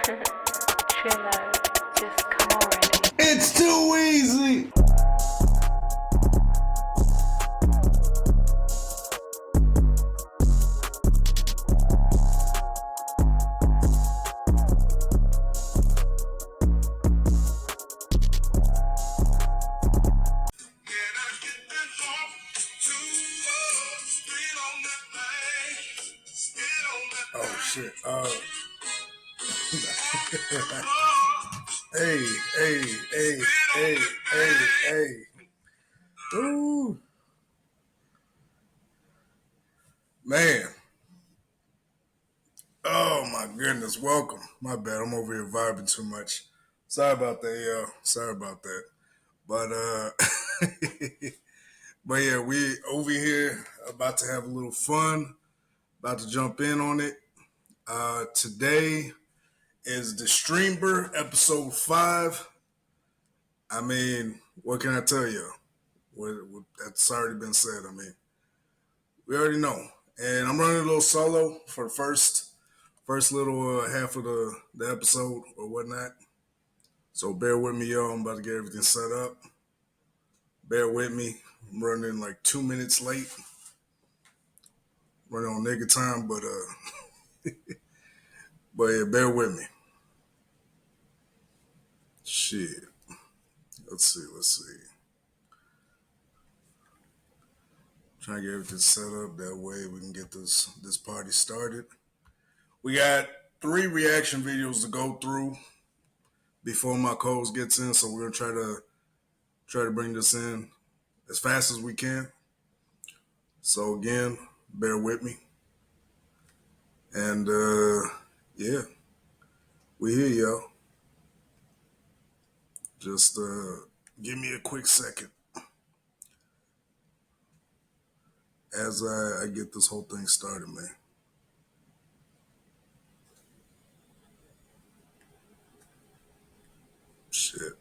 Trillo, just come already. It's too easy. Oh shit. Hey. Ooh. Man. Oh my goodness. Welcome. My bad. I'm over here vibing too much. Sorry about that, yo. Sorry about that. But but yeah, we over here about to have a little fun. About to jump in on it. Today is DeSTREAMber episode 5. I mean, what can I tell you? What, that's already been said. I mean, we already know. And I'm running a little solo for the first little half of the episode or whatnot. So bear with me, y'all. I'm about to get everything set up. Bear with me. I'm running like 2 minutes late. Running on nigga time, but but yeah, bear with me. Shit. Let's see. Trying to get everything set up. That way we can get this party started. We got 3 reaction videos to go through before my co-host gets in, so we're gonna try to bring this in as fast as we can. So again, bear with me. And yeah, we here, y'all. Just give me a quick second as I get this whole thing started, man. Shit.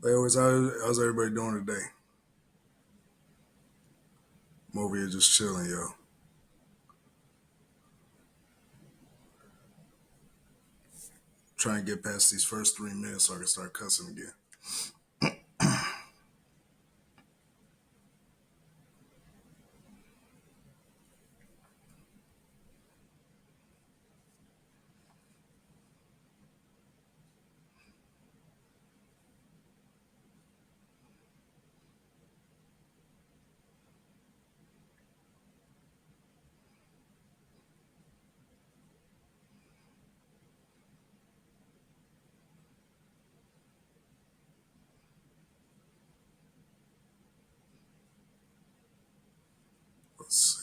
But anyways, how's everybody doing today? I'm over here just chilling, y'all. Trying to get past these first 3 minutes so I can start cussing again. Let's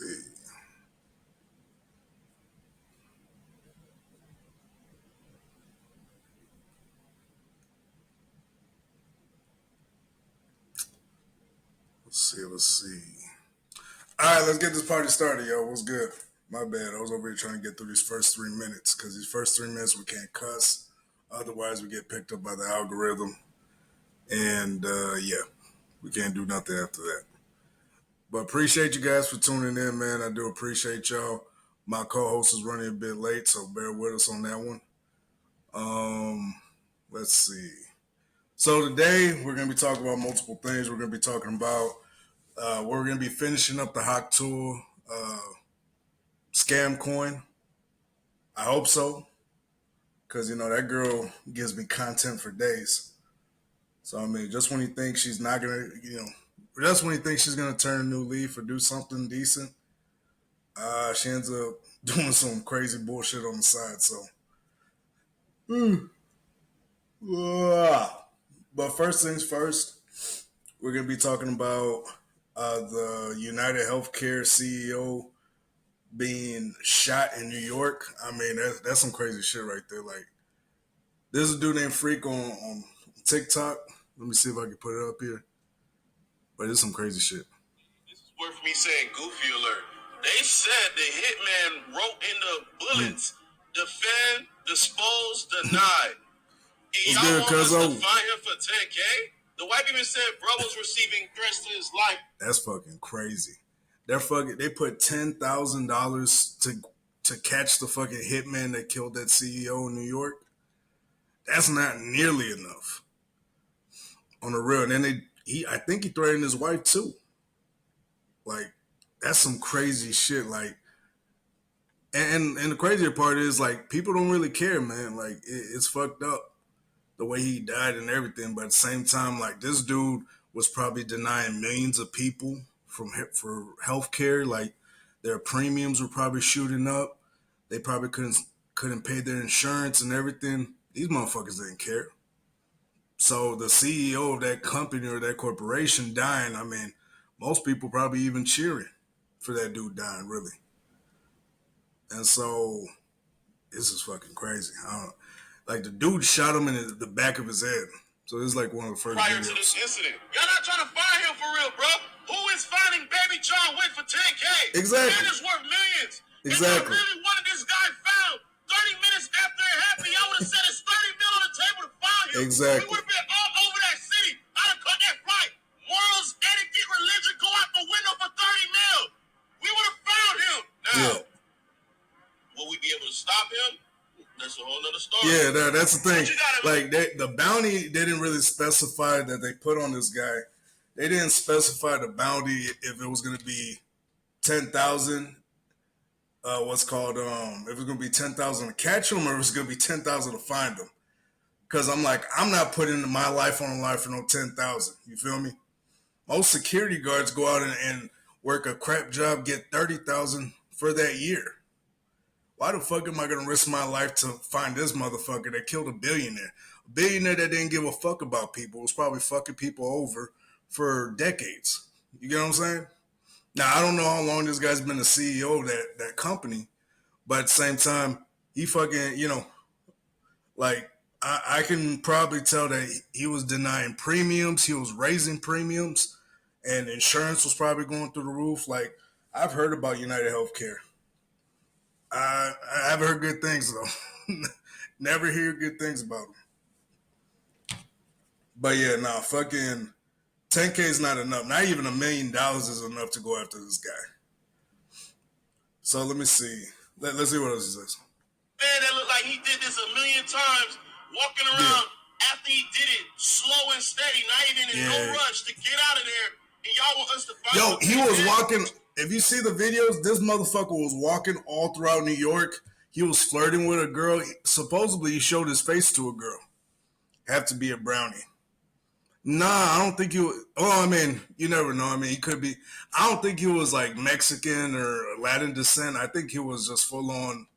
see. Let's see. All right, let's get this party started, yo. What's good? My bad. I was over here trying to get through these first 3 minutes because these first 3 minutes we can't cuss. Otherwise, we get picked up by the algorithm. And yeah, we can't do nothing after that. But appreciate you guys for tuning in, man. I do appreciate y'all. My co-host is running a bit late, so bear with us on that one. Let's see. So today we're going to be talking about multiple things. We're going to be talking about we're going to be finishing up the Hawk Tool scam coin. I hope so, because you know that girl gives me content for days. So I mean, just when you think she's not gonna, just when you think she's gonna turn a new leaf or do something decent, she ends up doing some crazy bullshit on the side. So, but first things first, we're gonna be talking about the United Healthcare CEO being shot in New York. I mean, that's some crazy shit right there. Like, there's a dude named Freak on TikTok. Let me see if I can put it up here. But it's some crazy shit. This is worth me saying goofy alert. They said the hitman wrote in the bullets, defend, dispose, deny. And What's y'all good, want us to cuzzo? find him for 10K? The wife even said bro was receiving threats to his life. That's fucking crazy. They put $10,000 to catch the fucking hitman that killed that CEO in New York. That's not nearly enough. On the real. And then I think he threatened his wife too. Like, that's some crazy shit. Like, and the crazier part is, like, people don't really care, man. Like, it's fucked up the way he died and everything. But at the same time, like, this dude was probably denying millions of people for healthcare. Like, their premiums were probably shooting up. They probably couldn't pay their insurance and everything. These motherfuckers didn't care. So the CEO of that company or that corporation dying, I mean, most people probably even cheering for that dude dying, really. And so this is fucking crazy. Like, the dude shot him in the back of his head. So this is like one of the first prior videos. to this incident. Y'all not trying to find him for real, bro. Who is finding Baby John Wick for 10K? Exactly. Man is worth millions. Exactly. If I really wanted this guy found 30 minutes after it happened, y'all would have said it's 30 mil on the table to find him. Exactly. We would have been all over that city. I'd have cut that flight. Morals, etiquette, religion go out the window for 30 mil. We would have found him. Now, will we be able to stop him? That's a whole nother story. Yeah, that's the thing. Like, the bounty, they didn't really specify that they put on this guy. They didn't specify the bounty if it was going to be 10,000. If it was going to be 10,000 to catch him, or if it was going to be 10,000 to find him. Because I'm like, I'm not putting my life on the line for no 10,000. You feel me? Most security guards go out and work a crap job, get 30,000 for that year. Why the fuck am I going to risk my life to find this motherfucker that killed a billionaire? A billionaire that didn't give a fuck about people, was probably fucking people over for decades. You get what I'm saying? Now, I don't know how long this guy's been the CEO of that company, but at the same time, he fucking, like, I can probably tell that he was denying premiums, he was raising premiums, and insurance was probably going through the roof. Like, I've heard about United Healthcare. I haven't heard good things, though. Never hear good things about them. But yeah, nah, fucking 10K is not enough. Not even $1 million is enough to go after this guy. So let me see. Let's see what else he says. Man, that looked like he did this a million times, walking around after he did it, slow and steady, not even in no rush to get out of there. And y'all want us to fight? He was walking. If you see the videos, this motherfucker was walking all throughout New York. He was flirting with a girl. Supposedly, he showed his face to a girl. Have to be a brownie. Nah, I don't think he was. Oh, I mean, you never know. I mean, he could be. I don't think he was like Mexican or Latin descent. I think he was just full on.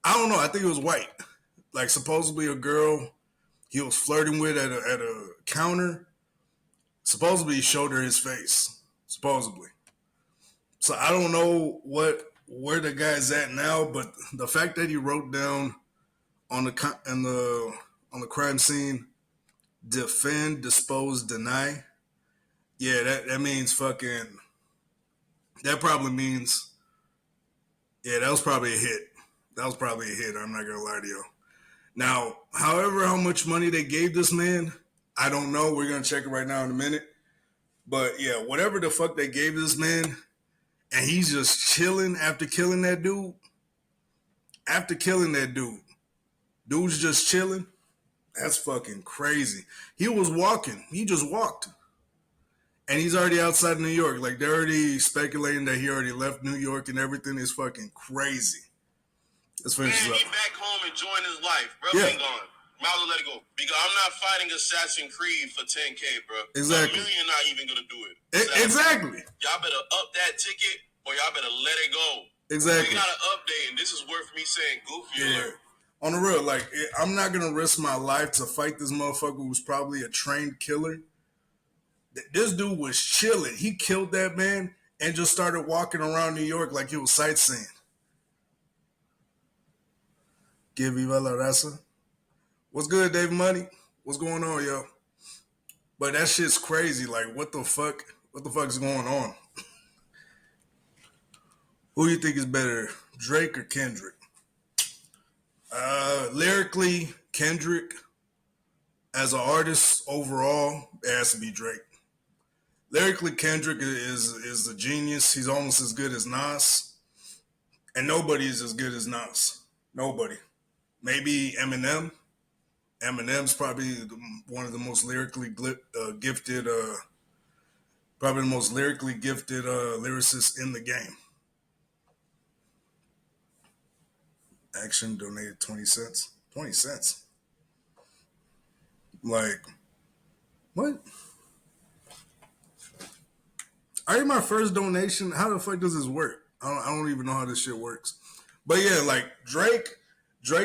I don't know. I think he was white. Like, supposedly a girl he was flirting with at a counter. Supposedly, he showed her his face. Supposedly. So I don't know where the guy's at now, but the fact that he wrote down on the crime scene, defend, dispose, deny. Yeah, that means fucking. That probably means. Yeah, that was probably a hit. That was probably a hit. I'm not gonna lie to you. Now, however, how much money they gave this man, I don't know. We're gonna check it right now in a minute. But yeah, whatever the fuck they gave this man, and he's just chilling after killing that dude. After killing that dude, dude's just chilling. That's fucking crazy. He was walking. He just walked. And he's already outside New York. Like, they're already speculating that he already left New York and everything is fucking crazy. Let's finish this up. He back home enjoying his life, bro. Yeah. Ain't gone. Might as well let it go. Because I'm not fighting Assassin's Creed for 10K, bro. Exactly. $1 million not even gonna do it. Exactly. Y'all better up that ticket or y'all better let it go. Exactly. We got an update, and this is worth me saying goofy alert. On the real, like, I'm not gonna risk my life to fight this motherfucker who's probably a trained killer. This dude was chilling. He killed that man and just started walking around New York like he was sightseeing. Que viva la raza. What's good, Dave Money? What's going on, yo? But that shit's crazy. Like, what the fuck? What the fuck is going on? Who you think is better, Drake or Kendrick? Lyrically, Kendrick. As an artist overall, it has to be Drake. Lyrically, Kendrick is a genius. He's almost as good as Nas, and nobody is as good as Nas. Nobody. Maybe Eminem. Eminem's probably one of the most lyrically gifted, probably the most lyrically gifted lyricists in the game. Action donated 20 cents. 20 cents. Like, what? Are you my first donation? How the fuck does this work? I don't even know how this shit works. But yeah, like Drake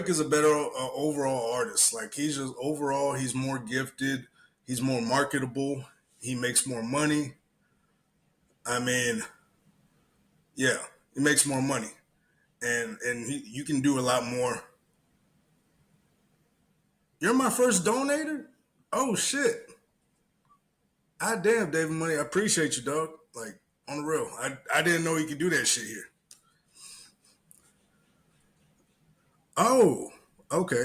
is a better overall artist. Like he's just overall, he's more gifted. He's more marketable. He makes more money. I mean, yeah, he makes more money, and you can do a lot more. You're my first donator? Oh shit! I damn David Money, I appreciate you, dog. Like on the real, I didn't know you could do that shit here. Oh, okay.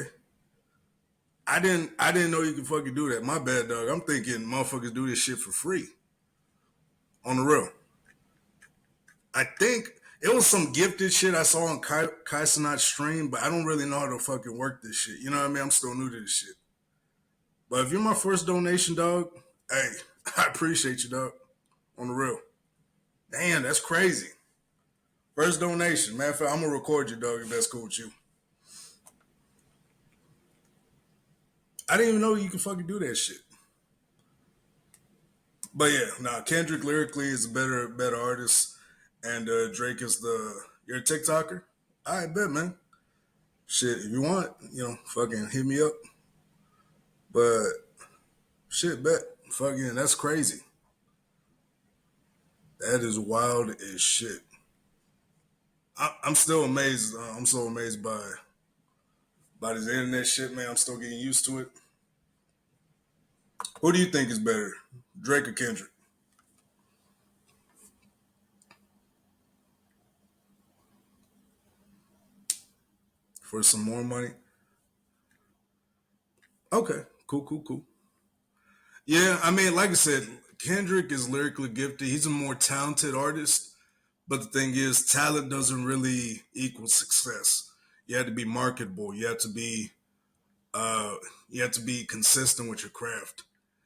I didn't know you could fucking do that. My bad, dog. I'm thinking motherfuckers do this shit for free. On the real. I think it was some gifted shit I saw on Kai Cenat's stream, but I don't really know how to fucking work this shit. You know what I mean? I'm still new to this shit. But if you're my first donation, dog, hey, I appreciate you, dog. On the real. Damn, that's crazy. First donation. Matter of fact, I'm gonna record you, dog, if that's cool with you. I didn't even know you could fucking do that shit. But yeah, nah, Kendrick lyrically is a better artist, and Drake is you're a TikToker. I bet, man. Shit, if you want, fucking hit me up. But shit, bet, fucking that's crazy. That is wild as shit. I'm still amazed. I'm so amazed by this internet shit, man. I'm still getting used to it. Who do you think is better, Drake or Kendrick? For some more money? Okay, cool. Yeah, I mean, like I said, Kendrick is lyrically gifted. He's a more talented artist, but the thing is, talent doesn't really equal success. You have to be marketable. Uh, you have to be consistent with your craft,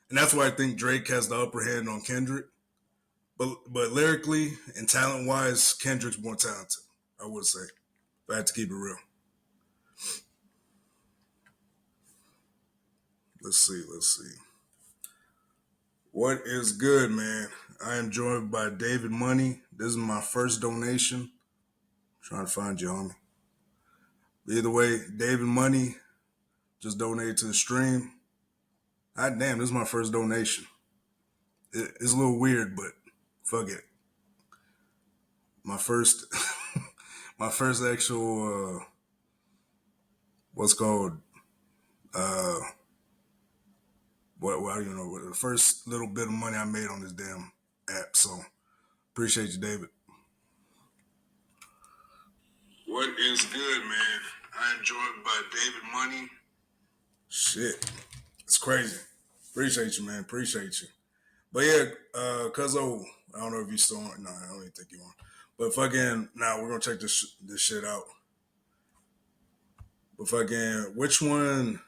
and that's why I think Drake has the upper hand on Kendrick. But lyrically and talent wise, Kendrick's more talented. I would say, if I had to keep it real. Let's see. What is good, man? I am joined by David Money. This is my first donation. I'm trying to find you, homie. Either way, David Money just donated to the stream. God damn, this is my first donation. It's a little weird, but fuck it. My first, my first actual, what's called, uh, what I don't even know, the first little bit of money I made on this damn app. So appreciate you, David. What is good, man? I am joined by David Money. Shit, it's crazy. Appreciate you, man. Appreciate you. But yeah, Cuzzo, I don't know if you still on. No, I don't even think you on. But fucking, now we're gonna check this shit out. But fucking, which one?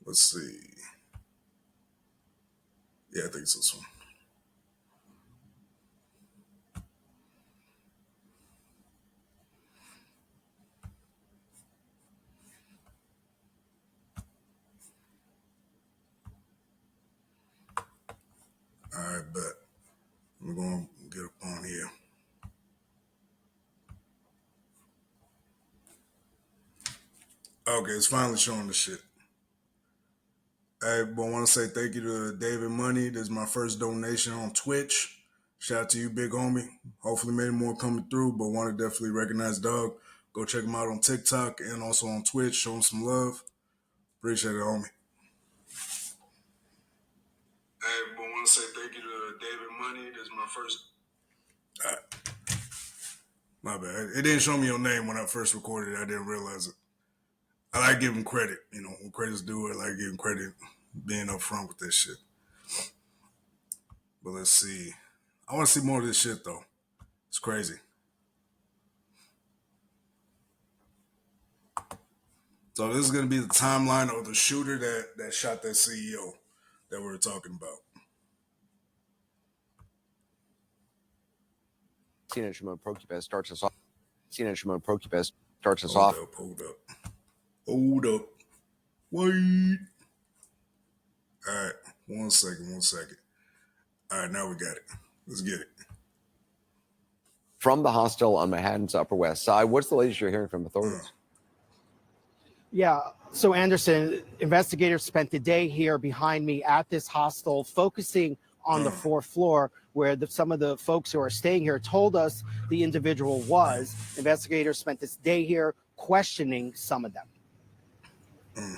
Let's see. Yeah, I think it's this one. All right, bet. We're gonna get up on here. Okay, it's finally showing the shit. I want to say thank you to David Money. This is my first donation on Twitch. Shout out to you, big homie. Hopefully many more coming through, but want to definitely recognize dog. Go check him out on TikTok and also on Twitch. Show him some love. Appreciate it, homie. I want to say thank you to David Money. This is my first. My bad. It didn't show me your name when I first recorded it. I didn't realize it. I like giving credit. You know, when credit's due, I like giving credit, being upfront with this shit. But let's see. I want to see more of this shit though. It's crazy. So this is gonna be the timeline of the shooter that shot that CEO that we were talking about. Teenage Mode Prokubes starts us off. Teenage Mode Prokubes starts us off. Hold up. Wait. All right. One second. All right, now we got it. Let's get it. From the hostel on Manhattan's Upper West Side, what's the latest you're hearing from authorities? Yeah, so Anderson, investigators spent the day here behind me at this hostel, focusing on the fourth floor where some of the folks who are staying here told us the individual was. Investigators spent this day here questioning some of them. The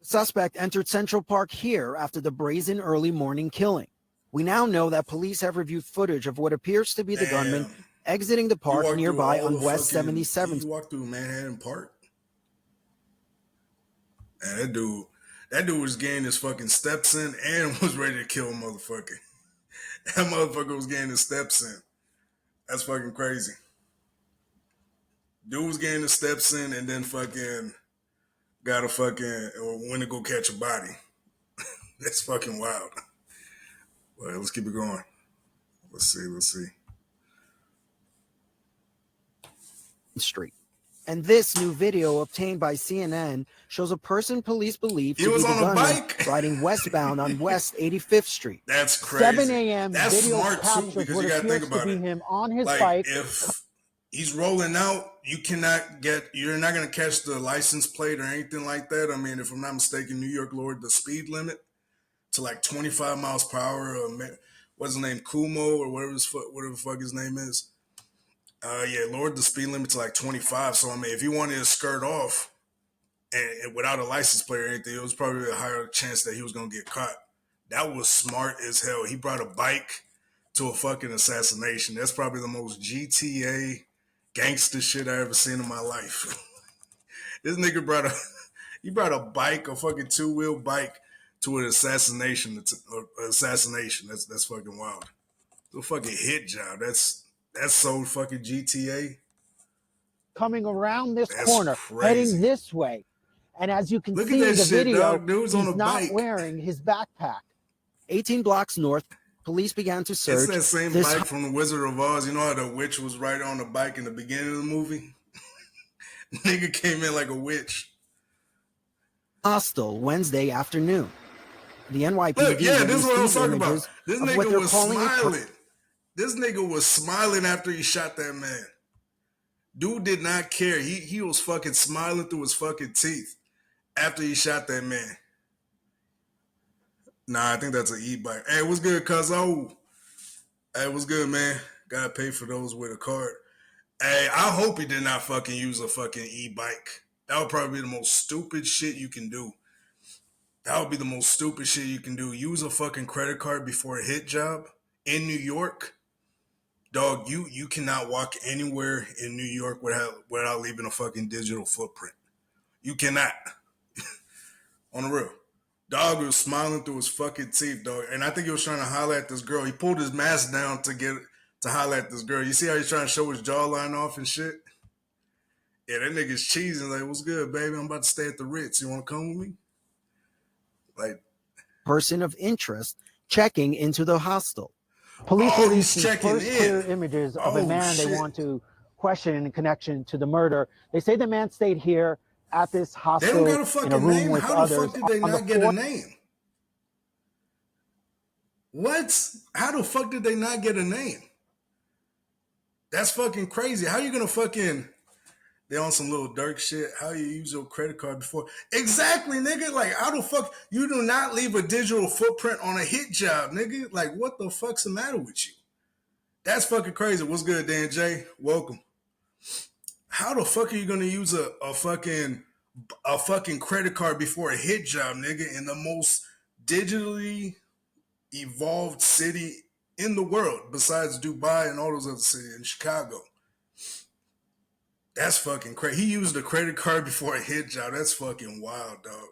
suspect entered Central Park here after the brazen early morning killing. We now know that police have reviewed footage of what appears to be the gunman exiting the park nearby on West 77th. You walked through Manhattan Park? Man, that dude was getting his fucking steps in and was ready to kill a motherfucker. That motherfucker was getting his steps in. That's fucking crazy. Dude was getting his steps in and then fucking got a fucking, or went to go catch a body. That's fucking wild. Well, let's keep it going. Let's see. Street. And this new video obtained by CNN shows a person police believe to be the gunman riding westbound on West 85th Street. That's crazy. 7 a.m. That's video smart too, because you gotta think about it. Him on his like bike. If he's rolling out, you're not gonna catch the license plate or anything like that. I mean, if I'm not mistaken, New York lowered the speed limit to like 25 miles per hour. What's his name? Kumo or whatever the fuck his name is. Lowered the speed limit to like 25. So I mean, if he wanted to skirt off and without a license plate or anything, it was probably a higher chance that he was gonna get caught. That was smart as hell. He brought a bike to a fucking assassination. That's probably the most GTA gangster shit I ever seen in my life. This nigga brought a bike, a fucking two-wheel bike, to an assassination. That's fucking wild. It's a fucking hit job. That's so fucking GTA. Coming around this corner, heading this way. And as you can see in the video, he's not wearing his backpack. 18 blocks north, police began to search. It's that same bike from The Wizard of Oz. You know how the witch was right on the bike in the beginning of the movie? Nigga came in like a witch. Hostel Wednesday afternoon. The NYPD. Look, this is what I was talking about. This nigga was smiling. This nigga was smiling after he shot that man. Dude did not care. He was fucking smiling through his fucking teeth after he shot that man. Nah, I think that's an e-bike. Hey, what's good, cuzzo? Hey, what's good, man? Gotta pay for those with a card. Hey, I hope he did not fucking use a fucking e-bike. That would probably be the most stupid shit you can do. Use a fucking credit card before a hit job in New York. Dog, you cannot walk anywhere in New York without leaving a fucking digital footprint. You cannot. On the real. Dog was smiling through his fucking teeth, dog. And I think he was trying to holler at this girl. He pulled his mask down to holler at this girl. You see how he's trying to show his jawline off and shit? Yeah, that nigga's cheesing. Like, what's good, baby? I'm about to stay at the Ritz. You want to come with me? Like, person of interest checking into the hostel. Police released the first clear images of a man they want to question in connection to the murder. They say the man stayed here at this hostel. They don't got a fucking in a room name. with How the others. fuck did they not get a name? What? How the fuck did they not get a name? That's fucking crazy. How you gonna fucking... They on some little Dirk shit. How you use your credit card before? Exactly, nigga. Like, how the fuck you do not leave a digital footprint on a hit job, nigga? Like, what the fuck's the matter with you? That's fucking crazy. What's good, Dan J? Welcome. How the fuck are you gonna use a fucking credit card before a hit job, nigga, in the most digitally evolved city in the world, besides Dubai and all those other cities in Chicago? That's fucking crazy. He used a credit card before a hit job. That's fucking wild, dog.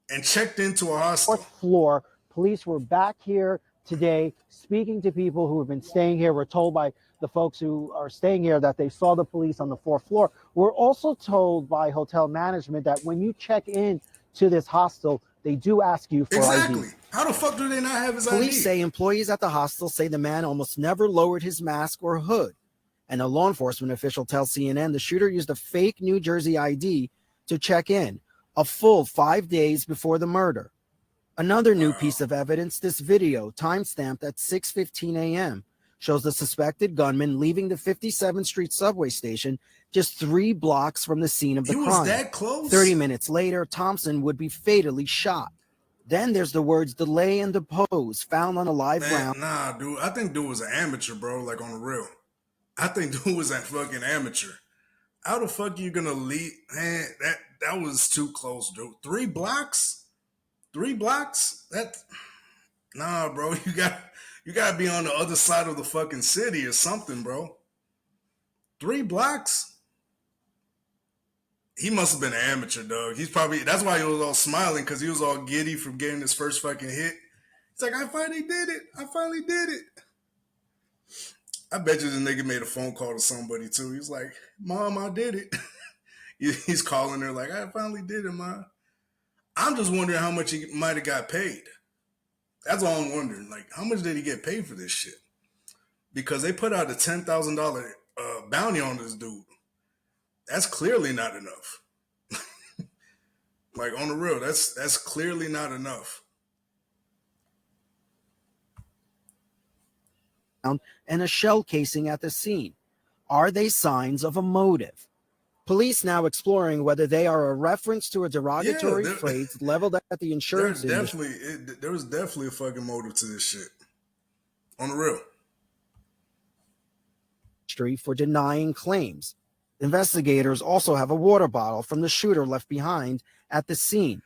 And checked into a hostel. Fourth floor. Police were back here today speaking to people who have been staying here. We're told by the folks who are staying here that they saw the police on the fourth floor. We're also told by hotel management that when you check in to this hostel, they do ask you for Exactly. ID. How the fuck do they not have his ID? Police say employees at the hostel say the man almost never lowered his mask or hood. And a law enforcement official tells CNN the shooter used a fake New Jersey ID to check in, a full 5 days before the murder. Another new piece of evidence, this video, time-stamped at 6:15 a.m., shows the suspected gunman leaving the 57th Street subway station just 3 blocks from the scene of the crime. He was that close? 30 minutes later, Thompson would be fatally shot. Then there's the words delay and depose found on a live round. Nah, dude. I think dude was an amateur, bro, like on the real. I think dude was a fucking amateur. How the fuck are you gonna leave? Man, that was too close, dude. 3 blocks? 3 blocks? Nah, bro. You gotta be on the other side of the fucking city or something, bro. 3 blocks? He must have been an amateur, dog. That's why he was all smiling, because he was all giddy from getting his first fucking hit. He's like, I finally did it. I finally did it. I bet you the nigga made a phone call to somebody too. He's like, Mom, I did it. He's calling her like, I finally did it, Mom. I'm just wondering how much he might have got paid. That's all I'm wondering. Like, how much did he get paid for this shit? Because they put out a $10,000 bounty on this dude. That's clearly not enough. Like, on the real, that's clearly not enough. And a shell casing at the scene. Are they signs of a motive? Police now exploring whether they are a reference to a derogatory phrase leveled at the insurance industry. There was definitely a fucking motive to this shit. On the real. For denying claims. Investigators also have a water bottle from the shooter left behind at the scene.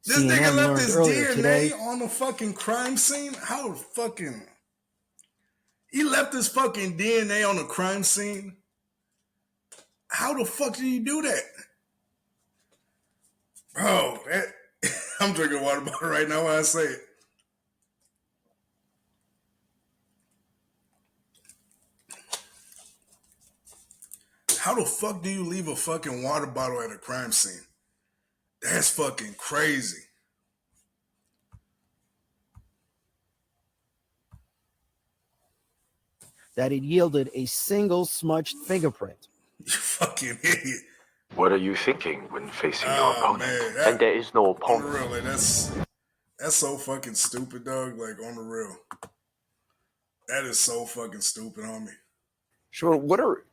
This CNN nigga left his DNA today on the fucking crime scene? How fucking... He left his fucking DNA on the crime scene? How the fuck did he do that? Bro, I'm drinking water bottle right now while I say it. How the fuck do you leave a fucking water bottle at a crime scene? That's fucking crazy. that it yielded a single smudged fingerprint. You fucking idiot. What are you thinking when facing your opponent? Man, And there is no on opponent. the real, like, that's so fucking stupid, dog. Like, on the real. That is so fucking stupid, homie. Sure. What are,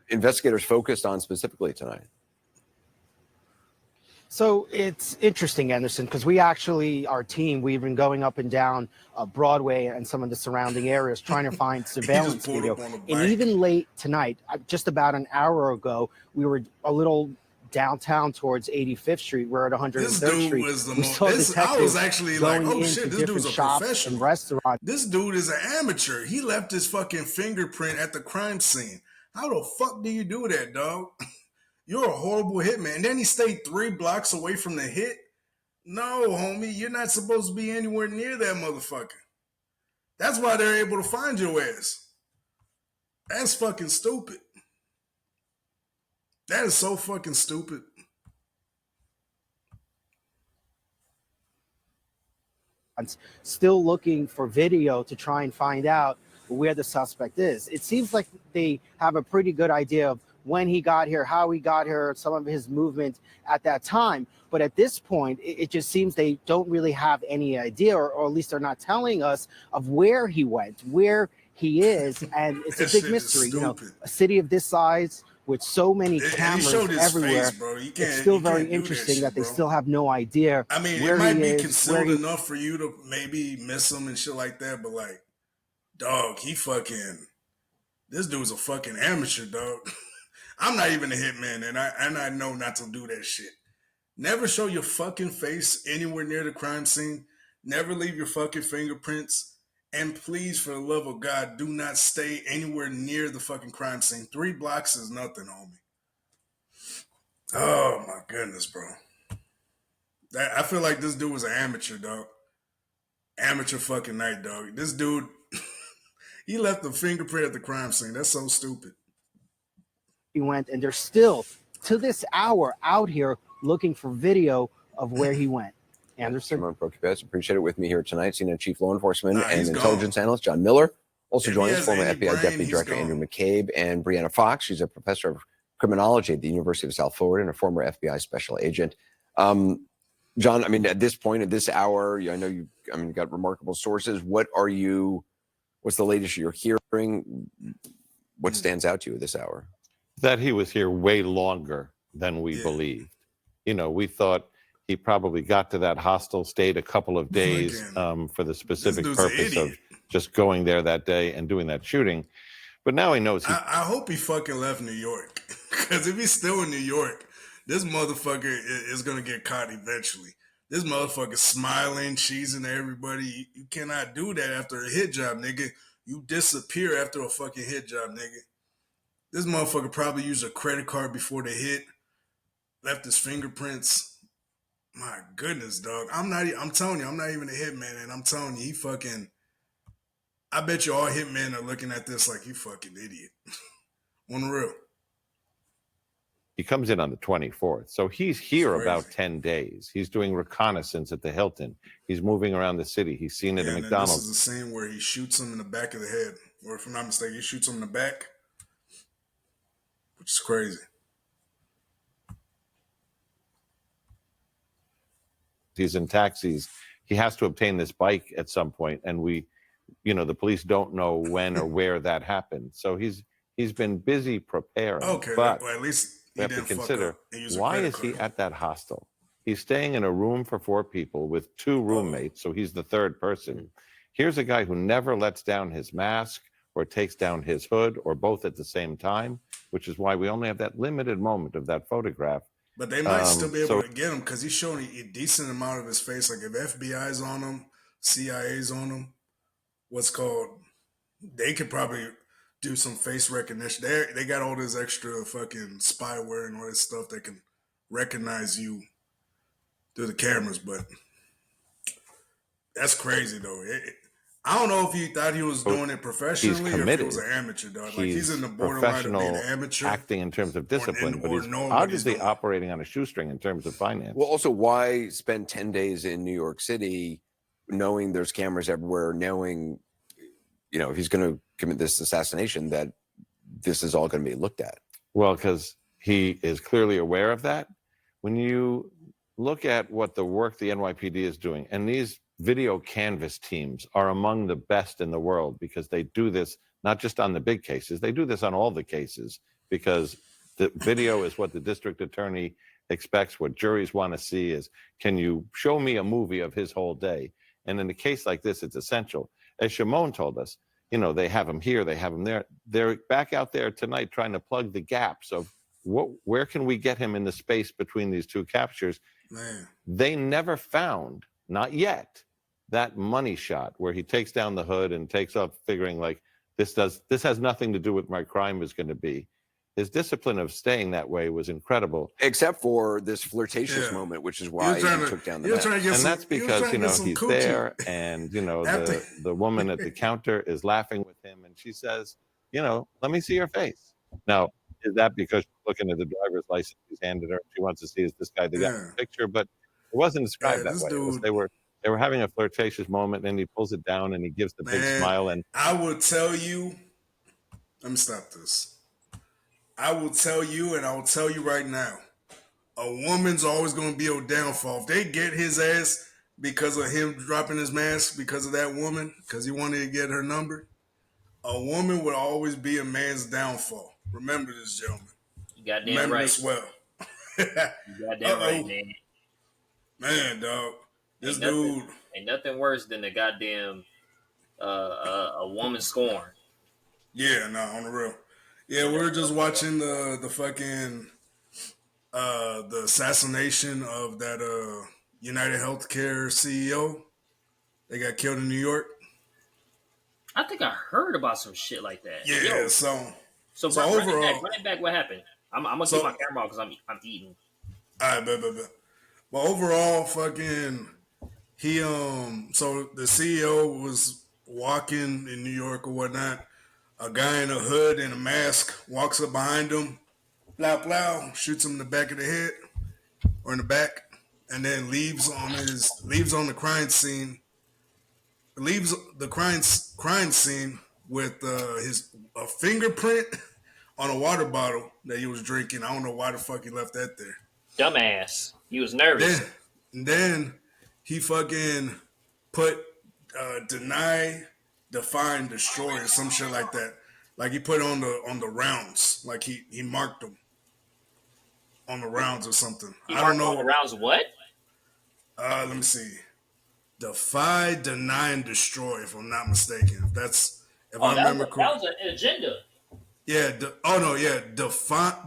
investigators focused on specifically tonight? So it's interesting, Anderson, because we actually, our team, we've been going up and down Broadway and some of the surrounding areas trying to find surveillance video. And even late tonight, just about an hour ago, we were a little downtown towards 85th Street. We're at 103rd Street. I was actually like, oh shit, this dude's a professional. And restaurants. This dude is an amateur. He left his fucking fingerprint at the crime scene. How the fuck do you do that, dog? You're a horrible hitman. And then he stayed 3 blocks away from the hit. No, homie, you're not supposed to be anywhere near that motherfucker. That's why they're able to find your ass. That's fucking stupid. That is so fucking stupid. Still looking for video to try and find out where the suspect is. It seems like they have a pretty good idea of when he got here, how he got here, some of his movement at that time. But at this point, it just seems they don't really have any idea, or at least they're not telling us of where he went, where he is. And it's a big mystery. You know, a city of this size with so many cameras everywhere, it's still very interesting that they still have no idea. I mean, it might be concealed enough for you to maybe miss him and shit like that, but like, dog, this dude's a fucking amateur, dog. I'm not even a hitman, and I know not to do that shit. Never show your fucking face anywhere near the crime scene. Never leave your fucking fingerprints And please, for the love of God, do not stay anywhere near the fucking crime scene. 3 blocks is nothing, homie. Oh my goodness, bro. I feel like this dude was an amateur, dog. Amateur fucking night, dog. This dude, he left the fingerprint at the crime scene. That's so stupid. He went, and they're still, to this hour, out here looking for video of where he went. Anderson? Shimon Prokupecz, appreciate it. With me here tonight, Senior Chief Law Enforcement and Intelligence gone. Analyst John Miller. Also If joining he us, has former any FBI brain, Deputy he's Director gone. Andrew McCabe and Brianna Fox. She's a professor of criminology at the University of South Florida and a former FBI special agent. John, I mean, at this point, at this hour, I know you got remarkable sources. What's the latest you're hearing? What stands out to you at this hour? That he was here way longer than we believed. You know, we thought he probably got to that hostel, stayed a couple of days for the specific purpose of just going there that day and doing that shooting. But now he knows. I hope he fucking left New York. Because if he's still in New York, this motherfucker is going to get caught eventually. This motherfucker smiling, cheesing at everybody. You cannot do that after a hit job, nigga. You disappear after a fucking hit job, nigga. This motherfucker probably used a credit card before the hit, left his fingerprints. My goodness, dog. I'm telling you, I'm not even a hitman, and I'm telling you, I bet you all hitmen are looking at this like, you fucking idiot. On the real. He comes in on the 24th. So he's here about 10 days. He's doing reconnaissance at the Hilton. He's moving around the city. He's seen it at McDonald's. This is the scene where he shoots him in the back of the head. Or if I'm not mistaken, he shoots him in the back. Which is crazy. He's in taxis. He has to obtain this bike at some point, and the police don't know when or where that happened. So he's been busy preparing. Okay, but well, at least we have to consider, why is he at that hostel? He's staying in a room for 4 people with 2 roommates, so he's the 3rd person. Here's a guy who never lets down his mask or takes down his hood or both at the same time, which is why we only have that limited moment of that photograph. But they might still be able to get him because he's showing a decent amount of his face. Like if FBI's on him, CIA's on him, they could probably do some face recognition. They got all this extra fucking spyware and all this stuff that can recognize you through the cameras. But that's crazy though. I don't know if he thought he was doing it professionally or if he was an amateur, dog. Like he's in the borderline of being an amateur. Acting in terms of discipline, but he's obviously operating on a shoestring in terms of finance. Well, also, why spend 10 days in New York City knowing there's cameras everywhere, knowing, if he's going to commit this assassination, that this is all going to be looked at? Well, because he is clearly aware of that. When you look at what the work the NYPD is doing, and these video canvas teams are among the best in the world because they do this not just on the big cases, they do this on all the cases because the video is what the district attorney expects, what juries want to see is, can you show me a movie of his whole day? And in a case like this, it's essential. As Shimon told us, they have him here, they have him there. They're back out there tonight trying to plug the gaps of where can we get him in the space between these 2 captures. Man. They never found, not yet, that money shot where he takes down the hood and takes off figuring like this has nothing to do with my crime is going to be. His discipline of staying that way was incredible. Except for this flirtatious moment, which is why he took down the mask. And that's because, he's there and, the woman at the counter is laughing with him and she says, let me see your face. Now, is that because she's looking at the driver's license he's handed her? She wants to see, is this guy the guy in the picture? But it wasn't described that way. They were having a flirtatious moment, and he pulls it down, and he gives the big smile. And I will tell you, let me stop this. I will tell you, and I will tell you right now, a woman's always going to be a downfall. If they get his ass because of him dropping his mask, because of that woman, because he wanted to get her number, a woman would always be a man's downfall. Remember this, gentlemen. You goddamn Remember right. this well. You goddamn right, man. Man, dog. This ain't nothing worse than a goddamn a woman scorn. Yeah, no, on the real. Yeah, we were just watching the fucking the assassination of that United Healthcare CEO. They got killed in New York. I think I heard about some shit like that. Yeah, Yo, so run overall, it back. What happened? I'm gonna keep so my camera on because I'm eating. I bet. But overall, fucking he so the CEO was walking in New York or whatnot. A guy in a hood and a mask walks up behind him, blah blah, shoots him in the back of the head or in the back, and then leaves on the crime scene. Leaves the crime scene with his a fingerprint on a water bottle that he was drinking. I don't know why the fuck he left that there. Dumbass. He was nervous. Then he fucking put deny, define, destroy, or some shit like that. Like he put on the rounds, like he marked them on the rounds or something. He I don't marked know. on the rounds what? Let me see. Defy, deny, and destroy. If I'm not mistaken, if I remember correctly. That was an agenda. Yeah.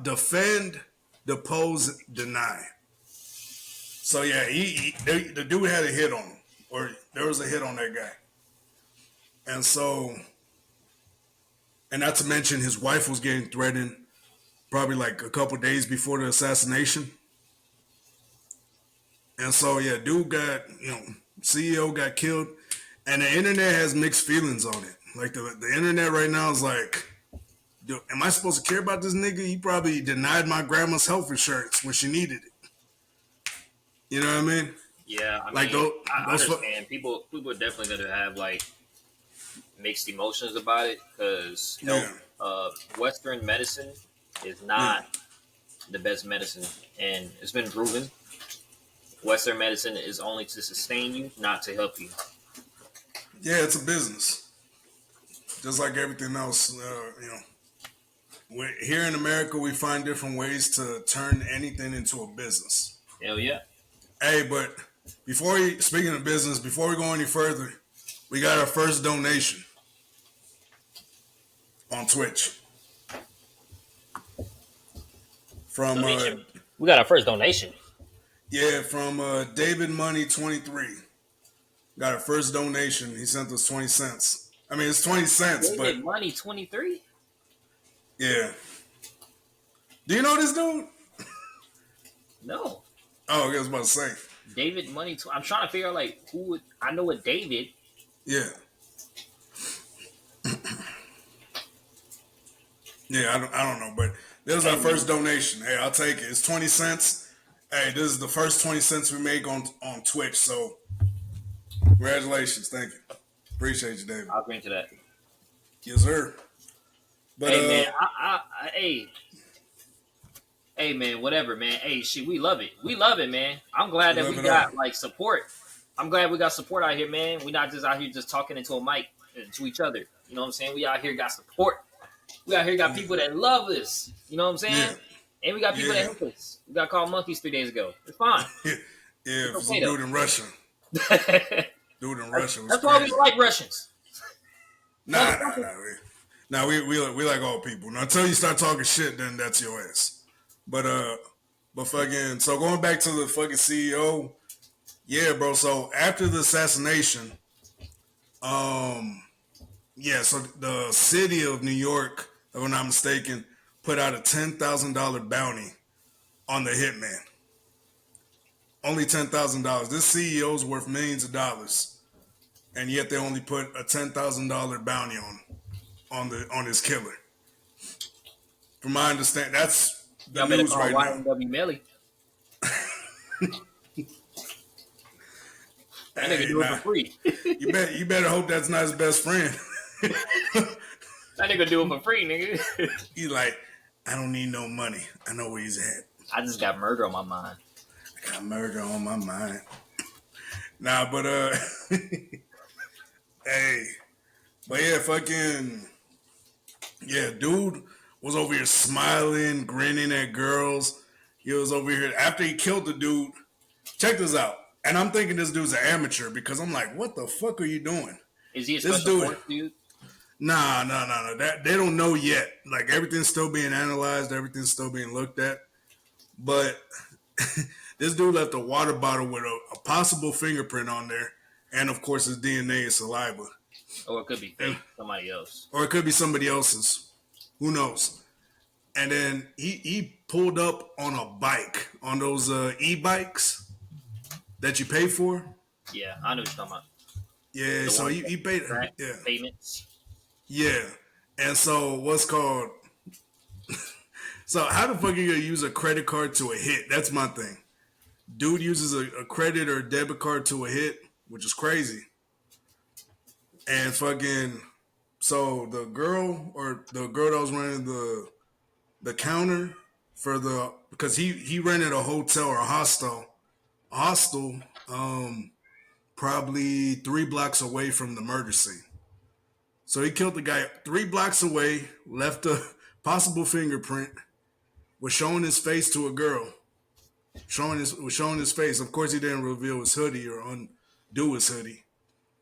Defend, depose, deny. So yeah, the dude had a hit on him, or there was a hit on that guy, and not to mention his wife was getting threatened, probably like a couple days before the assassination, and so yeah, dude got CEO got killed, and the internet has mixed feelings on it. Like the internet right now is like, dude, am I supposed to care about this nigga? He probably denied my grandma's health insurance when she needed it. You know what I mean? Yeah, I like mean, I understand. People are definitely going to have like mixed emotions about it because Western medicine is not the best medicine, and it's been proven. Western medicine is only to sustain you, not to help you. Yeah, it's a business, just like everything else. Here in America, we find different ways to turn anything into a business. Hell yeah. Hey, but speaking of business, before we go any further, we got our first donation on Twitch. From we got our first donation. Yeah, from David Money 23. Got our first donation. He sent us 20 cents. I mean, it's 20 cents, David Money 23? Yeah. Do you know this dude? No. Oh, I was about to say. David Money. I'm trying to figure out like who would I know a David. Yeah. Yeah, I don't know, but this was our first donation. Hey, I'll take it. It's 20 cents. Hey, this is the first 20 cents we make on Twitch, so congratulations. Thank you. Appreciate you, David. I'll agree to that. Yes, sir. But, hey, man, Hey man, whatever, man. Hey, shit, we love it. We love it, man. I'm glad that we got like support. I'm glad we got support out here, man. We're not just out here just talking into a mic to each other. You know what I'm saying? We out here got support. We out here got people that love us. You know what I'm saying? Yeah. And we got people that help us. We got called monkeys 3 days ago. It's fine. Yeah, for some dude in Russia. Dude in Russia was That's why we like Russians. Nah, we like all people. Now, until you start talking shit, then that's your ass. But fucking, so going back to the fucking CEO, yeah, bro. So after the assassination, so the city of New York, if I'm not mistaken, put out a $10,000 bounty on the hitman. Only $10,000. This CEO's worth millions of dollars, and yet they only put a $10,000 bounty on his killer. From my understanding, that's the news right now. Melly. That nigga do it for free. you better hope that's not his best friend. That nigga do it for free, nigga. He's like, I don't need no money. I know where he's at. I just got murder on my mind. I got murder on my mind. Nah, but hey, but yeah, fucking yeah, dude was over here smiling, grinning at girls. He was over here after he killed the dude. Check this out. And I'm thinking this dude's an amateur because I'm like, what the fuck are you doing? Is he a special force dude? Nah. That they don't know yet. Like everything's still being analyzed, everything's still being looked at. But this dude left a water bottle with a possible fingerprint on there, and of course his DNA and saliva. Or it could be fake, somebody else. Or it could be somebody else's. Who knows? And then he pulled up on a bike, on those e-bikes that you pay for. Yeah, I know what you're talking about. Yeah, The so one he paid. track Yeah, payments. yeah. And so what's called? So how the fuck are you gonna use a credit card to a hit? That's my thing. Dude uses a credit or a debit card to a hit, which is crazy. And fucking, so the girl that was running the counter for the, because he rented a hotel or a hostel, probably 3 blocks away from the murder scene. So he killed the guy 3 blocks away, left a possible fingerprint, was showing his face to a girl, showing his face. Of course, he didn't reveal his hoodie or undo his hoodie,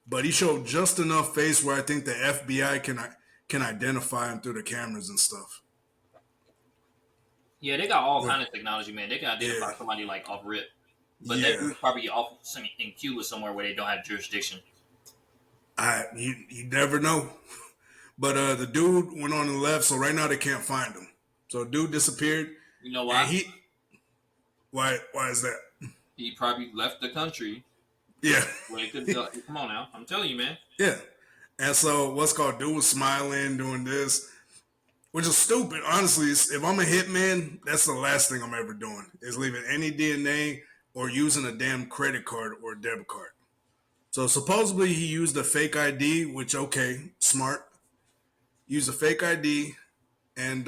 but he showed just enough face where I think the FBI can identify him through the cameras and stuff. Yeah, they got all kind of technology, man. They can identify somebody like off rip, but they probably off in Cuba somewhere where they don't have jurisdiction. You never know. But the dude went on and left, so right now they can't find him. So dude disappeared. You know why? Why is that? He probably left the country. Yeah. Come on now. I'm telling you, man. Yeah. And so what's called, dude was smiling, doing this, which is stupid. Honestly, if I'm a hitman, that's the last thing I'm ever doing, is leaving any DNA or using a damn credit card or debit card. So supposedly he used a fake ID, which, okay, smart. Used a fake ID and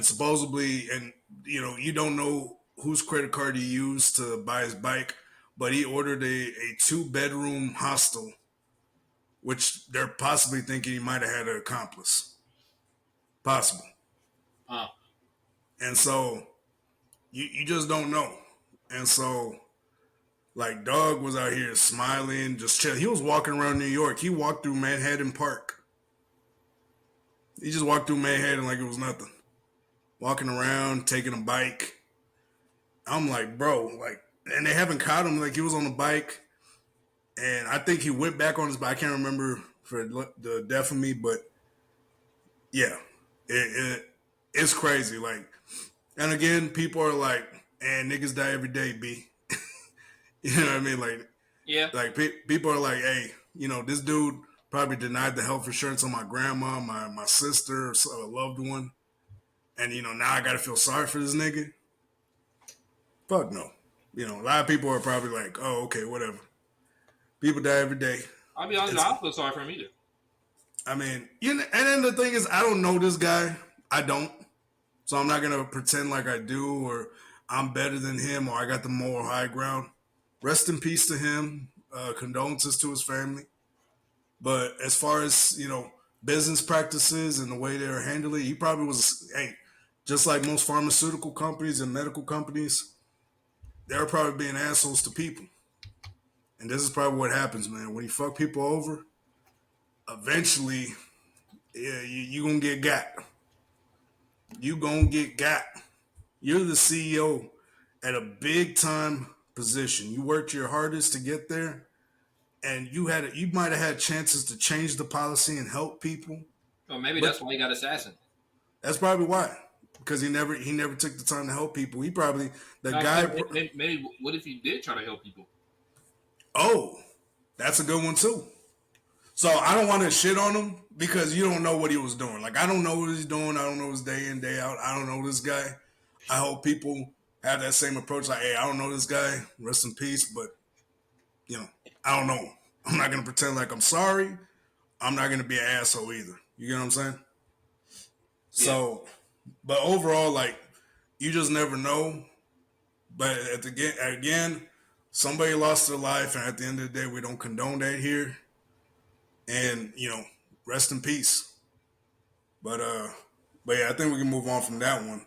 supposedly, and you don't know whose credit card he used to buy his bike, but he ordered a 2-bedroom hostel, which they're possibly thinking he might have had an accomplice. Possible. Oh. And so you just don't know. And so, like, dog was out here smiling, just chill. He was walking around New York. He walked through Manhattan Park. He just walked through Manhattan like it was nothing. Walking around, taking a bike. I'm like, bro, like, and they haven't caught him. Like, he was on the bike, and I think he went back on his bike. I can't remember for the death of me, but yeah, it's crazy. Like, and again, people are like, and niggas die every day, B. You know what I mean? Like, yeah. Like, people are like, hey, this dude probably denied the health insurance on my grandma, my sister, or a loved one. And, now I got to feel sorry for this nigga. Fuck no. A lot of people are probably like, oh, okay, whatever. People die every day. I'll be honest, I don't feel sorry for him either. I mean, and then the thing is, I don't know this guy. I don't. So I'm not going to pretend like I do, or I'm better than him, or I got the moral high ground. Rest in peace to him. Condolences to his family. But as far as, business practices and the way they're handling it, he probably was, just like most pharmaceutical companies and medical companies, they're probably being assholes to people. And this is probably what happens, man. When you fuck people over, eventually, you're going to get got. You're going to get got. You're the CEO at a big time position. You worked your hardest to get there, and you might have had chances to change the policy and help people. Well, maybe that's why he got assassinated. That's probably why, because he never took the time to help people. He probably maybe what if he did try to help people? Oh, that's a good one too. So I don't want to shit on him because you don't know what he was doing. Like, I don't know what he's doing. I don't know his day in, day out. I don't know this guy. I hope people have that same approach. Like, hey, I don't know this guy. Rest in peace. But, I don't know. I'm not going to pretend like I'm sorry. I'm not going to be an asshole either. You get what I'm saying? Yeah. So, but overall, like, you just never know. But again, somebody lost their life. And at the end of the day, we don't condone that here. And, rest in peace. But yeah, I think we can move on from that one.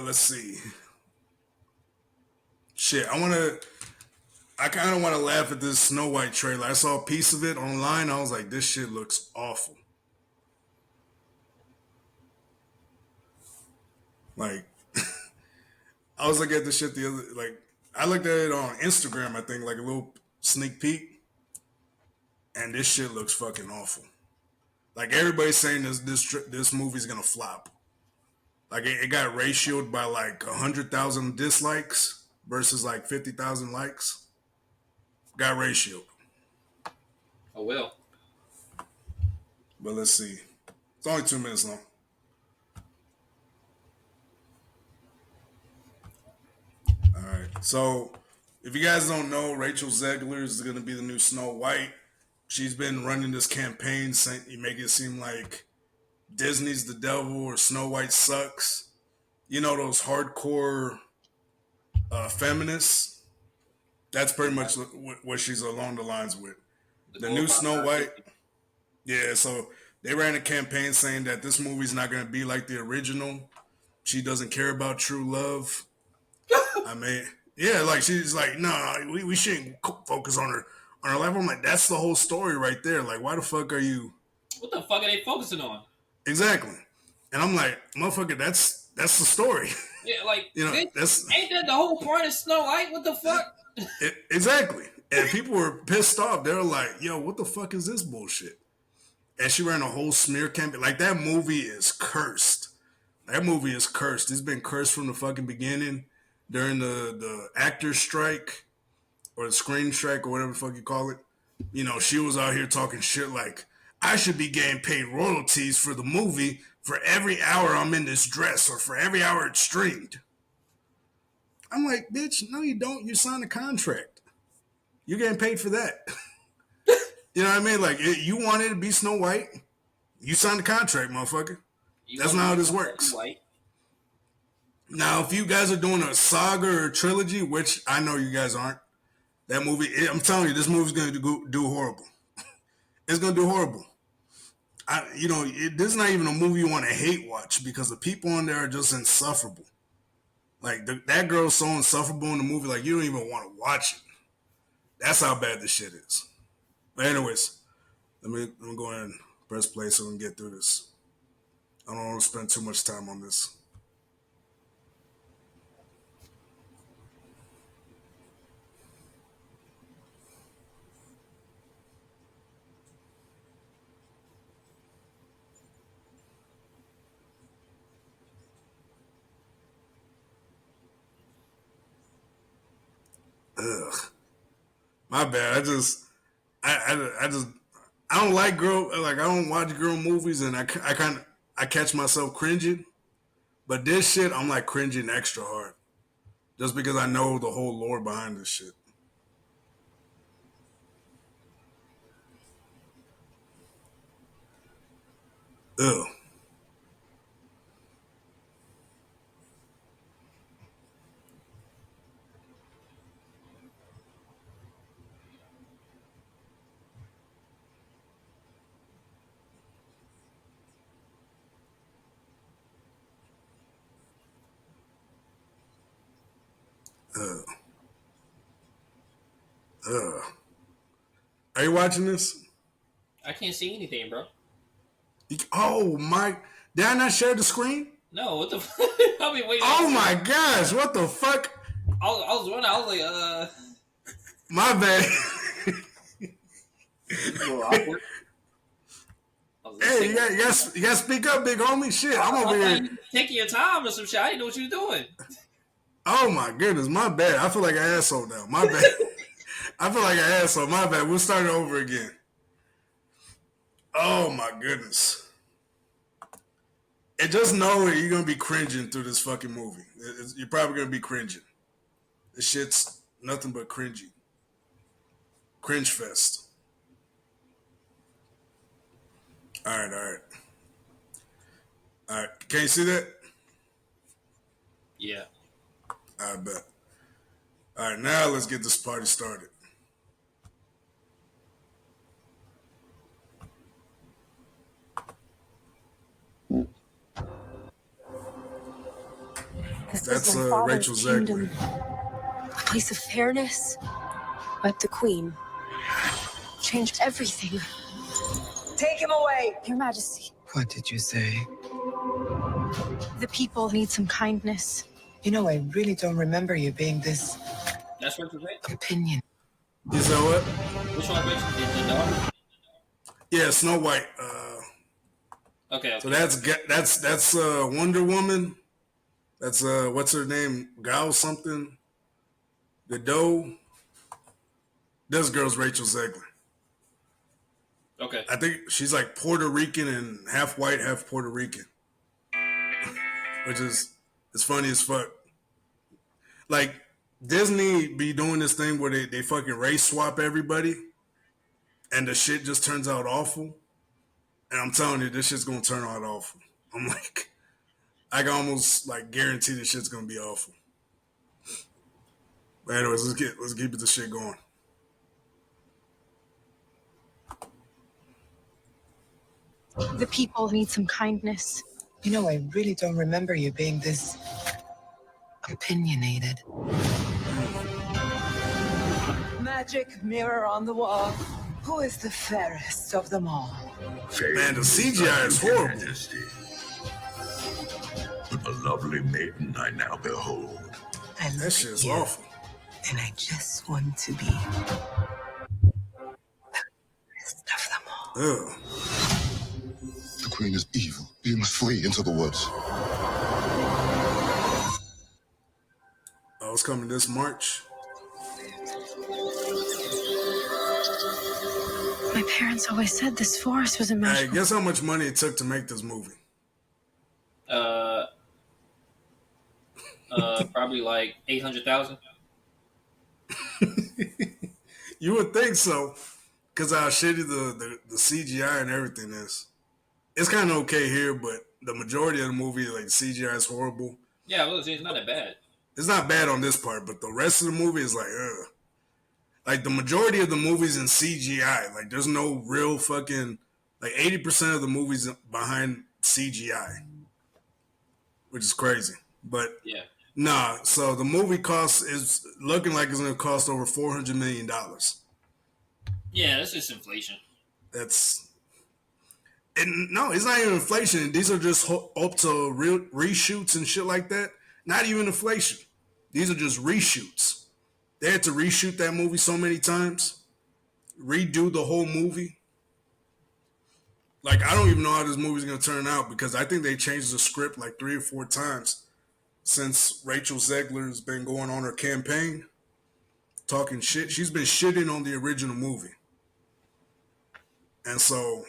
Let's see. Shit, I kind of want to laugh at this Snow White trailer. I saw a piece of it online. I was like, this shit looks awful. Like, I was looking at this shit I looked at it on Instagram, I think, like a little sneak peek. and this shit looks fucking awful. Like everybody's saying this movie's gonna flop. Like it got ratioed by like 100,000 dislikes versus like 50,000 likes. Got ratioed. Oh well. But let's see. It's only 2 minutes long. All right. So if you guys don't know, Rachel Zegler is going to be the new Snow White. She's been running this campaign saying you make it seem like Disney's the devil or Snow White sucks. You know, those hardcore feminists. That's pretty much what she's along the lines with. The new Snow White. Yeah, so they ran a campaign saying that this movie's not going to be like the original. She doesn't care about true love. I mean, yeah, like she's like, no, we shouldn't focus on her life. I'm like, that's the whole story right there. Like, why the fuck are you? What the fuck are they focusing on? Exactly. And I'm like, motherfucker, that's the story. Yeah, like, you know, ain't that's that the whole point of Snow White? What the fuck? Exactly. And people were pissed off. They were like, yo, what the fuck is this bullshit? And she ran a whole smear campaign. Like, that movie is cursed. That movie is cursed. It's been cursed from the fucking beginning during the actor strike or the screen strike or whatever the fuck you call it. You know, she was out here talking shit like, I should be getting paid royalties for the movie for every hour I'm in this dress or for every hour it's streamed. I'm like, bitch, no, you don't. You signed a contract. You're getting paid for that. You know what I mean? Like, you wanted to be Snow White. You signed a contract, motherfucker. That's not how this works. Now, if you guys are doing a saga or a trilogy, which I know you guys aren't, that movie, I'm telling you, this movie's going to do horrible. It's going to do horrible. This is not even a movie you want to hate watch because the people in there are just insufferable. Like, that girl's so insufferable in the movie, like, you don't even want to watch it. That's how bad this shit is. But anyways, let me go ahead and press play so we can get through this. I don't want to spend too much time on this. Ugh. My bad. I don't like I don't watch girl movies, and I catch myself cringing. But this shit, I'm like cringing extra hard, just because I know the whole lore behind this shit. Ugh. Are you watching this? I can't see anything, bro. Oh my! Did I not share the screen? No, what the fuck? I'll be waiting. Oh my gosh! What the fuck? I was wondering. I was like, My bad. Hey, you gotta speak up, big homie. Shit, I'm over here taking your time or some shit. I didn't know what you were doing. Oh my goodness, my bad. I feel like an asshole now. My bad. I feel like an asshole. My bad. We'll start it over again. Oh my goodness. And just know that you're gonna be cringing through this fucking movie. You're probably gonna be cringing. This shit's nothing but cringy. Cringe fest. All right. Can you see that? Yeah. I bet. All right, now let's get this party started. That's Rachel Zegler. A place of fairness, but the Queen changed everything. Take him away, Your Majesty. What did you say? The people need some kindness. You know, I really don't remember you being this That's what you said? opinion. You said what? Which one, Rachel? The daughter? Yeah, Snow White. Okay. So that's Wonder Woman. That's what's her name? Gal something. Godot. This girl's Rachel Zegler. Okay. I think she's like Puerto Rican and half white, half Puerto Rican, which is it's funny as fuck. Like Disney be doing this thing where they fucking race swap everybody, and the shit just turns out awful. And I'm telling you, this shit's gonna turn out awful. I'm like, I can almost like guarantee this shit's gonna be awful. But anyways, let's keep this shit going. The people need some kindness. You know, I really don't remember you being this opinionated. Magic mirror on the wall. Who is the fairest of them all? Man, the CGI is horrible. But the lovely maiden I now behold. I look That shit at is you, awful. and I just want to be the best of them all. Ugh. The queen is evil. You must flee into the woods. Oh, it's coming this March. My parents always said this forest was a Hey, magical. guess how much money it took to make this movie? Probably like 800,000. You would think so, because how shitty the CGI and everything is. It's kind of okay here, but the majority of the movie, like CGI is horrible. Yeah, well, it's not that bad. It's not bad on this part, but the rest of the movie is like, ugh. Like the majority of the movies in CGI, like there's no real fucking, like 80% of the movies behind CGI, which is crazy. But Yeah. nah, so the movie is looking like it's going to cost over $400 million. Yeah, that's just inflation. No, it's not even inflation. These are just up to reshoots and shit like that. Not even inflation. These are just reshoots. They had to reshoot that movie so many times, redo the whole movie. Like, I don't even know how this movie's going to turn out because I think they changed the script like 3 or 4 times since Rachel Zegler's been going on her campaign, talking shit. She's been shitting on the original movie. And so,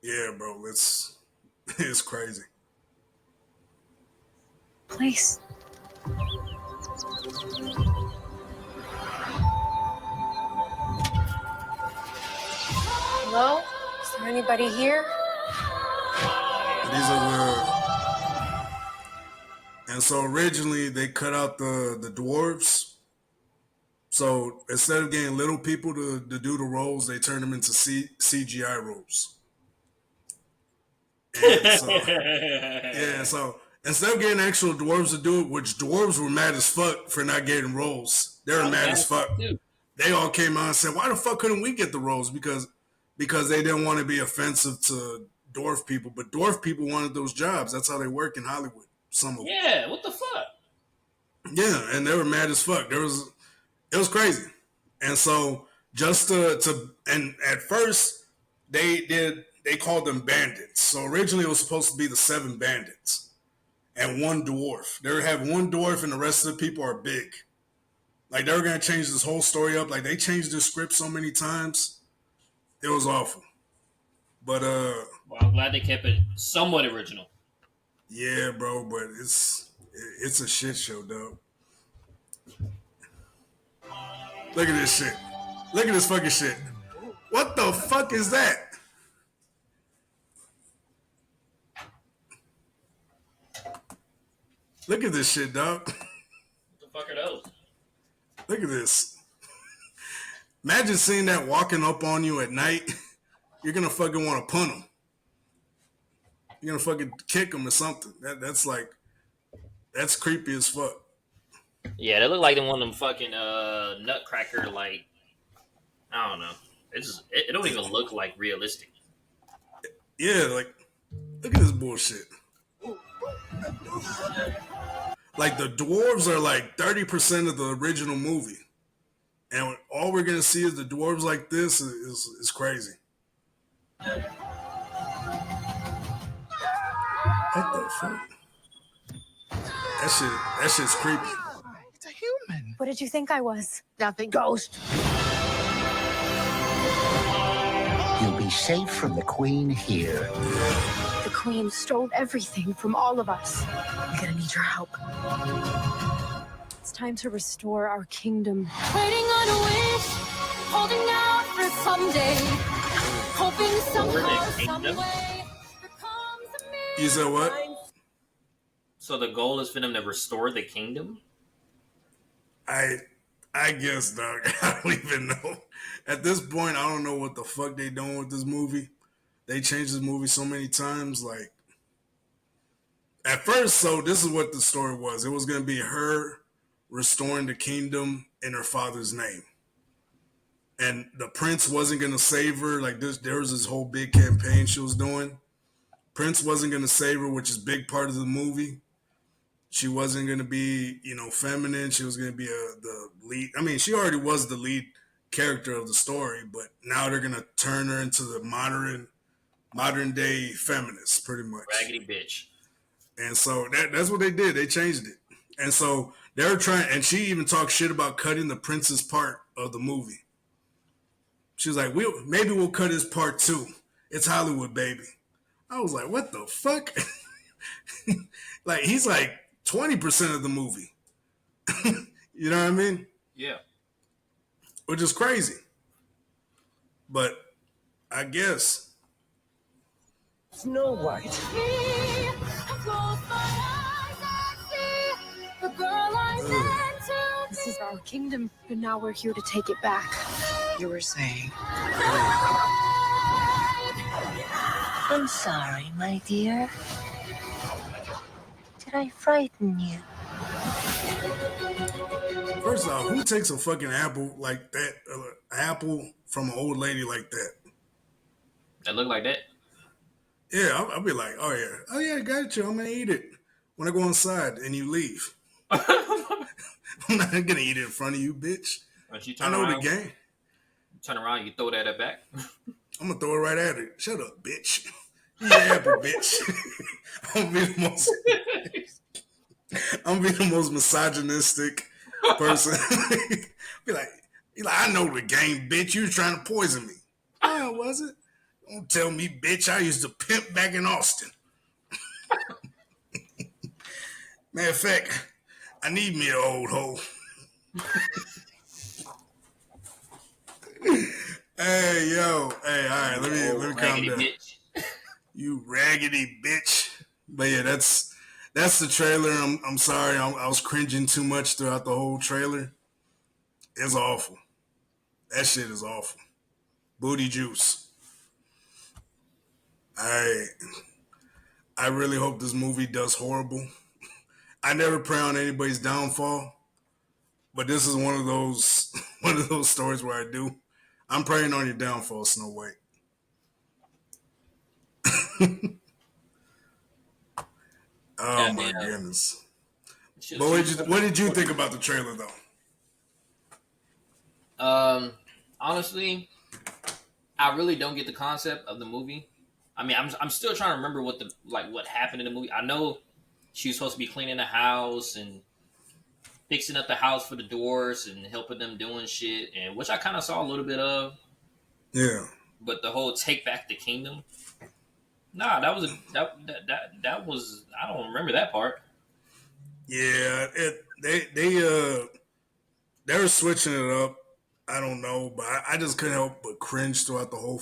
yeah, bro, it's crazy. Place. Hello? Is there anybody here? These are and so originally they cut out the dwarves. So instead of getting little people to do the roles, they turned them into CGI roles. And so, yeah, so instead of getting actual dwarves to do it, which dwarves were mad as fuck for not getting roles. They were mad as fuck. They all came out and said, why the fuck couldn't we get the roles? Because they didn't want to be offensive to dwarf people, but dwarf people wanted those jobs. That's how they work in Hollywood. Some of them. Yeah, what the fuck? Yeah, and they were mad as fuck. It was crazy. And so just and at first they called them bandits. So originally it was supposed to be the 7 bandits and 1 dwarf. They would have 1 dwarf and the rest of the people are big. Like they were gonna change this whole story up. Like they changed the script so many times. It was awful. But well, I'm glad they kept it somewhat original. Yeah, bro, but it's a shit show, dog. Look at this shit. Look at this fucking shit. What the fuck is that? Look at this shit, dog. What the fuck are those? Look at this. Imagine seeing that walking up on you at night. You're gonna fucking want to punt him. You're gonna fucking kick him or something. That's creepy as fuck. Yeah, they look like one of them fucking nutcracker, like, I don't know. It don't even look like realistic. Yeah, like, look at this bullshit. Like the dwarves are like 30% of the original movie, and all we're gonna see is the dwarves like this is crazy. What the fuck? That shit's creepy. It's a human. What did you think I was? Nothing. Ghost. You'll be safe from the Queen here. The Queen stole everything from all of us. I'm gonna need your help. It's time to restore our kingdom. Waiting on a wish, holding out for someday, hoping somehow, some way, there comes a You said what? So the goal is for them to restore the kingdom? I guess, dog. I don't even know. At this point, I don't know what the fuck they doing with this movie. They changed this movie so many times. Like, at first, so this is what the story was. It was going to be her restoring the kingdom in her father's name. And the prince wasn't going to save her. Like, there was this whole big campaign she was doing. Prince wasn't going to save her, which is a big part of the movie. She wasn't going to be, feminine. She was going to be the lead. I mean, she already was the lead character of the story, but now they're going to turn her into the modern day feminist, pretty much. Raggedy bitch. And so that's what they did. They changed it. And so they were trying, and she even talked shit about cutting the prince's part of the movie. She was like, maybe we'll cut his part too. It's Hollywood, baby. I was like, what the fuck? Like, he's like 20% of the movie. You know what I mean? Yeah. Which is crazy. But I guess. Snow White. This is our kingdom, and now we're here to take it back. You were saying. I'm sorry, my dear. Did I frighten you? First off, who takes a fucking apple like that? Apple from an old lady like that? That look like that? Yeah, I'll be like, oh yeah, got you. I'm gonna eat it when I go inside and you leave. I'm not gonna eat it in front of you, bitch. I know the game. Turn around, you throw that at back. I'm gonna throw it right at it. Shut up, bitch. Yeah, bitch. I'm gonna be the most misogynistic person. Be like, I know the game, bitch. You was trying to poison me. Yeah, was it? Don't tell me, bitch. I used to pimp back in Austin. Matter of fact, I need me an old hoe. Hey, yo. Hey, all right. Let me calm down. Bitch. You raggedy bitch. But yeah, that's the trailer. I'm sorry. I was cringing too much throughout the whole trailer. It's awful. That shit is awful. Booty juice. I really hope this movie does horrible. I never pray on anybody's downfall, but this is one of those stories where I do. I'm praying on your downfall, Snow White. Oh my goodness! But what did you think about the trailer, though? Honestly, I really don't get the concept of the movie. I mean, I'm still trying to remember what happened in the movie. I know she was supposed to be cleaning the house and fixing up the house for the doors and helping them doing shit, and which I kind of saw a little bit of. Yeah. But the whole take back the kingdom, nah, that was I don't remember that part. Yeah, they were switching it up. I don't know, but I just couldn't help but cringe throughout the whole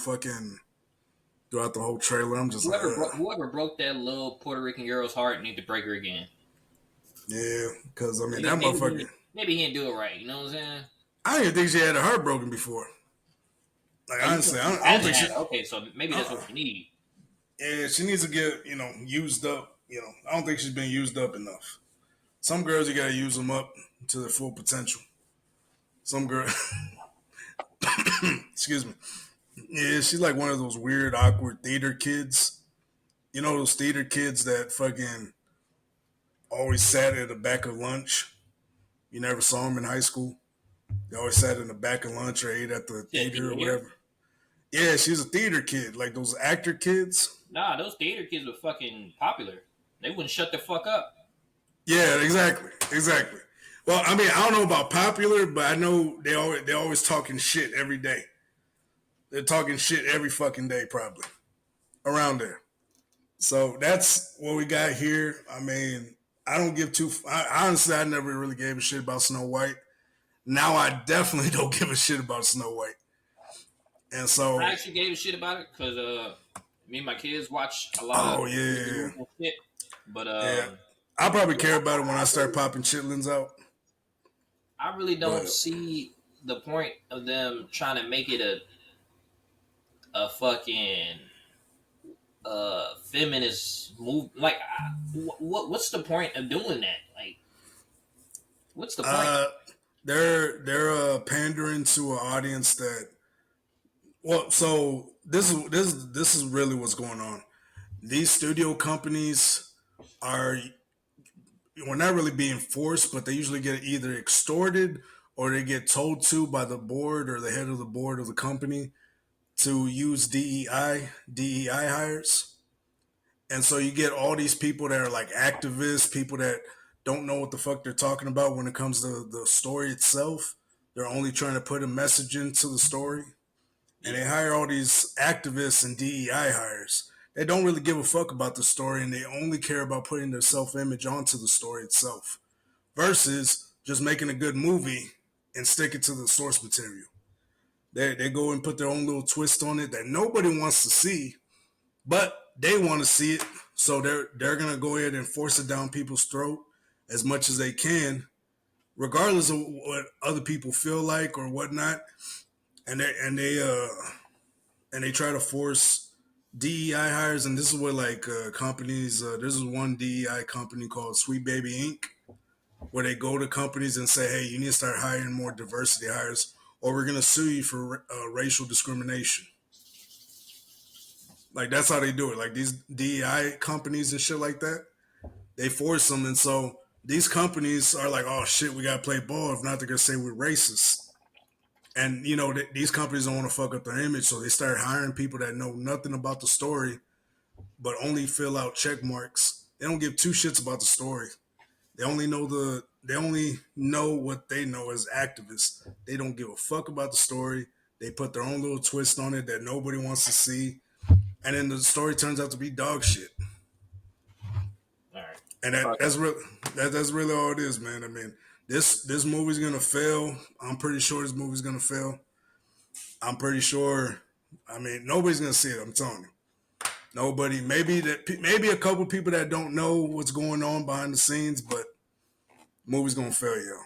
trailer. I'm just whoever broke that little Puerto Rican girl's heart need to break her again. Yeah, because I mean that motherfucker. Maybe he didn't do it right. You know what I'm saying? I didn't even think she had her heart broken before. Like honestly, I don't think she. Okay, so maybe that's what you need. Yeah, she needs to get used up. I don't think she's been used up enough. Some girls you gotta use them up to their full potential. Some girl, excuse me. Yeah, she's like one of those weird, awkward theater kids. You know those theater kids that fucking always sat at the back of lunch. You never saw them in high school. They always sat in the back of lunch or ate at the theater or whatever. Yeah, she's a theater kid, like those actor kids. Nah, those theater kids were fucking popular. They wouldn't shut the fuck up. Yeah, exactly. Well, I mean, I don't know about popular, but I know they always talking shit every day. They're talking shit every fucking day, probably around there. So that's what we got here. I mean, I don't give two. Honestly, I never really gave a shit about Snow White. Now I definitely don't give a shit about Snow White. And so I actually gave a shit about it because me and my kids watch a lot of shit. But I'll probably care about it when I start popping chitlins out. I really don't see the point of them trying to make it a fucking feminist move. Like, what's the point of doing that? Like, what's the point? They're pandering to an audience that. Well, so this is really what's going on. These studio companies we're not really being forced, but they usually get either extorted or they get told to by the board or the head of the board of the company to use DEI hires. And so you get all these people that are like activists, people that don't know what the fuck they're talking about when it comes to the story itself. They're only trying to put a message into the story. And they hire all these activists and DEI hires. They don't really give a fuck about the story, and they only care about putting their self-image onto the story itself versus just making a good movie and sticking to the source material. They go and put their own little twist on it that nobody wants to see, but they want to see it. So they're going to go ahead and force it down people's throat as much as they can, regardless of what other people feel like or whatnot. And they try to force DEI hires, and this is what like companies. This is one DEI company called Sweet Baby Inc., where they go to companies and say, "Hey, you need to start hiring more diversity hires, or we're gonna sue you for racial discrimination." Like that's how they do it. Like these DEI companies and shit like that, they force them, and so these companies are like, "Oh shit, we gotta play ball. If not, they're gonna say we're racist." And, you know, these companies don't want to fuck up their image, so they start hiring people that know nothing about the story, but only fill out check marks. They don't give two shits about the story. They only know what they know as activists. They don't give a fuck about the story. They put their own little twist on it that nobody wants to see. And then the story turns out to be dog shit. All right. And that's really all it is, man. I mean, This movie's gonna fail. I'm pretty sure this movie's gonna fail. I'm pretty sure. I mean, nobody's gonna see it. I'm telling you, nobody. Maybe a couple people that don't know what's going on behind the scenes, but movie's gonna fail, yo.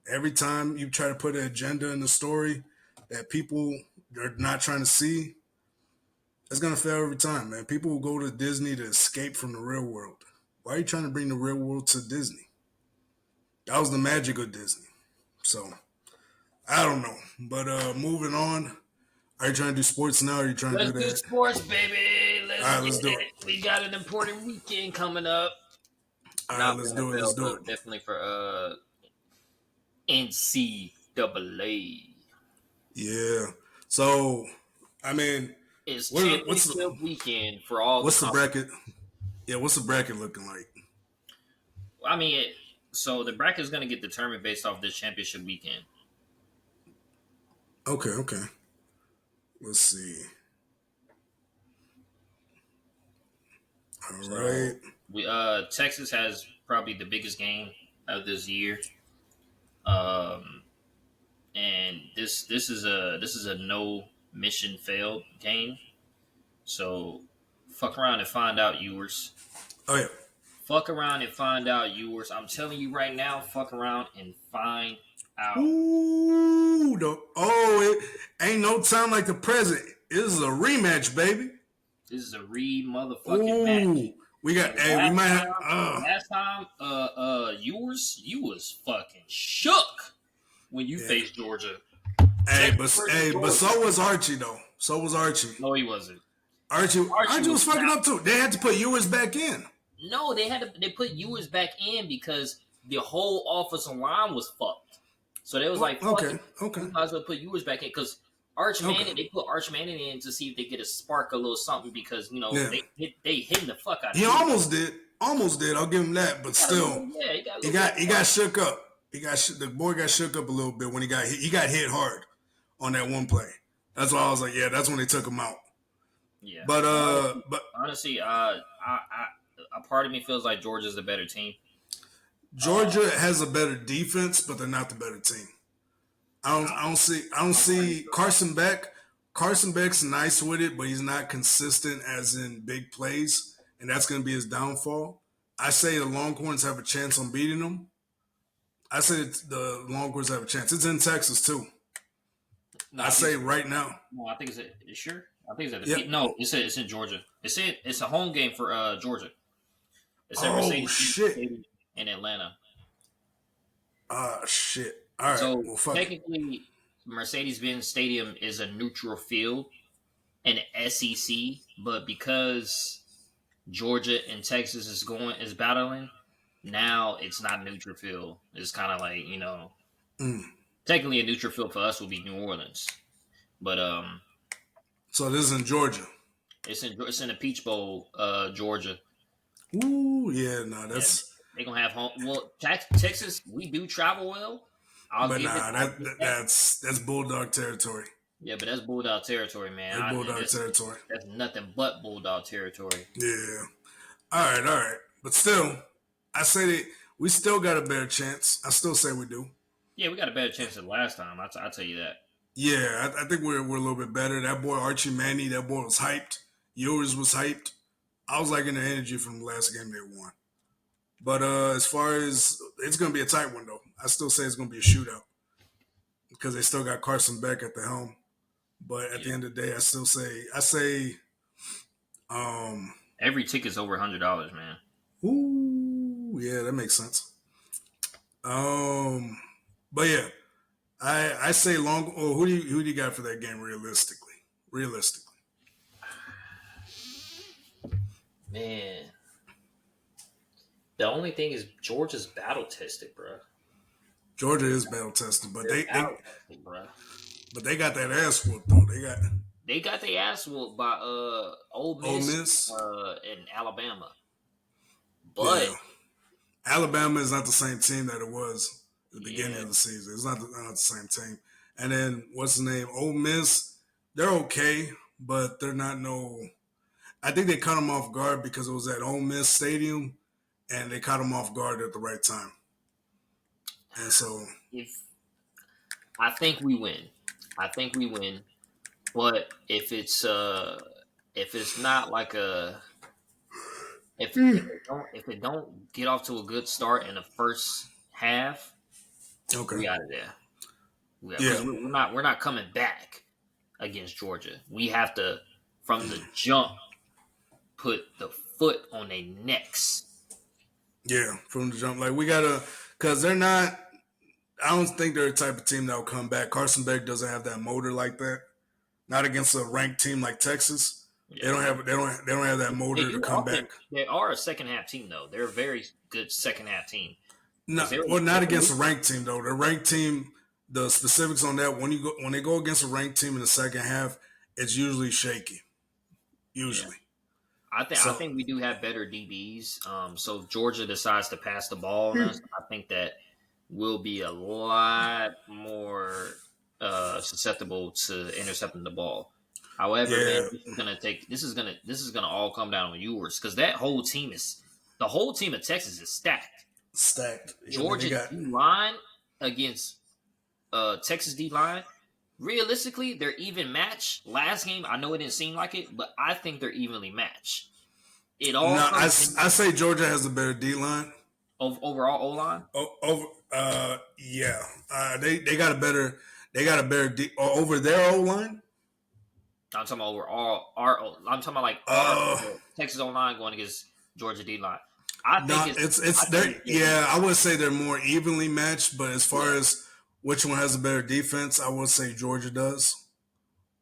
Every time you try to put an agenda in the story that people are not trying to see, it's gonna fail every time, man. People will go to Disney to escape from the real world. Why are you trying to bring the real world to Disney? That was the magic of Disney. So, I don't know. But moving on. Are you trying to do sports now or are you trying to do that? Let's do sports, baby. Let's do it. We got an important weekend coming up. All right, let's do it. Definitely for NCAA. Yeah. So, I mean, it's championship weekend for all. What's the bracket? Yeah, what's the bracket looking like? I mean, so the bracket is going to get determined based off this championship weekend. Okay. Let's see. All right. Texas has probably the biggest game of this year. And this is a no mission failed game. So fuck around and find out, viewers. Oh yeah. Fuck around and find out, viewers. I'm telling you right now, fuck around and find out. Ooh, it ain't no time like the present. This is a rematch, baby. This is a motherfucking match. We got. Last time, you was fucking shook when you faced Georgia. But so was Archie though. So was Archie. No, he wasn't. Archie was fucking up too. They had to put Ewers back in. No, they put Ewers back in because the whole offensive line was fucked. So they was like, okay. You might as well put Ewers back in because Arch Manning, they put Arch Manning in to see if they get a spark, a little something, because they hitting the fuck out of He him. almost did. I'll give him that, but still, he got shook up. The boy got shook up a little bit when he got hit. He got hit hard on that one play. That's why I was like, yeah, that's when they took him out. Yeah, but honestly, a part of me feels like Georgia's the better team. Georgia has a better defense, but they're not the better team. I don't see Carson Beck. Carson Beck's nice with it, but he's not consistent as in big plays, and that's going to be his downfall. I say the Longhorns have a chance on beating them. I say the Longhorns have a chance. It's in Texas too. No, I say right now. No, I think it's sure. I think it's at the no. It's in Georgia. It's a home game for Georgia. It's at Mercedes in Atlanta. Shit. All right. So well, technically, Mercedes-Benz Stadium is a neutral field in the SEC, but because Georgia and Texas is battling, now it's not neutral field. It's kind of like, technically a neutral field for us would be New Orleans, but so this is in Georgia. It's in the Peach Bowl, Georgia. Ooh, yeah, no, that's they're gonna have home. Well, Texas, we do travel well. That's Bulldog territory. Yeah, but that's Bulldog territory, man. That's Bulldog territory. That's nothing but Bulldog territory. Yeah. All right. But still, I say that we still got a better chance. I still say we do. Yeah, we got a better chance than last time. I'll tell you that. Yeah, I think we're a little bit better. That boy Archie Manning, that boy was hyped. Yours was hyped. I was liking the energy from the last game they won. But as far as it's going to be a tight one, though. I still say it's going to be a shootout because they still got Carson Beck at the helm. But at the end of the day, I say every ticket's over $100, man. Ooh, yeah, that makes sense. But yeah, I say long. Oh, who do you got for that game realistically? Man, the only thing is Georgia's battle tested, bro. Georgia is battle tested, but they got that ass whooped though. They got their ass whooped by Ole Miss. And Alabama. But Alabama is not the same team that it was at the beginning of the season. It's not the same team. And then what's the name? Ole Miss. They're okay, but they're not no. I think they caught them off guard because it was at Ole Miss Stadium, and they caught them off guard at the right time. And so, I think we win. But if it's not like if it don't get off to a good start in the first half, we out of there. We're not coming back against Georgia. We have to from the jump put the foot on their necks. Yeah, from the jump, like we gotta, because they're not. I don't think they're the type of team that will come back. Carson Beck doesn't have that motor like that. Not against a ranked team like Texas. Yeah. They don't have that motor to come back. They are a second half team though. They're a very good second half team. No, not against a ranked team though. The ranked team, the specifics on that when they go against a ranked team in the second half, it's usually shaky. Usually. Yeah. I think we do have better DBs. So if Georgia decides to pass the ball on us, I think that we'll be a lot more susceptible to intercepting the ball. However, man, this is gonna all come down on yours because the whole team of Texas is stacked. Georgia D-line against Texas D-line. Realistically, they're even matched. Last game, I know it didn't seem like it, but I think they're evenly matched. I say Georgia has a better D-line. Overall O-line? Yeah. They got a better over their O-line. I'm talking about overall I'm talking about like our Texas O-line going against Georgia D-line. I would say they're more evenly matched, but as far as which one has a better defense, I would say Georgia does.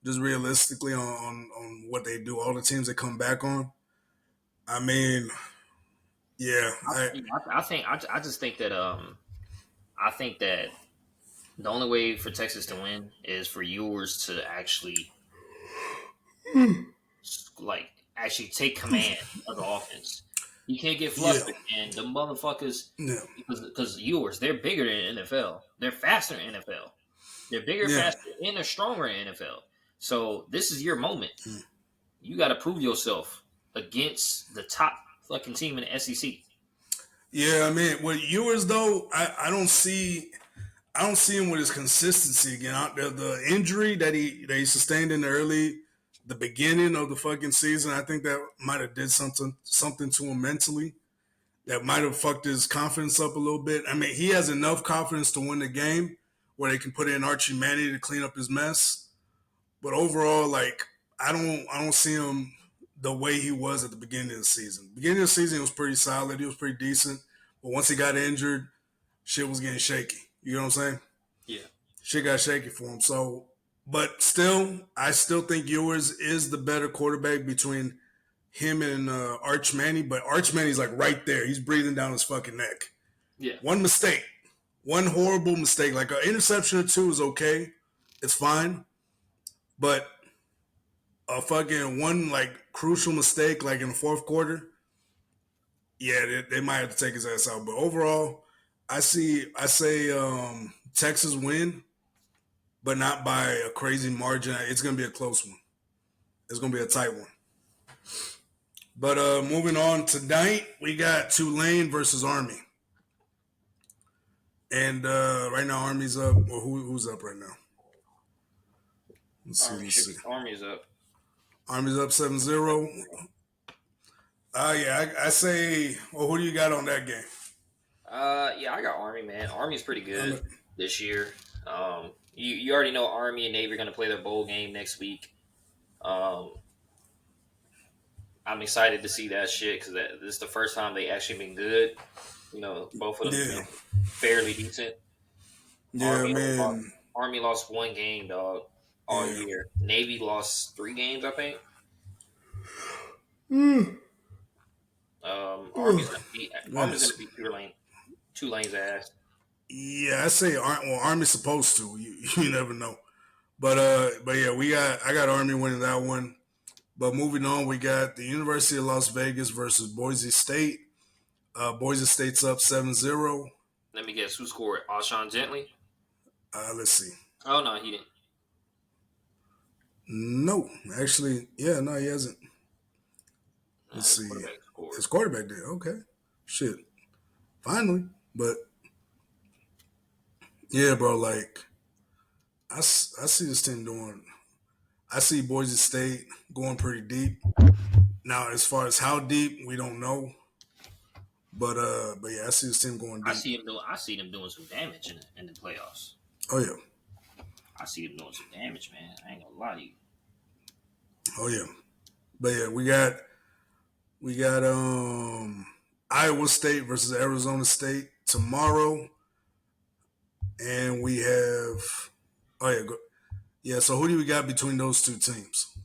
Just realistically on what they do, all the teams they come back on. I mean, yeah. I think that The only way for Texas to win is for yours to actually actually take command of the offense. You can't get flustered, and the motherfuckers because yours they're bigger than NFL. They're faster than NFL. They're bigger, faster, and they're stronger in NFL. So this is your moment. You got to prove yourself against the top fucking team in the SEC. Yeah, I mean, with Ewers though, I don't see him with his consistency again. The injury that he sustained in the beginning of the fucking season, I think that might have did something to him mentally. That might have fucked his confidence up a little bit. I mean, he has enough confidence to win the game where they can put in Archie Manning to clean up his mess. But overall, like I don't see him the way he was at the beginning of the season. Beginning of the season, he was pretty solid. He was pretty decent. But once he got injured, shit was getting shaky. You know what I'm saying? Yeah. Shit got shaky for him. So, but still, I still think Ewers is the better quarterback between him and Arch Manning. But Arch Manning's like right there. He's breathing down his fucking neck. Yeah. One mistake. One horrible mistake. Like an interception or two is okay. It's fine. But a fucking one like crucial mistake like in the fourth quarter, yeah, they might have to take his ass out. But overall, I say Texas win, but not by a crazy margin. It's gonna be a close one. It's gonna be a tight one. But moving on tonight, we got Tulane versus Army. And right now Army's up. Well, who's up right now? Let's see. Army's up. Army's up 7-0. I say, well, who do you got on that game? Yeah, I got Army, man. Army's pretty good this year. You already know Army and Navy are going to play their bowl game next week. I'm excited to see that shit because this is the first time they actually been good. You know, both of them been fairly decent. Yeah, man. Army lost one game, dog, all year. Navy lost 3 games, I think. Army's gonna beat Tulane's ass. Yeah, I say Army's supposed to. You never know. But yeah, I got Army winning that one. But moving on, we got the University of Las Vegas versus Boise State. Boise State's up 7-0. Let me guess who scored. Alshon Gently? Let's see. Oh no, he didn't. No, actually, he hasn't. Let's see. His quarterback did. Okay. Shit. Finally. But, yeah, bro, like, I see this team doing, I see Boise State going pretty deep. Now, as far as how deep, we don't know. But yeah, I see this team going deep. I see them doing some damage in the playoffs. Oh, yeah. I see them doing some damage, man. I ain't gonna lie to you. Oh, yeah. But, yeah, we got Iowa State versus Arizona State tomorrow. And we have so who do we got between those two teams?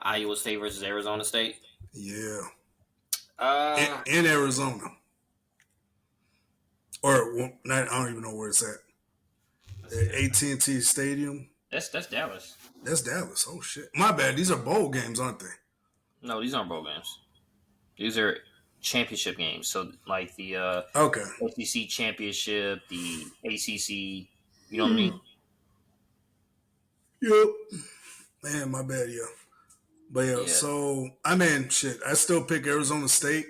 Iowa State versus Arizona State? Yeah. In Arizona. Or I don't even know where it's at. AT&T Stadium. That's Dallas. That's Dallas. Oh shit. My bad. These are bowl games, aren't they? No, these aren't bowl games. These are championship games. So like the SEC championship, the ACC. You know what I mean? Yep. Man, my bad. Yeah. But yeah. So I mean, shit. I still pick Arizona State,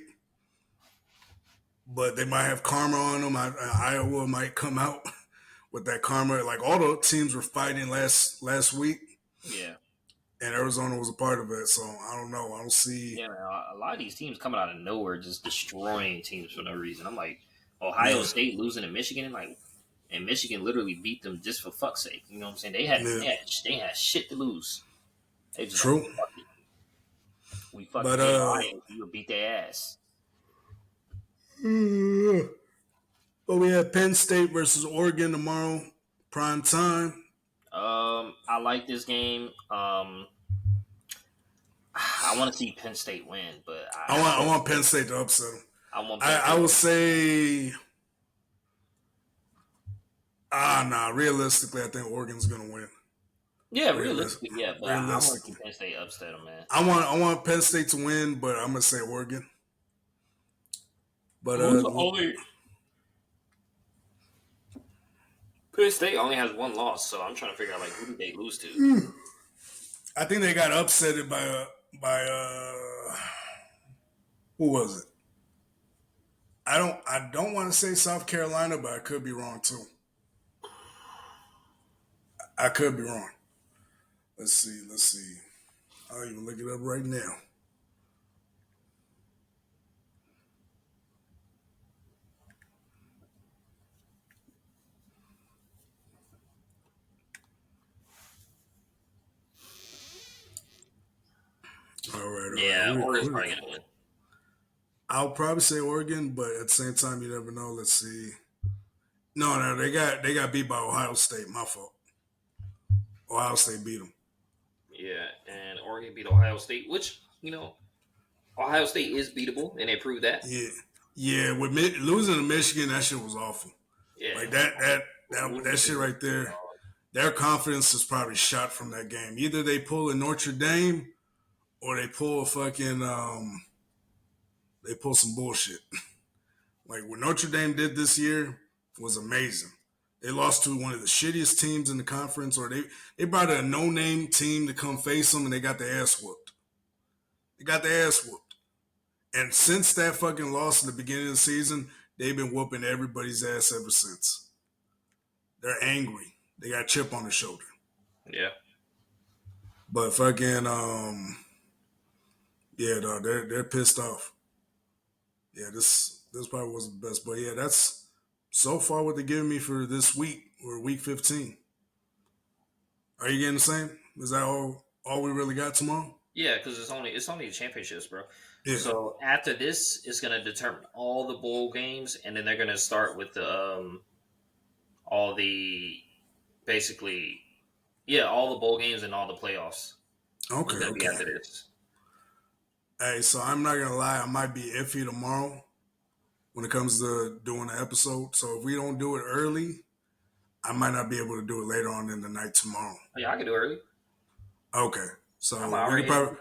but they might have karma on them. Iowa might come out with that karma. Like all the teams were fighting last week. Yeah. And Arizona was a part of it, so I don't know. I don't see. Yeah, man, a lot of these teams coming out of nowhere just destroying teams for no reason. I'm like, Ohio State losing to Michigan, and Michigan literally beat them just for fuck's sake. You know what I'm saying? They had shit to lose. They just true. Like, fuck it. We fucking beat Ohio. We would beat their ass. But we have Penn State versus Oregon tomorrow, prime time. I like this game. I want to see Penn State win, but I want Penn State to upset them. I will say, Nah. Realistically, I think Oregon's gonna win. Yeah, realistically, yeah, but I want to see Penn State upset them, man. I want Penn State to win, but I'm gonna say Oregon. But who's the only Penn State only has one loss, so I'm trying to figure out like who did they lose to? I think they got upsetted by who was it? I don't want to say South Carolina, but I could be wrong too. I could be wrong. Let's see. I'll even look it up right now. All right. Yeah, Oregon's probably gonna win. I'll probably say Oregon, but at the same time, you never know. Let's see. No, they got beat by Ohio State. My fault. Ohio State beat them. Yeah, and Oregon beat Ohio State, which Ohio State is beatable, and they proved that. Yeah. With losing to Michigan, that shit was awful. Yeah, like that shit right there. Their confidence is probably shot from that game. Either they pull a Notre Dame, or they pull a fucking they pull some bullshit. Like what Notre Dame did this year was amazing. They lost to one of the shittiest teams in the conference, or they brought a no-name team to come face them, and they got their ass whooped. And since that fucking loss in the beginning of the season, they've been whooping everybody's ass ever since. They're angry. They got a chip on their shoulder. Yeah. But fucking, yeah, dog, they're pissed off. Yeah, this probably wasn't the best. But yeah, that's so far what they're giving me for this week, or week 15. Are you getting the same? Is that all we really got tomorrow? Yeah, because it's only the championships, bro. Yeah. So after this, it's gonna determine all the bowl games, and then they're gonna start with the all the bowl games and all the playoffs. Okay. It's gonna be after this. Hey, so I'm not gonna lie, I might be iffy tomorrow when it comes to doing the episode. So if we don't do it early, I might not be able to do it later on in the night tomorrow. Yeah, I can do it early. Okay. So we could probably,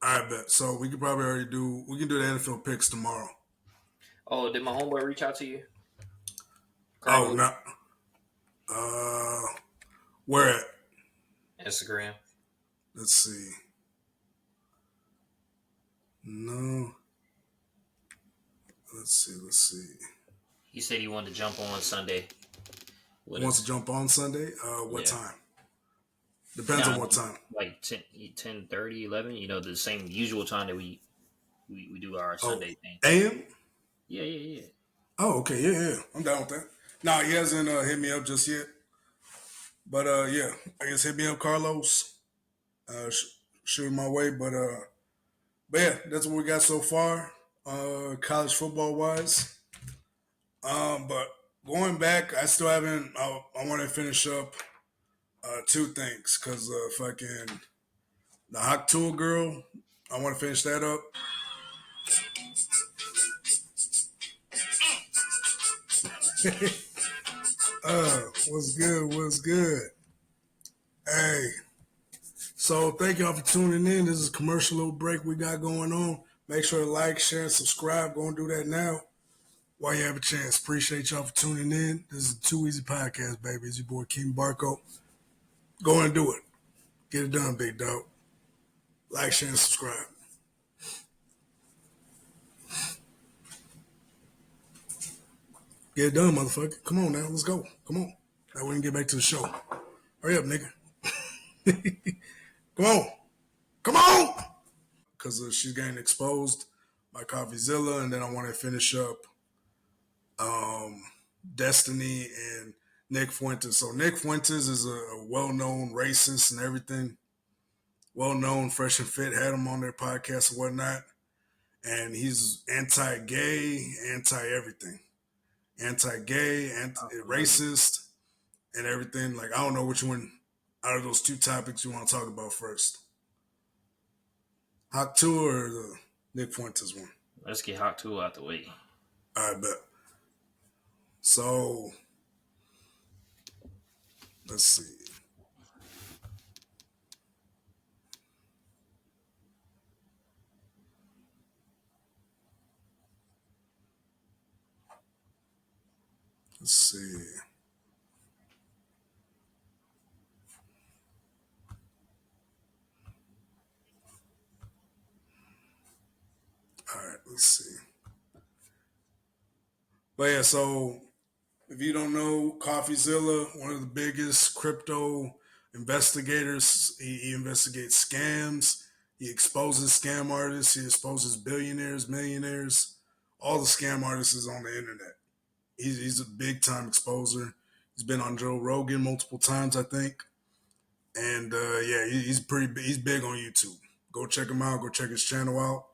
I bet. So we could probably do the NFL picks tomorrow. Oh, did my homeboy reach out to you? Oh, no. Where at? Instagram. Let's see. No. Let's see. He said he wanted to jump on Sunday. Wants to jump on Sunday? What time? Depends on what time. Like 10:30, 11. The same usual time that we do our Sunday thing. AM? Yeah. Oh, okay. Yeah. I'm down with that. Nah, he hasn't hit me up just yet. But yeah, I guess hit me up, Carlos. Shoot my way. But yeah, that's what we got so far, college football wise. But going back, I still haven't. I want to finish up two things, because fucking the Hawk Tool girl. I want to finish that up. What's good? Hey, so thank y'all for tuning in. This is a commercial little break we got going on. Make sure to like, share, and subscribe. Go and do that now while you have a chance. Appreciate y'all for tuning in. This is Too Easy Podcast, baby. It's your boy King Barco. Go and do it. Get it done, big dog. Like, share, and subscribe. Get it done, motherfucker. Come on now. Let's go. Come on. Now we can get back to the show. Hurry up, nigga. Come on. Because she's getting exposed by CoffeeZilla, and then I want to finish up Destiny and Nick Fuentes. So Nick Fuentes is a well-known racist and everything. Well-known, Fresh and Fit, had him on their podcast and whatnot. And he's anti-gay, anti-everything. Anti-gay, anti-racist, and everything. Like, I don't know which one out of those two topics you want to talk about first. Hawk 2 or the Nick Fuentes one? Let's get Hawk 2 out the way. I bet. So, Let's see. Let's see. All right, let's see. But yeah, so if you don't know, CoffeeZilla, one of the biggest crypto investigators, he investigates scams. He exposes scam artists. He exposes billionaires, millionaires, all the scam artists on the internet. He's a big time exposer. He's been on Joe Rogan multiple times, I think. And yeah, he's big on YouTube. Go check him out. Go check his channel out.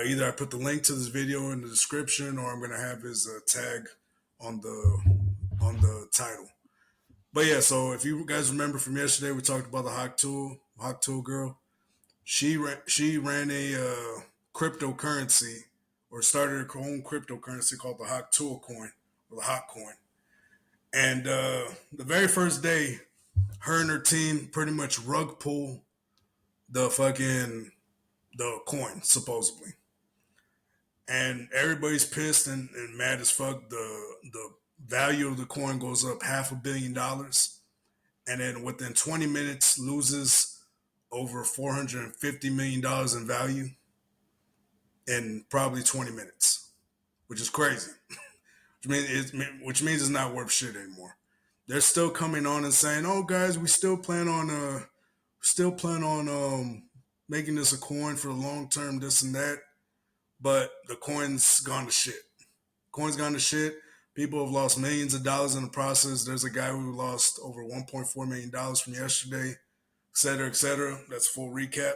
Either I put the link to this video in the description, or I'm gonna have his tag on the title. But yeah, so if you guys remember from yesterday, we talked about the Hawk Tool girl. She ran a cryptocurrency, or started her own cryptocurrency called the Hawk Tool coin, or the Hawk coin. And the very first day, her and her team pretty much rug pull the coin, supposedly. And everybody's pissed and mad as fuck. The value of the coin goes up $500 million. And then within 20 minutes loses over $450 million in value in probably 20 minutes, which is crazy. which means it's not worth shit anymore. They're still coming on and saying, "Oh, guys, we still plan on making this a coin for the long term, this and that." But the coin's gone to shit. Coin's gone to shit. People have lost millions of dollars in the process. There's a guy who lost over $1.4 million from yesterday, et cetera, et cetera. That's a full recap.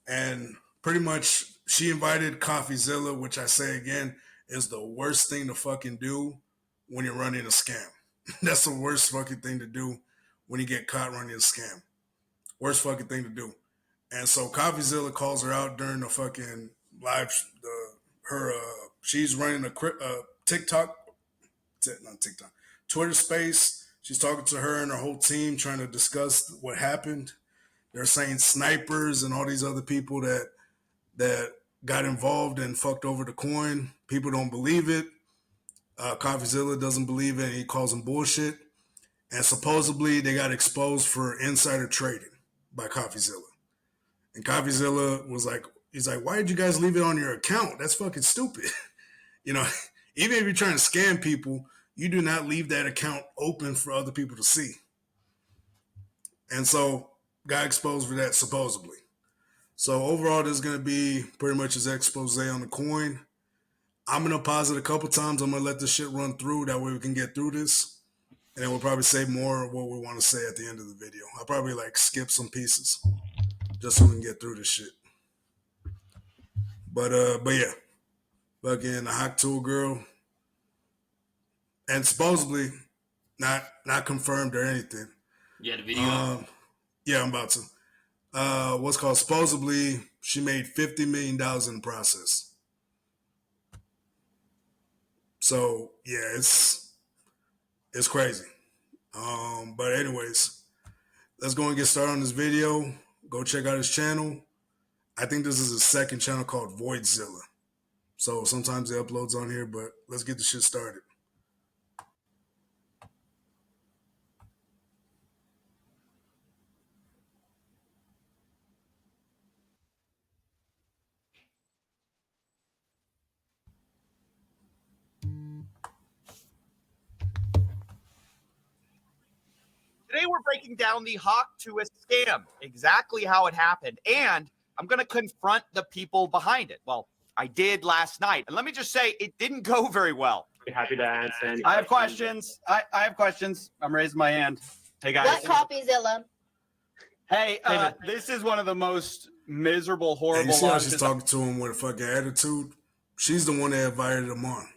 And pretty much she invited CoffeeZilla, which I say again is the worst thing to fucking do when you're running a scam. That's the worst fucking thing to do when you get caught running a scam. Worst fucking thing to do. And so CoffeeZilla calls her out during the fucking live. She's running a Twitter space. She's talking to her and her whole team, trying to discuss what happened. They're saying snipers and all these other people that got involved and fucked over the coin. People don't believe it. CoffeeZilla doesn't believe it, and he calls them bullshit. And supposedly they got exposed for insider trading by CoffeeZilla. And CoffeeZilla was like, he's like, "Why did you guys leave it on your account? That's fucking stupid." You know, even if you're trying to scam people, you do not leave that account open for other people to see. And so got exposed for that, supposedly. So overall, there's going to be pretty much his expose on the coin. I'm going to pause it a couple times. I'm going to let this shit run through. That way we can get through this. And then we'll probably say more of what we want to say at the end of the video. I'll probably skip some pieces just so we can get through this shit. But yeah. Fucking the Hawk Tool girl. And supposedly not confirmed or anything. Yeah, the video. Yeah, I'm about to. What's called supposedly she made $50 million in the process. So yeah, it's crazy. But anyways, let's go and get started on this video. Go check out his channel. I think this is his second channel called Voidzilla. So sometimes he uploads on here, but let's get the shit started. Today we're breaking down the Hawk to a scam, exactly how it happened, and I'm going to confront the people behind it. Well, I did last night, and let me just say it didn't go very well. Happy to answer. I have questions. I have questions. I'm raising my hand. Hey guys. What CoffeeZilla? Hey, this is one of the most miserable, horrible. Hey, you see how she's talking to him with a fucking attitude? She's the one that invited him on,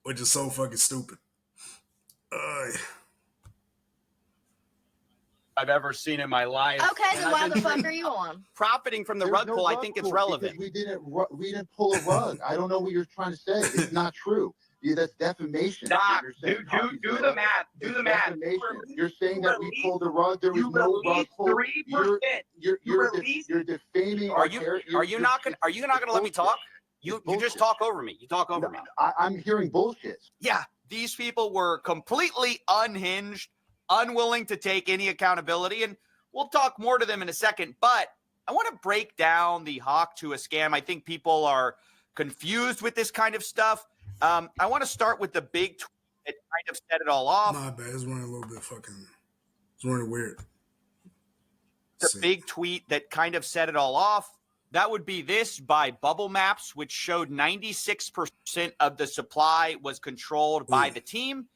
which is so fucking stupid. I've ever seen in my life. Okay, then why the fuck are you on? Profiting from the rug pull, I think it's relevant. We didn't pull a rug. I don't know what you're trying to say. It's not true. That's defamation. Doc, You're saying do the math. Do the math. Defamation. You're saying that we pulled the rug. There was no rug pulled. 3%. You're defaming our character. Are you not gonna let me talk? You just talk over me. You talk over me. I'm hearing bullshit. Yeah, these people were completely unhinged, unwilling to take any accountability, and we'll talk more to them in a second. But I want to break down the hawk to a scam. I think people are confused with this kind of stuff. I want to start with the big tweet that kind of set it all off. My bad. It's running a little bit fucking. It's running weird. The big tweet that kind of set it all off. That would be this by Bubble Maps, which showed 96% of the supply was controlled by the team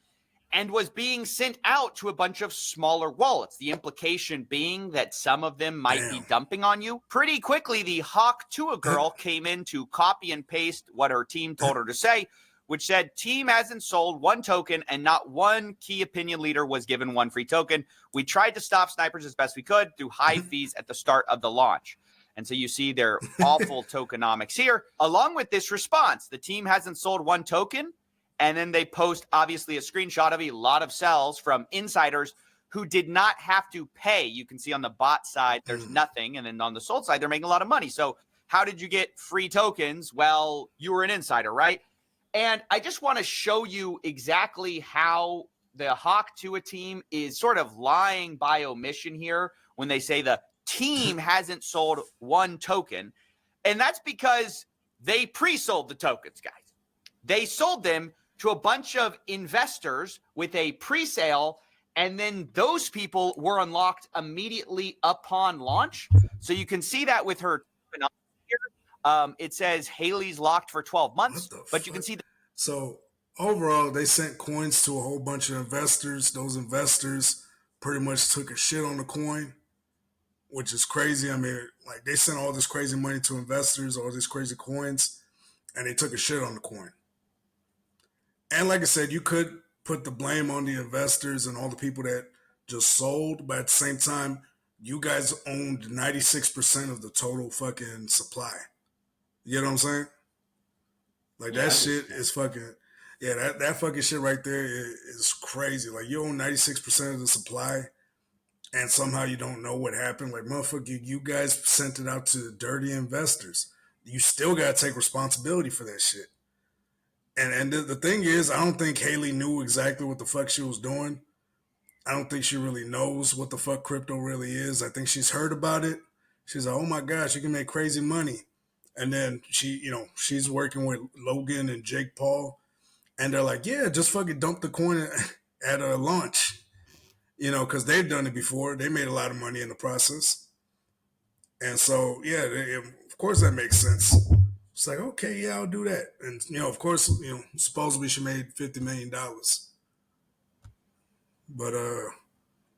and was being sent out to a bunch of smaller wallets. The implication being that some of them might be dumping on you. Pretty quickly, the Hawk to a girl came in to copy and paste what her team told her to say, which said, team hasn't sold one token and not one key opinion leader was given one free token. We tried to stop snipers as best we could through high fees at the start of the launch. And so you see their awful tokenomics here. Along with this response, the team hasn't sold one token. And then they post, obviously, a screenshot of a lot of sells from insiders who did not have to pay. You can see on the bot side, there's nothing. And then on the sold side, they're making a lot of money. So how did you get free tokens? Well, you were an insider, right? And I just want to show you exactly how the Hawk to a team is sort of lying by omission here when they say the team hasn't sold one token. And that's because they pre-sold the tokens, guys. They sold them to a bunch of investors with a pre-sale, and then those people were unlocked immediately upon launch. So you can see that with her here. It says Haley's locked for 12 months, but you can see. So overall, they sent coins to a whole bunch of investors. Those investors pretty much took a shit on the coin, which is crazy. I mean, like, they sent all this crazy money to investors, all these crazy coins, and they took a shit on the coin. And like I said, you could put the blame on the investors and all the people that just sold, but at the same time, you guys owned 96% of the total fucking supply. You know what I'm saying? Like, that shit is fucking, that fucking shit right there is crazy. Like, you own 96% of the supply, and somehow you don't know what happened. Like, motherfucker, you guys sent it out to dirty investors. You still got to take responsibility for that shit. And the thing is, I don't think Haley knew exactly what the fuck she was doing. I don't think she really knows what the fuck crypto really is. I think she's heard about it. She's like, oh my gosh, you can make crazy money. And then she's working with Logan and Jake Paul. And they're like, yeah, just fucking dump the coin at a launch. Because they've done it before. They made a lot of money in the process. And so, of course that makes sense. It's like, okay, yeah, I'll do that. And, of course, supposedly she made $50 million. But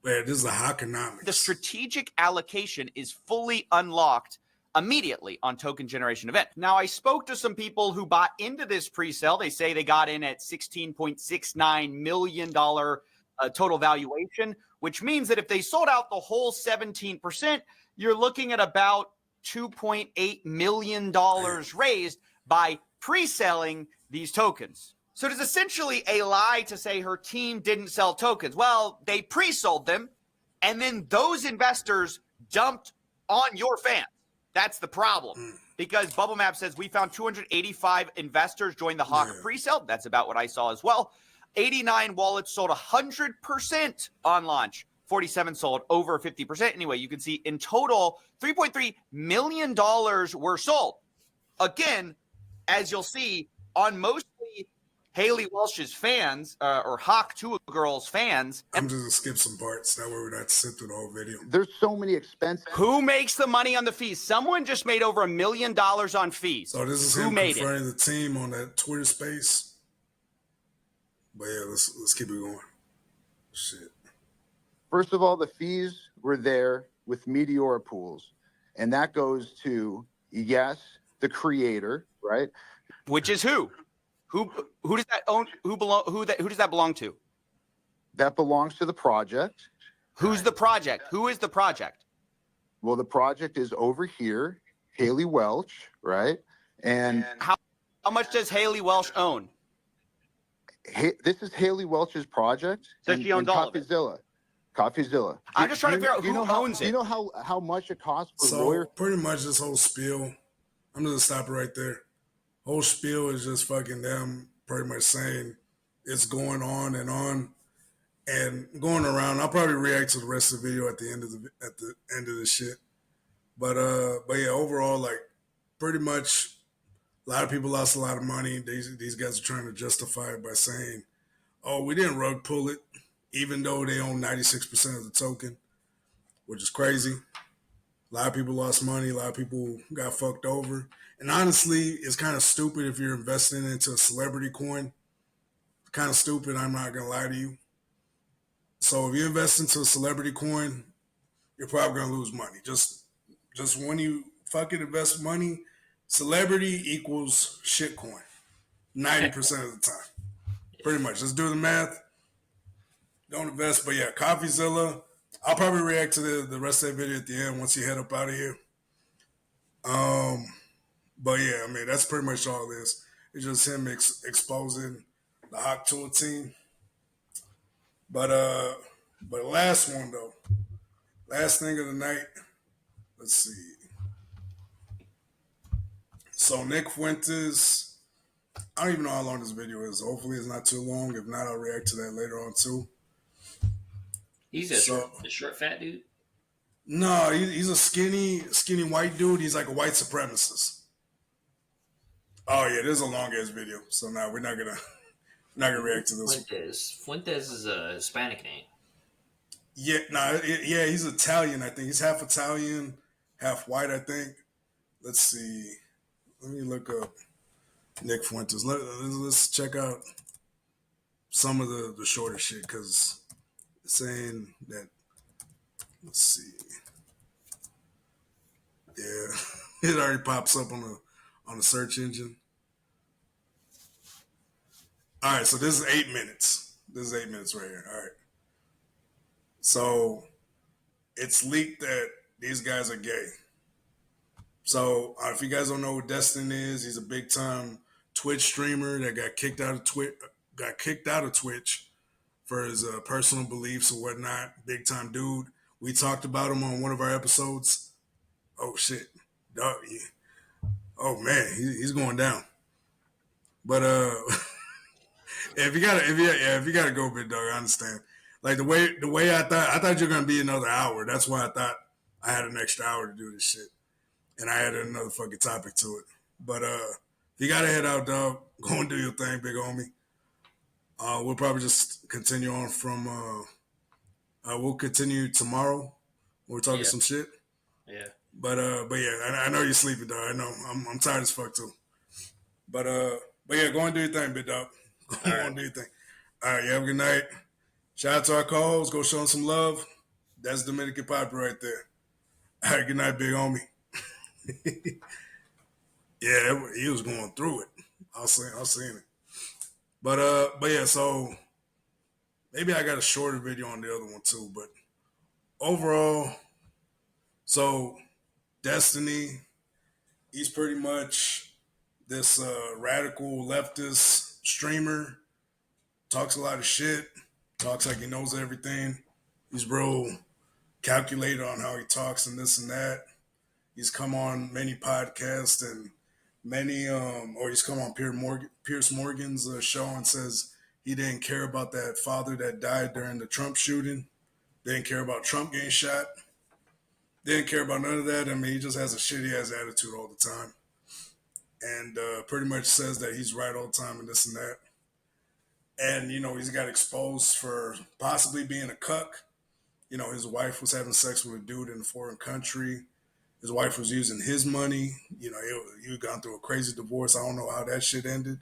this is a hawkonomics. The strategic allocation is fully unlocked immediately on token generation event. Now, I spoke to some people who bought into this pre-sale. They say they got in at $16.69 million total valuation, which means that if they sold out the whole 17%, you're looking at about $2.8 million raised by pre-selling these tokens. So it is essentially a lie to say her team didn't sell tokens. Well, they pre-sold them, and then those investors dumped on your fans. That's the problem. Because Bubble Map says we found 285 investors join the Hawk pre-sale. That's about what I saw as well. 89 wallets sold 100% on launch. 47 sold over 50%. Anyway, you can see in total, $3.3 million were sold. Again, as you'll see, on mostly Haley Welsh's fans, or Hawk to a Girl's fans. I'm just going to skip some parts. That way we don't have to sit through the whole video. There's so many expenses. Who makes the money on the fees? Someone just made over $1 million on fees. So this is who him made confronting the team on that Twitter space. But yeah, let's keep it going. Shit. First of all, the fees were there with Meteor pools, and that goes to, yes, the creator, right? Which is who? Who does that own? Who does that belong to? That belongs to the project. Who's the project? Who is the project? Well, the project is over here, Haley Welch, right? And how much does Haley Welch own? this is Haley Welch's project. So and, she owns and all of it. Coffeezilla. I'm just trying to figure out who owns it. Do you know how much it costs for So lawyers? pretty much this whole spiel, I'm gonna stop it right there. Whole spiel is just fucking them pretty much saying it's going on and going around. I'll probably react to the rest of the video at the end of the shit. But yeah, overall, like pretty much a lot of people lost a lot of money. These guys are trying to justify it by saying, oh, we didn't rug pull it, even though they own 96% of the token, which is crazy. A lot of people lost money. A lot of people got fucked over. And honestly, it's kind of stupid if you're investing into a celebrity coin. It's kind of stupid, I'm not going to lie to you. So if you invest into a celebrity coin, you're probably going to lose money. Just when you fucking invest money, celebrity equals shitcoin 90% of the time. Pretty much. Just do the math. Don't invest. But yeah, CoffeeZilla. I'll probably react to the rest of that video at the end once you head up out of here. But yeah, I mean, that's pretty much all it is. It's just him exposing the Hawk Tool team. But last one though. Last thing of the night. Let's see. So Nick Fuentes, I don't even know how long this video is. Hopefully it's not too long. If not, I'll react to that later on too. He's a short, fat dude? No, he's a skinny white dude. He's like a white supremacist. Oh yeah, this is a long ass video. So now we're not gonna react to this. Fuentes is a Hispanic name. Yeah, yeah, he's Italian, I think. He's half Italian, half white, I think. Let's see. Let me look up Nick Fuentes. Let's check out some of the shorter shit because it's saying that. Let's see. Yeah, it already pops up on the search engine. All right, so this is 8 minutes. This is 8 minutes right here. All right. So it's leaked that these guys are gay. So if you guys don't know who Destin is, he's a big time Twitch streamer that got kicked out of Twitch for his personal beliefs or whatnot. Big time dude. We talked about him on one of our episodes. Oh shit. Dog, yeah. Oh man, he's going down. But if you gotta go, big dog, I understand. Like the way I thought you're gonna be another hour. That's why I thought I had an extra hour to do this shit. And I added another fucking topic to it. But you gotta head out, dog. Go and do your thing, big homie. We'll probably just continue on from we'll continue tomorrow. We're talking some shit. Yeah. But yeah, I know you're sleeping, dog. I know. I'm tired as fuck too. But yeah, go and do your thing, big dog. Go on, do your thing. All right, you have a good night. Shout out to our co-hosts. Go show them some love. That's Dominican Poppy right there. All right, good night, big homie. Yeah, he was going through it. I was seeing it. But yeah, so maybe I got a shorter video on the other one too. But overall, so Destiny, he's pretty much this radical leftist streamer. Talks a lot of shit. Talks like he knows everything. He's real calculated on how he talks and this and that. He's come on many podcasts and or he's come on Pierce Morgan's show and says he didn't care about that father that died during the Trump shooting. Didn't care about Trump getting shot. Didn't care about none of that. I mean, he just has a shitty ass attitude all the time. And pretty much says that he's right all the time and this and that. And, you know, he's got exposed for possibly being a cuck. You know, his wife was having sex with a dude in a foreign country. His wife was using his money. You know, he had gone through a crazy divorce. I don't know how that shit ended.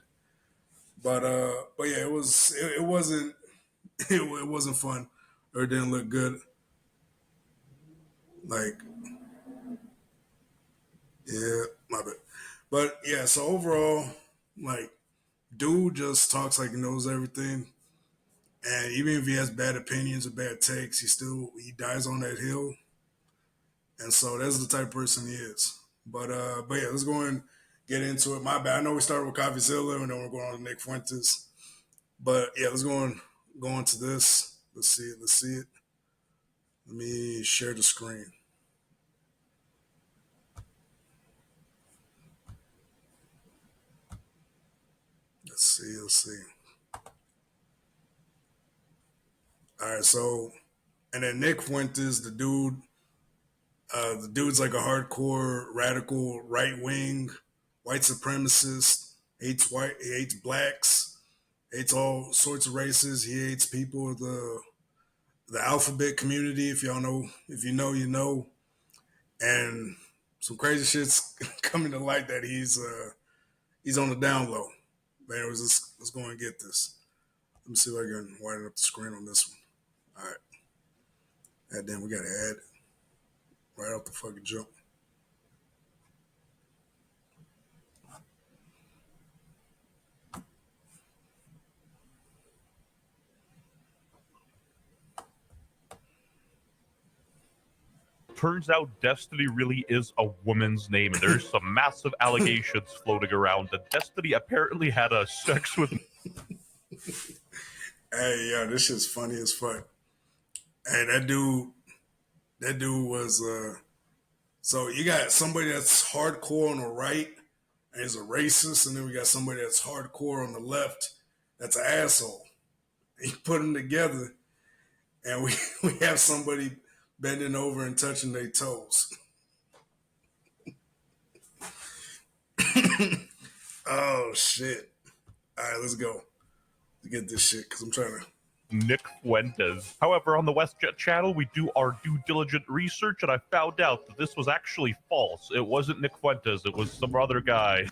But yeah, it wasn't fun or it didn't look good. Like, yeah, my bad. But yeah, so overall, like, dude just talks like he knows everything. And even if he has bad opinions or bad takes, he dies on that hill. And so that's the type of person he is. But yeah, let's go and get into it. My bad. I know we started with CoffeeZilla and then we're going on to Nick Fuentes. But yeah, let's go on to this. Let's see it. Let me share the screen. Let's see. All right, so, and then Nick Fuentes, the dude's like a hardcore, radical, right-wing, white supremacist, hates blacks, hates all sorts of races. He hates people of the alphabet community. If y'all know, if you know, you know. And some crazy shit's coming to light that he's on the down low. Man, let's go and get this. Let me see if I can widen up the screen on this one. All right. God damn, we got to add right off the fucking jump. Turns out Destiny really is a woman's name, and there's some massive allegations floating around that Destiny apparently had a sex with... Hey, yo, this shit's funny as fuck. Hey, that dude was, so you got somebody that's hardcore on the right and is a racist, and then we got somebody that's hardcore on the left that's an asshole. You put them together, and we have somebody bending over and touching their toes. Oh, shit. All right, let's go. Let's get this shit, because I'm trying to... Nick Fuentes. However, on the WestJet channel, we do our due diligent research, and I found out that this was actually false. It wasn't Nick Fuentes. It was some other guy.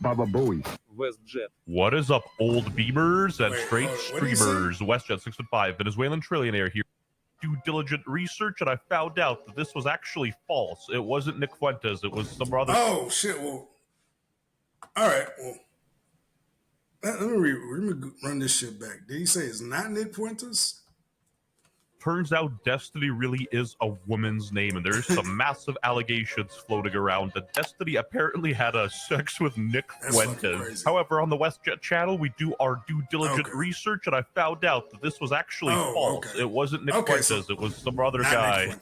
Baba Bowie. WestJet. What is up, old beamers and straight streamers? WestJet 615, Venezuelan trillionaire here. Due diligent research, and I found out that this was actually false. It wasn't Nick Fuentes. It was some other... Oh, shit. Well, all right. Well, let me run this shit back. Did he say it's not Nick Fuentes? Turns out Destiny really is a woman's name, and there's some massive allegations floating around that Destiny apparently had a sex with Nick Fuentes. However, on the WestJet channel, we do our due diligent research, and I found out that this was actually false. It wasn't Nick Fuentes. It was some other guy.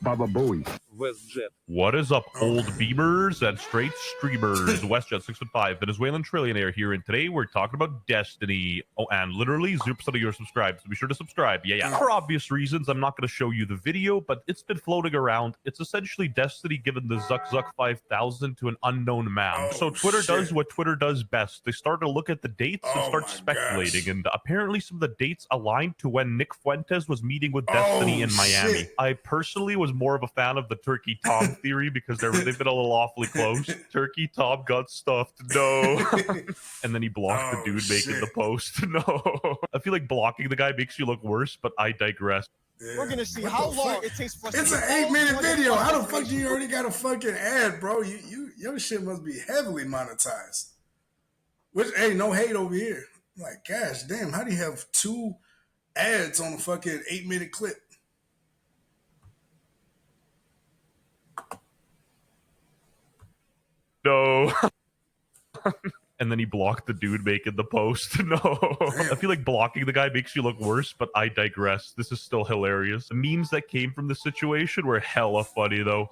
Baba Bowie. WestJet. What is up, old beamers and straight streamers? WestJet 615, Venezuelan trillionaire here, and today we're talking about Destiny. Oh, and literally 0% of you are subscribed, so be sure to subscribe. Yeah. For obvious reasons, I'm not going to show you the video, but it's been floating around. It's essentially Destiny giving the Zuck 5000 to an unknown man. So Twitter does what Twitter does best. They start to look at the dates and start speculating, and apparently some of the dates aligned to when Nick Fuentes was meeting with Destiny in Miami. I personally was more of a fan of the Turkey Tom theory because they've been a little awfully close. Turkey Tom got stuffed. No. And then he blocked the dude making the post. No. I feel like blocking the guy makes you look worse, but I digress. Yeah. We're gonna see how long it takes for us. It's an 8-minute video. How the fuck do you already got a fucking ad, bro? Your shit must be heavily monetized. Which, hey, no hate over here. I'm like, gosh damn, how do you have 2 ads on a fucking 8-minute clip? No. And then he blocked the dude making the post. No. Damn. I feel like blocking the guy makes you look worse, but I digress. This is still hilarious. The memes that came from this situation were hella funny, though.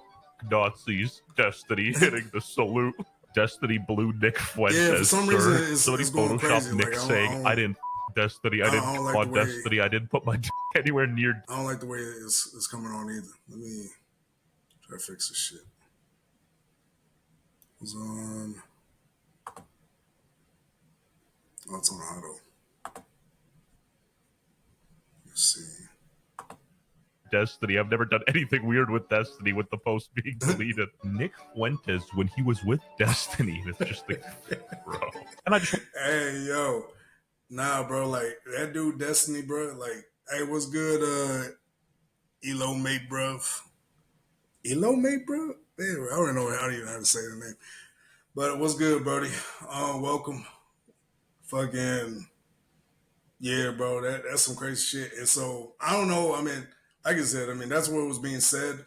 Nazis, Destiny hitting the salute. Destiny blew Nick Fuentes. Yeah, for some reason, somebody photoshopped Nick saying, I didn't Destiny, I didn't like Destiny, I didn't put my dick anywhere near. I don't like the way it's coming on either. Let me try to fix this shit. It was on. Oh, it's on auto. Let's see. Destiny. I've never done anything weird with Destiny with the post being deleted. Nick Fuentes when he was with Destiny. It's just like, bro. And I just. Hey, yo. Nah, bro. Like, that dude, Destiny, bro. Like, hey, what's good, Elo mate, bro? Elo mate, bro? Damn, I don't know how to say the name. But what's good, Brody? Welcome. Fucking yeah, bro. That's some crazy shit. And so I don't know. I mean, like I said, that's what was being said.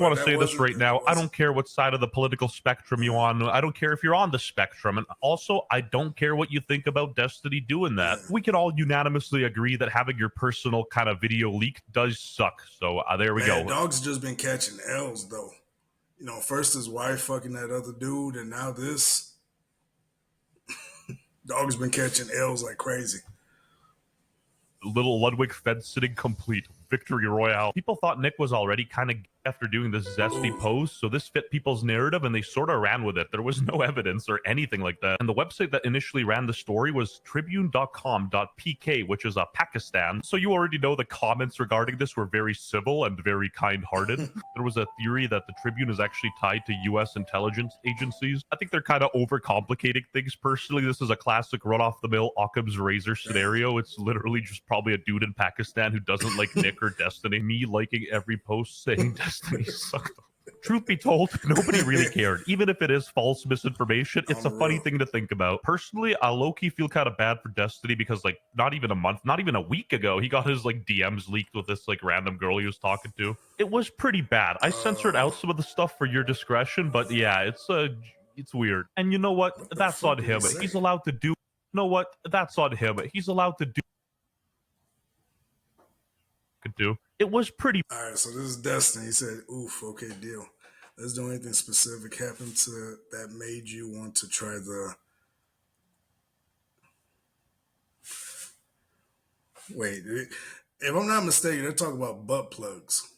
I want to say this right now. I don't care what side of the political spectrum you're on. I don't care if you're on the spectrum. And also, I don't care what you think about Destiny doing that. We can all unanimously agree that having your personal kind of video leaked does suck. So there we go. Dog's just been catching L's, though. You know, first his wife fucking that other dude, and now this. Dog's been catching L's like crazy. Little Ludwig fence sitting complete. Victory Royale. People thought Nick was already kind of after doing this zesty post, so this fit people's narrative and they sort of ran with it. There was no evidence or anything like that. And the website that initially ran the story was tribune.com.pk, which is Pakistan. So you already know the comments regarding this were very civil and very kind-hearted. There was a theory that the Tribune is actually tied to U.S. intelligence agencies. I think they're kind of overcomplicating things. Personally, this is a classic run-off-the-mill Occam's razor scenario. It's literally just probably a dude in Pakistan who doesn't like Nick or Destiny. Me liking every post saying Destiny sucked. Truth be told, nobody really cared. Even if it is false misinformation, it's a funny thing to think about. Personally, I low-key feel kind of bad for Destiny because, like, not even a month, not even a week ago, he got his, like, DMs leaked with this, like, random girl he was talking to. It was pretty bad. I censored out some of the stuff for your discretion, but yeah, it's weird. And you know what? That's on him. He's allowed to do... You know what? That's on him. He's allowed to do... Could do. It was pretty. All right, so this is Destiny. He said, "Oof, okay, deal. Let's do anything specific happened to that made you want to try the." Wait, if I'm not mistaken, they're talking about butt plugs.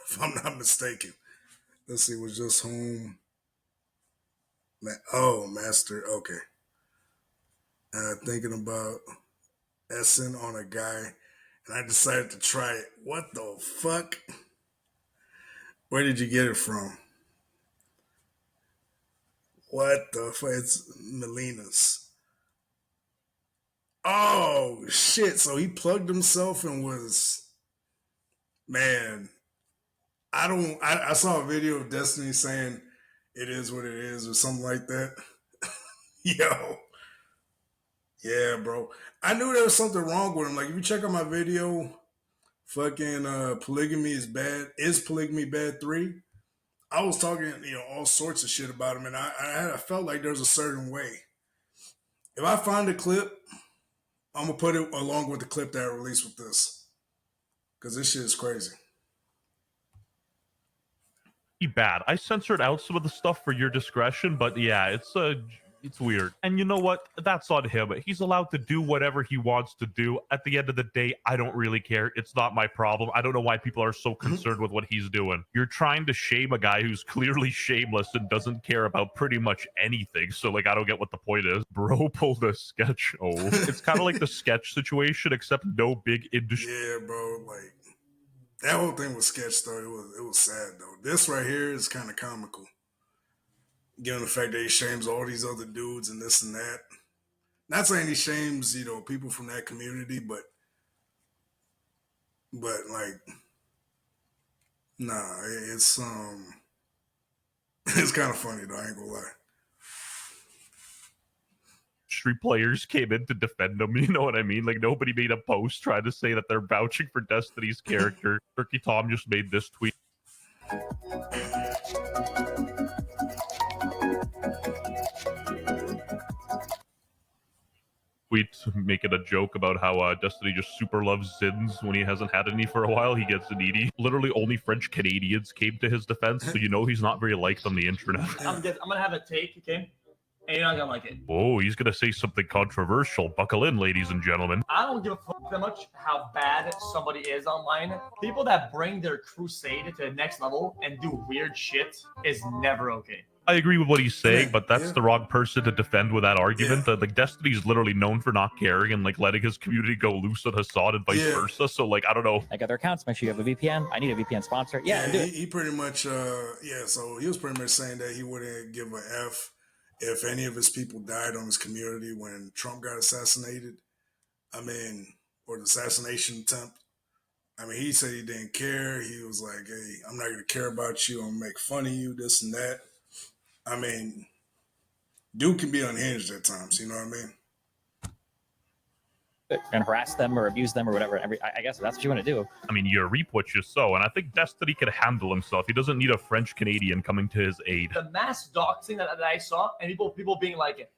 If I'm not mistaken, let's see. Was just home. Oh, master. Okay. Thinking about Essen on a guy. And I decided to try it. What the fuck? Where did you get it from? What the fuck? It's Melina's. Oh, shit. So he plugged himself and was... Man. I saw a video of Destiny saying it is what it is or something like that. Yo. Yeah, bro. I knew there was something wrong with him. Like, if you check out my video, fucking polygamy is bad. Is polygamy bad 3? I was talking, all sorts of shit about him, and I felt like there's a certain way. If I find a clip, I'm gonna put it along with the clip that I released with this, because this shit is crazy. Bad. I censored out some of the stuff for your discretion, but yeah, it's weird. And you know what? That's on him. He's allowed to do whatever he wants to do. At the end of the day, I don't really care. It's not my problem. I don't know why people are so concerned with what he's doing. You're trying to shame a guy who's clearly shameless and doesn't care about pretty much anything. So, like, I don't get what the point is. Bro pulled a sketch. Oh, it's kind of like the sketch situation, except no big industry. Yeah, bro. Like, that whole thing was sketch, though. It was sad, though. This right here is kind of comical. Given the fact that he shames all these other dudes and this and that. Not saying he shames, people from that community, but like, nah, it's it's kind of funny though, I ain't gonna lie. Street players came in to defend him, you know what I mean? Like, nobody made a post trying to say that they're vouching for Destiny's character. Turkey Tom just made this tweet. Making a joke about how Destiny just super loves Zins when he hasn't had any for a while. He gets needy. Literally only French Canadians came to his defense, so he's not very liked on the internet. I'm gonna have a take, okay? And you're not gonna like it. Oh, he's gonna say something controversial. Buckle in, ladies and gentlemen. I don't give a fuck that much how bad somebody is online. People that bring their crusade to the next level and do weird shit is never okay. I agree with what he's saying, but that's the wrong person to defend with that argument. Like, Destiny's literally known for not caring and, like, letting his community go loose on Hassad and vice versa. So, like, I don't know. Like other accounts, make sure you have a VPN. I need a VPN sponsor. Yeah, he pretty much, so he was pretty much saying that he wouldn't give a F if any of his people died on his community when Trump got assassinated. Or the assassination attempt. He said he didn't care. He was like, hey, I'm not going to care about you. I'm going to make fun of you, this and that. Dude can be unhinged at times, you know what I mean? and harass them or abuse them or whatever. I guess that's what you want to do. I mean, you reap what you sow, and I think Destiny can handle himself. He doesn't need a French Canadian coming to his aid. The mass doxing that I saw, and people being like,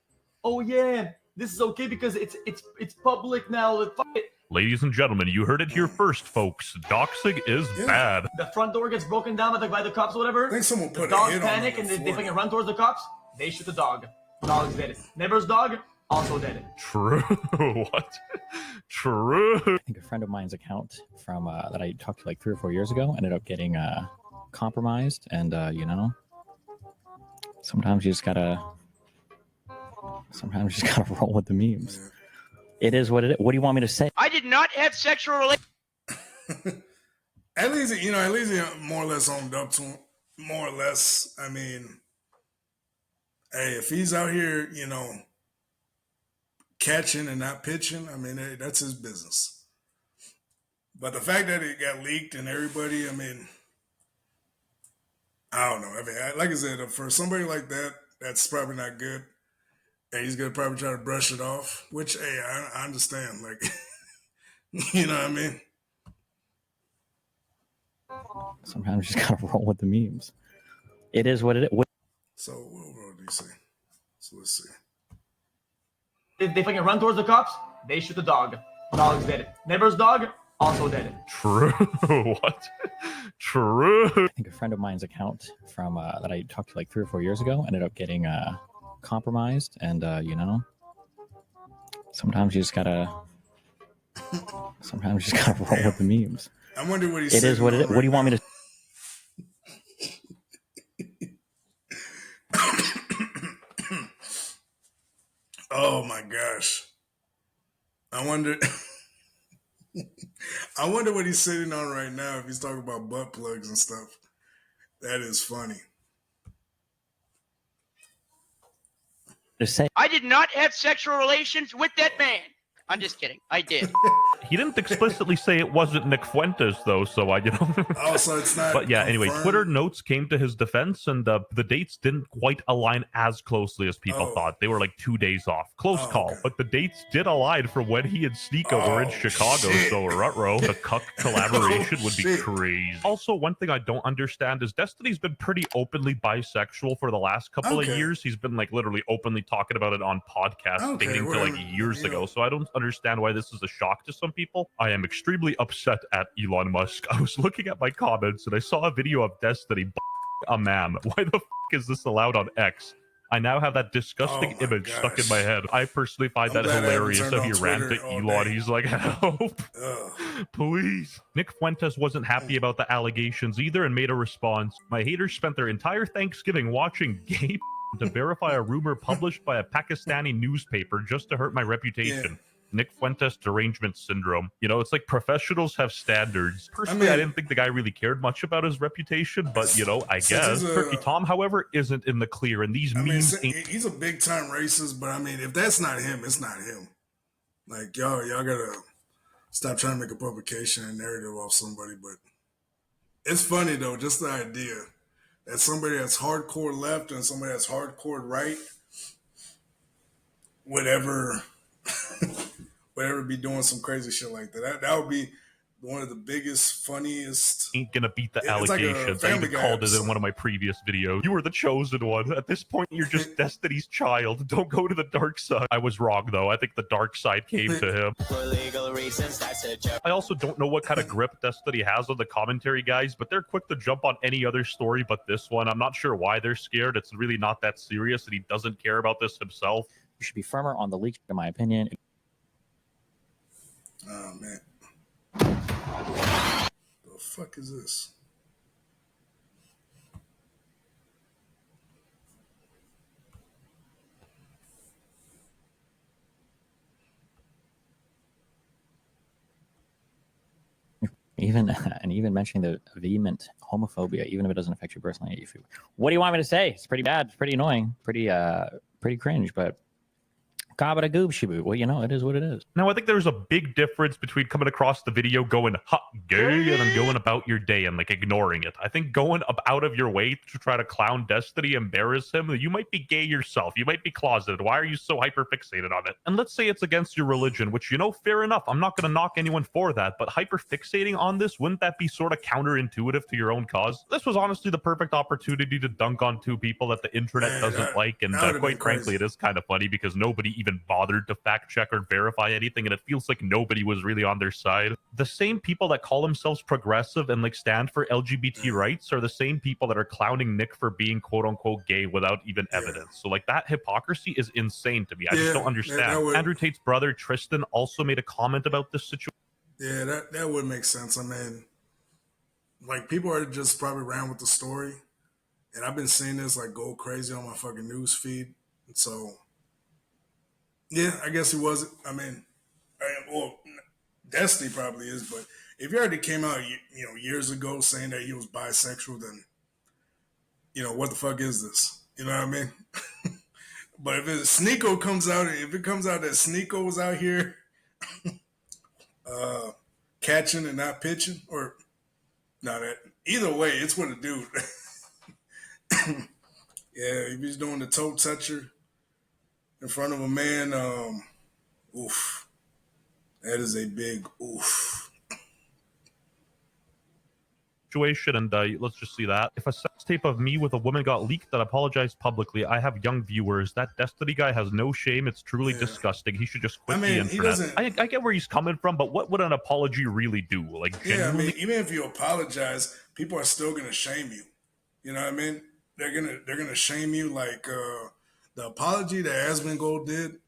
"Oh yeah, this is okay because it's public now. Fuck it." Ladies and gentlemen, you heard it here first, folks. Doxing is bad. The front door gets broken down by the cops or whatever. I think someone put the a dogs hit on panic and they fucking run towards the cops. They shoot the dog. Dog's dead. Neighbor's dog also dead. True. What? True. I think a friend of mine's account from that I talked to like 3 or 4 years ago ended up getting compromised, and you know, sometimes you just gotta roll with the memes. It is what it is. What do you want me to say? I did not have sexual relations. At least he more or less owned up to him. More or less. I mean, hey, if he's out here, catching and not pitching, I mean, hey, that's his business. But the fact that it got leaked and everybody, I mean, I don't know. I mean, like I said, for somebody like that, that's probably not good. And he's gonna probably try to brush it off, which, hey, I understand. Like, you know what I mean? Sometimes you just gotta roll with the memes. It is what it is. So what do you say? So let's see. If they fucking run towards the cops, they shoot the dog. Dog's dead. Neighbor's dog also dead. True. What? True. I think a friend of mine's account from that I talked to like 3 or 4 years ago ended up getting compromised, and you know, sometimes you just gotta roll with the memes. I wonder what he said. It is what it is. What do you want me to? Oh my gosh. I wonder what he's sitting on right now if he's talking about butt plugs and stuff. That is funny. I did not have sexual relations with that man. I'm just kidding. I did. He didn't explicitly say it wasn't Nick Fuentes, though, so I, Oh, so it's not. But yeah, anyway, confirmed? Twitter notes came to his defense, and the dates didn't quite align as closely as people thought. They were like 2 days off. Close call. Okay. But the dates did align for when he and Sneeko were in Chicago, shit. so Rutrow, the cuck collaboration would be crazy. Also, one thing I don't understand is Destiny's been pretty openly bisexual for the last couple of years. He's been like literally openly talking about it on podcasts dating to like years ago, so I don't understand why this is a shock to some people. I am extremely upset at Elon Musk. I was looking at my comments and I saw a video of Destiny a man. Why the is this allowed on X? I now have that disgusting image stuck in my head. I personally find that hilarious how he ran to Elon. He's like, help, please. Nick Fuentes wasn't happy about the allegations either and made a response. My haters spent their entire Thanksgiving watching gay to verify a rumor published by a Pakistani newspaper just to hurt my reputation. Yeah. Nick Fuentes derangement syndrome. You know, it's like professionals have standards. Personally, I didn't think the guy really cared much about his reputation, but, you know, I guess. Turkey Tom, however, isn't in the clear, and these memes ain't... He's a big-time racist, but, I mean, if that's not him, it's not him. Like, y'all gotta stop trying to make a publication and narrative off somebody, but it's funny, though, just the idea that somebody that's hardcore left and somebody that's hardcore right would ever be doing some crazy shit like that. That would be one of the biggest, funniest. Ain't gonna beat the allegations. Like I even called it in one of my previous videos. You were the chosen one. At this point, you're just Destiny's child. Don't go to the dark side. I was wrong, though. I think the dark side came to him. For legal reasons, that's a joke. I also don't know what kind of grip Destiny has on the commentary guys, but they're quick to jump on any other story but this one. I'm not sure why they're scared. It's really not that serious, and he doesn't care about this himself. You should be firmer on the leak, in my opinion. Oh, man. The fuck is this? Even mentioning the vehement homophobia, even if it doesn't affect you personally. What do you want me to say? It's pretty bad. It's pretty annoying. Pretty cringe, but Gabba goob shiboot. Well, you know, it is what it is. Now, I think there's a big difference between coming across the video going, ha, gay, and then going about your day and, like, ignoring it. I think going out of your way to try to clown Destiny, embarrass him, you might be gay yourself. You might be closeted. Why are you so hyper-fixated on it? And let's say it's against your religion, which, you know, fair enough. I'm not going to knock anyone for that, but hyper-fixating on this, wouldn't that be sort of counterintuitive to your own cause? This was honestly the perfect opportunity to dunk on two people that the internet doesn't like, and quite frankly, it is kind of funny because nobody even bothered to fact check or verify anything, and it feels like nobody was really on their side. The same people that call themselves progressive and like stand for LGBT rights are the same people that are clowning Nick for being quote unquote gay without even evidence. So like that hypocrisy is insane to me. I just don't understand. Andrew Tate's brother Tristan also made a comment about this situation. Yeah, that would make sense. I mean, like, people are just probably ran with the story, and I've been seeing this like go crazy on my fucking news feed. And so yeah, I guess he wasn't. I mean, well, Destiny probably is, but if he already came out, you know, years ago saying that he was bisexual, then, you know, what the fuck is this? You know what I mean? But if Sneeko comes out, if it comes out that Sneeko was out here catching and not pitching, or not that, either way, it's what a dude. Yeah, if he's doing the toe toucher in front of a man, oof. That is a big oof. Situation, and let's just see that. If a sex tape of me with a woman got leaked that apologized publicly, I have young viewers. That Destiny guy has no shame. It's truly disgusting. He should just quit the internet. I get where he's coming from, but what would an apology really do? Like, genuinely? Yeah, I mean, even if you apologize, people are still gonna shame you. You know what I mean? They're gonna shame you. Like the apology that Asmongold did,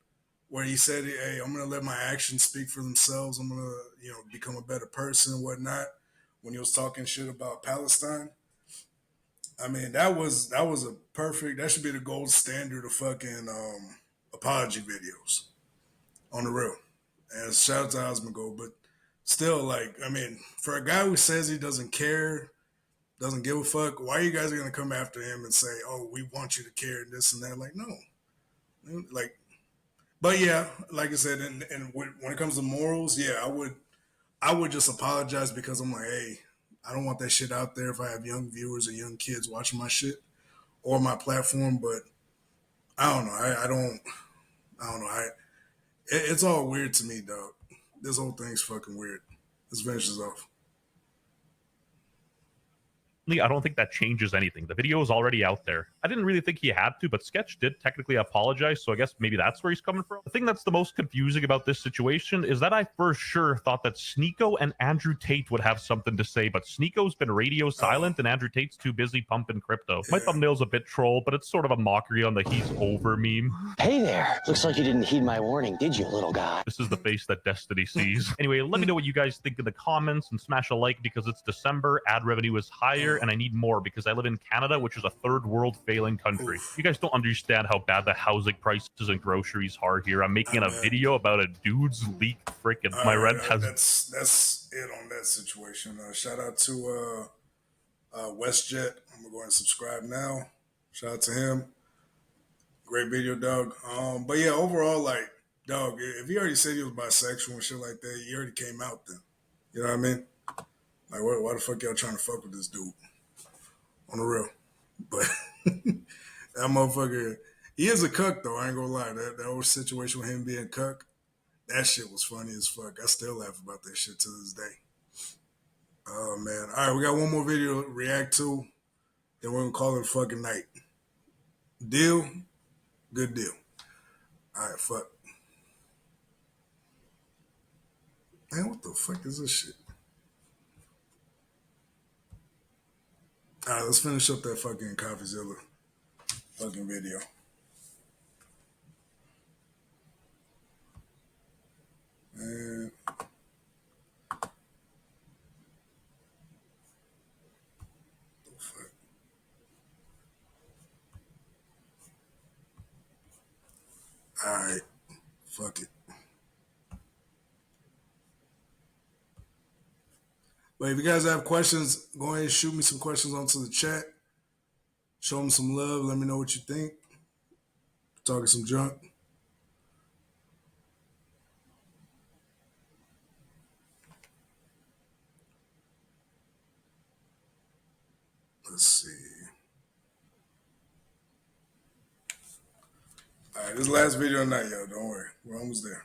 where he said, "Hey, I'm gonna let my actions speak for themselves. I'm gonna, you know, become a better person and whatnot." When he was talking shit about Palestine, I mean, that was a perfect. That should be the gold standard of fucking apology videos on the real. And shout out to Asmongold, but still, like, I mean, for a guy who says he doesn't care, doesn't give a fuck, why are you guys gonna come after him and say, "Oh, we want you to care," and this and that? Like, no, like. But yeah, like I said, and when it comes to morals, yeah, I would just apologize because I'm like, hey, I don't want that shit out there if I have young viewers and young kids watching my shit or my platform. But I don't know. I don't know. It's all weird to me, dog. This whole thing's fucking weird. Let's finish this off. I don't think that changes anything. The video is already out there. I didn't really think he had to, but Sketch did technically apologize, so I guess maybe that's where he's coming from. The thing that's the most confusing about this situation is that I for sure thought that Sneeko and Andrew Tate would have something to say, but Sneeko's been radio silent and Andrew Tate's too busy pumping crypto. My thumbnail's a bit troll, but it's sort of a mockery on the he's over meme. Hey there. Looks like you didn't heed my warning, did you, little guy? This is the face that Destiny sees. Anyway, let me know what you guys think in the comments and smash a like because it's December, ad revenue is higher, and I need more because I live in Canada, which is a third world failing country. You guys don't understand how bad the housing prices and groceries are here. I'm making a video about a dude's leaked frickin' my rent has. That's it on that situation. Shout out to WestJet. I'm gonna go ahead and subscribe now. Shout out to him. Great video, dog. But yeah, overall, like, dog, if he already said he was bisexual and shit like that, he already came out then. You know what I mean? Like, why the fuck y'all trying to fuck with this dude? On the real. But that motherfucker, he is a cuck though, I ain't gonna lie. That whole situation with him being cuck, that shit was funny as fuck. I still laugh about that shit to this day. Oh man. All right, we got one more video to react to. Then we're gonna call it a fucking night. Deal? Good deal. All right, fuck. Man, what the fuck is this shit? All right, let's finish up that fucking CoffeeZilla fucking video. And all right, fuck it. But if you guys have questions, go ahead and shoot me some questions onto the chat. Show them some love. Let me know what you think. Talking some junk. Let's see. All right, this last video of the night, yo. Don't worry. We're almost there.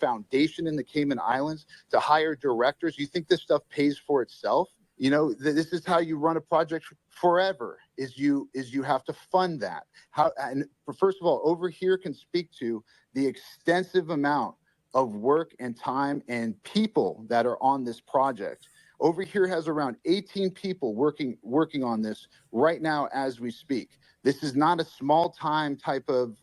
Foundation in the Cayman Islands to hire directors. You think this stuff pays for itself? You know, this is how you run a project forever, is you have to fund that. And first of all, Over Here can speak to the extensive amount of work and time and people that are on this project. Over Here has around 18 people working on this right now as we speak. This is not a small time type of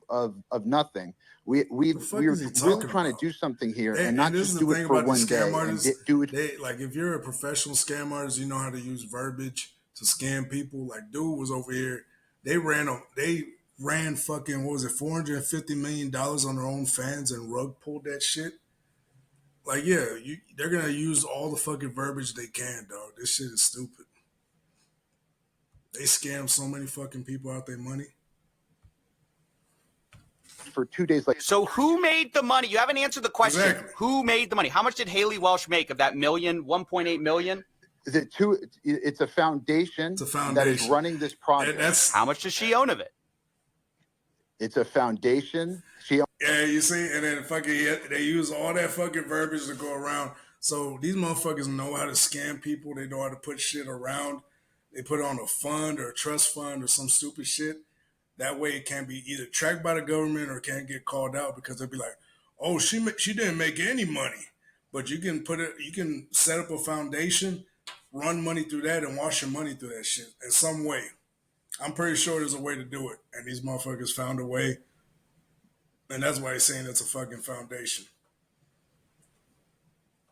nothing. We're really trying to do something here and not just do it for one day. Do it. Like, if you're a professional scam artist, you know how to use verbiage to scam people. Like, dude was over here. They ran fucking, what was it, $450 million on their own fans and rug pulled that shit. Like, yeah, they're gonna use all the fucking verbiage they can, dog. This shit is stupid. They scam so many fucking people out their money. For 2 days later. So who made the money? You haven't answered the question. Exactly. Who made the money? How much did Haley Welsh make of that million, 1.8 million? It's a foundation that is running this project. How much does she own of it? It's a foundation. Yeah, you see, and then fucking they use all that fucking verbiage to go around. So these motherfuckers know how to scam people. They know how to put shit around. They put on a fund or a trust fund or some stupid shit. That way it can't be either tracked by the government or can't get called out, because they'll be like, oh, she didn't make any money. But you can set up a foundation, run money through that, and wash your money through that shit in some way. I'm pretty sure there's a way to do it. And these motherfuckers found a way. And that's why he's saying it's a fucking foundation.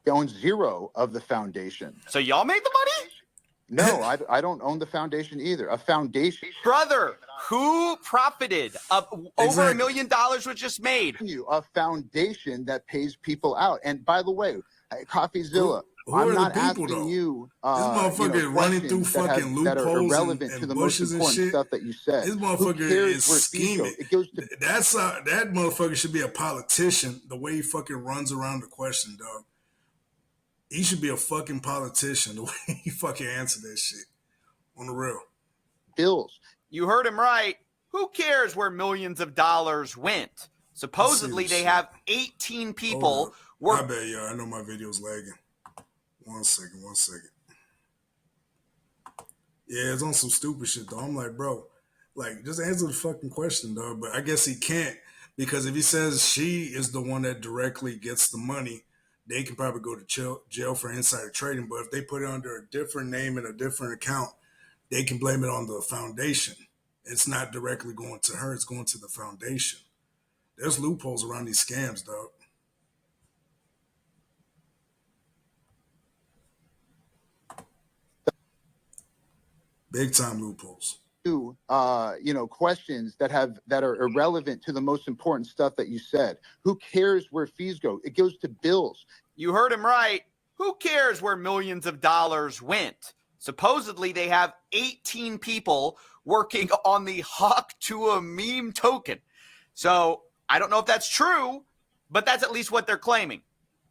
He owns zero of the foundation. So y'all made the money? No, I don't own the foundation either. A foundation. Brother, who profited? Over $1 million was just made. A foundation that pays people out. And by the way, CoffeeZilla, I'm not asking you. This motherfucker running through fucking loopholes irrelevant to the most important stuff that you said. This motherfucker is scheming. That motherfucker should be a politician. The way he fucking runs around the question, dog. He should be a fucking politician. The way he fucking answered that shit on the real. Bills. You heard him right. Who cares where millions of dollars went? Supposedly they have 18 people. My bad, y'all. I know my video's lagging. One second. Yeah, it's on some stupid shit, though. I'm like, bro, like, just answer the fucking question, dog. But I guess he can't, because if he says she is the one that directly gets the money, they can probably go to jail for insider trading. But if they put it under a different name and a different account, they can blame it on the foundation. It's not directly going to her. It's going to the foundation. There's loopholes around these scams, dog. Big time loopholes. Questions that are irrelevant to the most important stuff that you said. Who cares where fees go? It goes to bills. You heard him right. Who cares where millions of dollars went? Supposedly they have 18 people working on the Hawk to a meme token. So I don't know if that's true, but that's at least what they're claiming.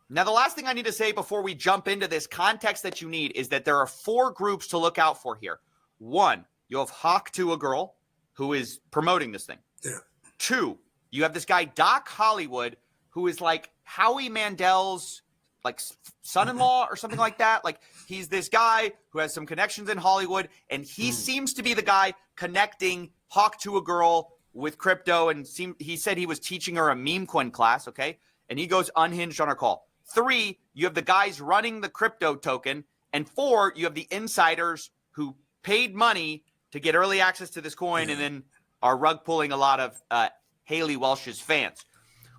Now, the last thing I need to say before we jump into this context that you need is that there are 4 groups to look out for here. 1, you have Hawk to a Girl, who is promoting this thing. Yeah. 2, you have this guy, Doc Hollywood, who is like Howie Mandel's like son-in-law or something like that. Like, he's this guy who has some connections in Hollywood, and he seems to be the guy connecting Hawk to a Girl with crypto, and he said he was teaching her a meme coin class, okay? And he goes unhinged on her call. 3, you have the guys running the crypto token, and 4, you have the insiders who paid money to get early access to this coin and then are rug pulling a lot of Haley Welsh's fans.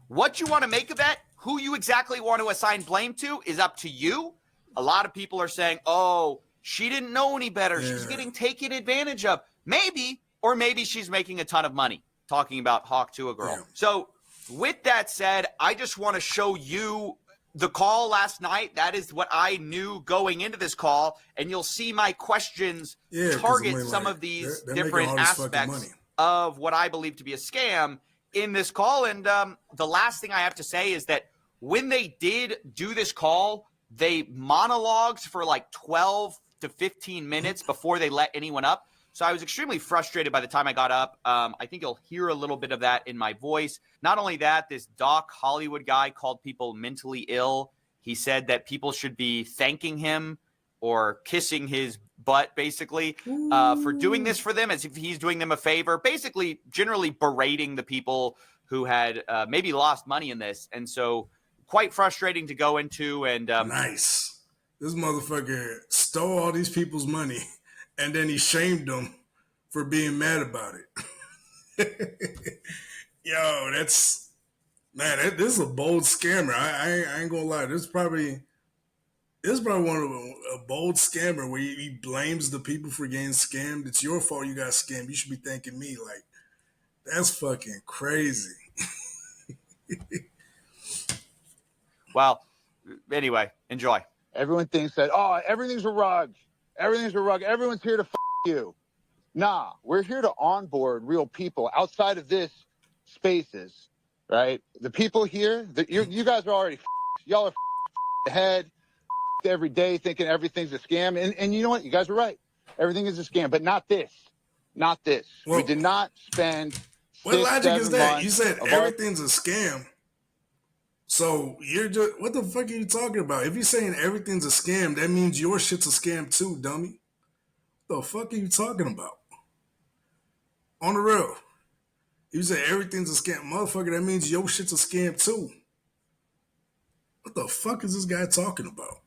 What you want to make of that, who you exactly want to assign blame to, is up to you. A lot of people are saying, oh, she didn't know any better. She's getting taken advantage of. Maybe, or maybe she's making a ton of money, talking about Hawk to a Girl. Yeah. So with that said, I just want to show you the call last night. That is what I knew going into this call. And you'll see my questions target some of these different aspects of what I believe to be a scam in this call. And the last thing I have to say is that when they did do this call, they monologued for like 12 to 15 minutes before they let anyone up. So I was extremely frustrated by the time I got up. I think you'll hear a little bit of that in my voice. Not only that, this Doc Hollywood guy called people mentally ill. He said that people should be thanking him or kissing his butt, basically, for doing this for them, as if he's doing them a favor, basically generally berating the people who had maybe lost money in this. And so quite frustrating to go into. And nice. This motherfucker stole all these people's money, and then he shamed them for being mad about it. Yo, this is a bold scammer. I ain't gonna lie. This is probably one of a bold scammer where he blames the people for getting scammed. It's your fault you got scammed. You should be thanking me. Like, that's fucking crazy. Well, anyway, enjoy. Everyone thinks that, oh, everything's a rug. Everything's a rug. Everyone's here to you. Nah, we're here to onboard real people outside of this spaces, right? The people here, you guys are already y'all are ahead every day thinking everything's a scam. And you know what? You guys are right. Everything is a scam, but not this. Not this. Well, we did not spend what logic is that? You said everything's a scam. So you're just, what the fuck are you talking about? If you're saying everything's a scam, that means your shit's a scam too, dummy. What the fuck are you talking about? On the real. You say everything's a scam, motherfucker, that means your shit's a scam too. What the fuck is this guy talking about?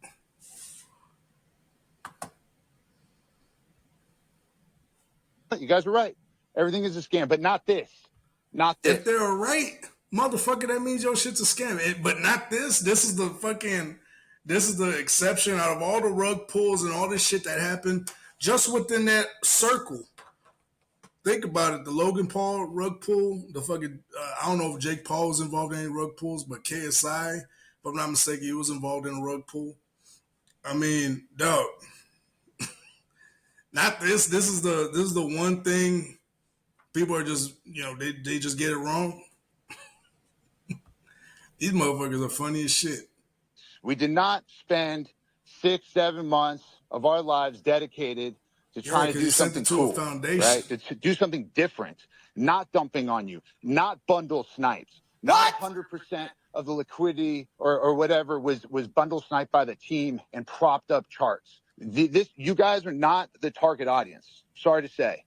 You guys are right. Everything is a scam, but not this. Not this. If they're right, motherfucker, that means your shit's a scam. But not this. This is the exception out of all the rug pulls and all this shit that happened just within that circle. Think about it. The Logan Paul rug pull, the fucking, I don't know if Jake Paul was involved in any rug pulls, but KSI, if I'm not mistaken, he was involved in a rug pull. I mean, dog, not this. This is the one thing people are just, they just get it wrong. These motherfuckers are funny as shit. We did not spend 6-7 months of our lives dedicated to trying to do something cool, right? To do something different, not dumping on you, not bundle snipes, not 100% of the liquidity or whatever was bundle sniped by the team and propped up charts. You guys are not the target audience. Sorry to say,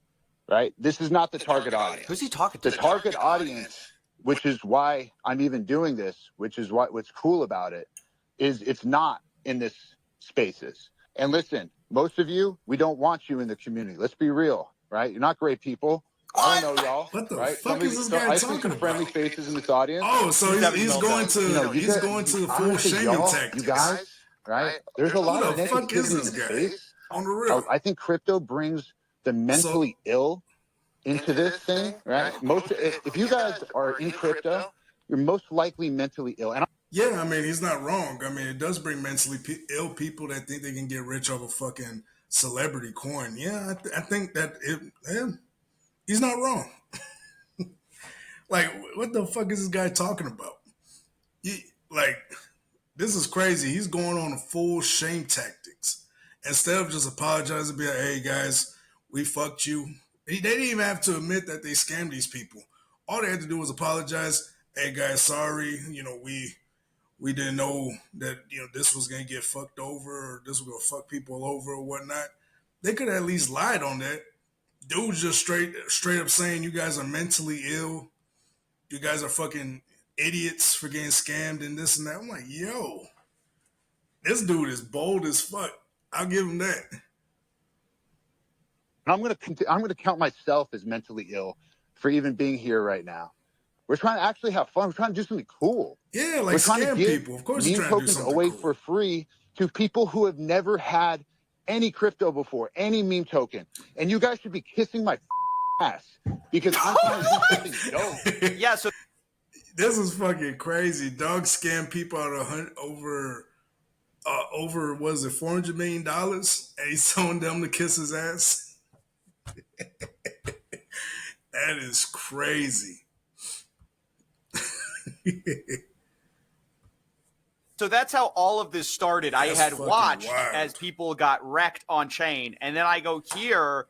right? This is not the target audience. Who's he talking to? The target audience, which is why I'm even doing this, which is what's cool about it, is it's not in this spaces. And listen, most of you, we don't want you in the community. Let's be real, right? You're not great people. I don't know y'all. What the right? fuck is this guy talking about? Friendly faces in this audience. Oh, so he's going to he's going to the full shaming tactics. You guys, right? There's a lot of fuck is this guy? On the real, I think crypto brings the mentally ill into this thing, right? If you guys are in crypto, you're most likely mentally ill. And yeah, I mean, he's not wrong. I mean, it does bring mentally ill people that think they can get rich off a fucking celebrity coin. Yeah, I think that he's not wrong. Like, what the fuck is this guy talking about? This is crazy. He's going on a full shame tactics. Instead of just apologizing and be like, hey, guys, we fucked you. They didn't even have to admit that they scammed these people. All they had to do was apologize. Hey, guys, sorry. We didn't know that, this was going to get fucked over or this was going to fuck people over or whatnot. They could have at least lied on that. Dude's just straight up saying you guys are mentally ill. You guys are fucking idiots for getting scammed and this and that. I'm like, yo, this dude is bold as fuck. I'll give him that. I'm gonna count myself as mentally ill for even being here right now. We're trying to actually have fun. We're trying to do something cool. Yeah, like scam people. Of course, you're trying to do something away cool. for free to people who have never had any crypto before, any meme token, and you guys should be kissing my ass because I'm trying to do something dope. Yeah, so this is fucking crazy. Dog scam people out of over what is it, $400 million, and he's telling them to kiss his ass. That is crazy. So that's how all of this started. That's I had fucking watched wild. as people got wrecked on chain. And then I go here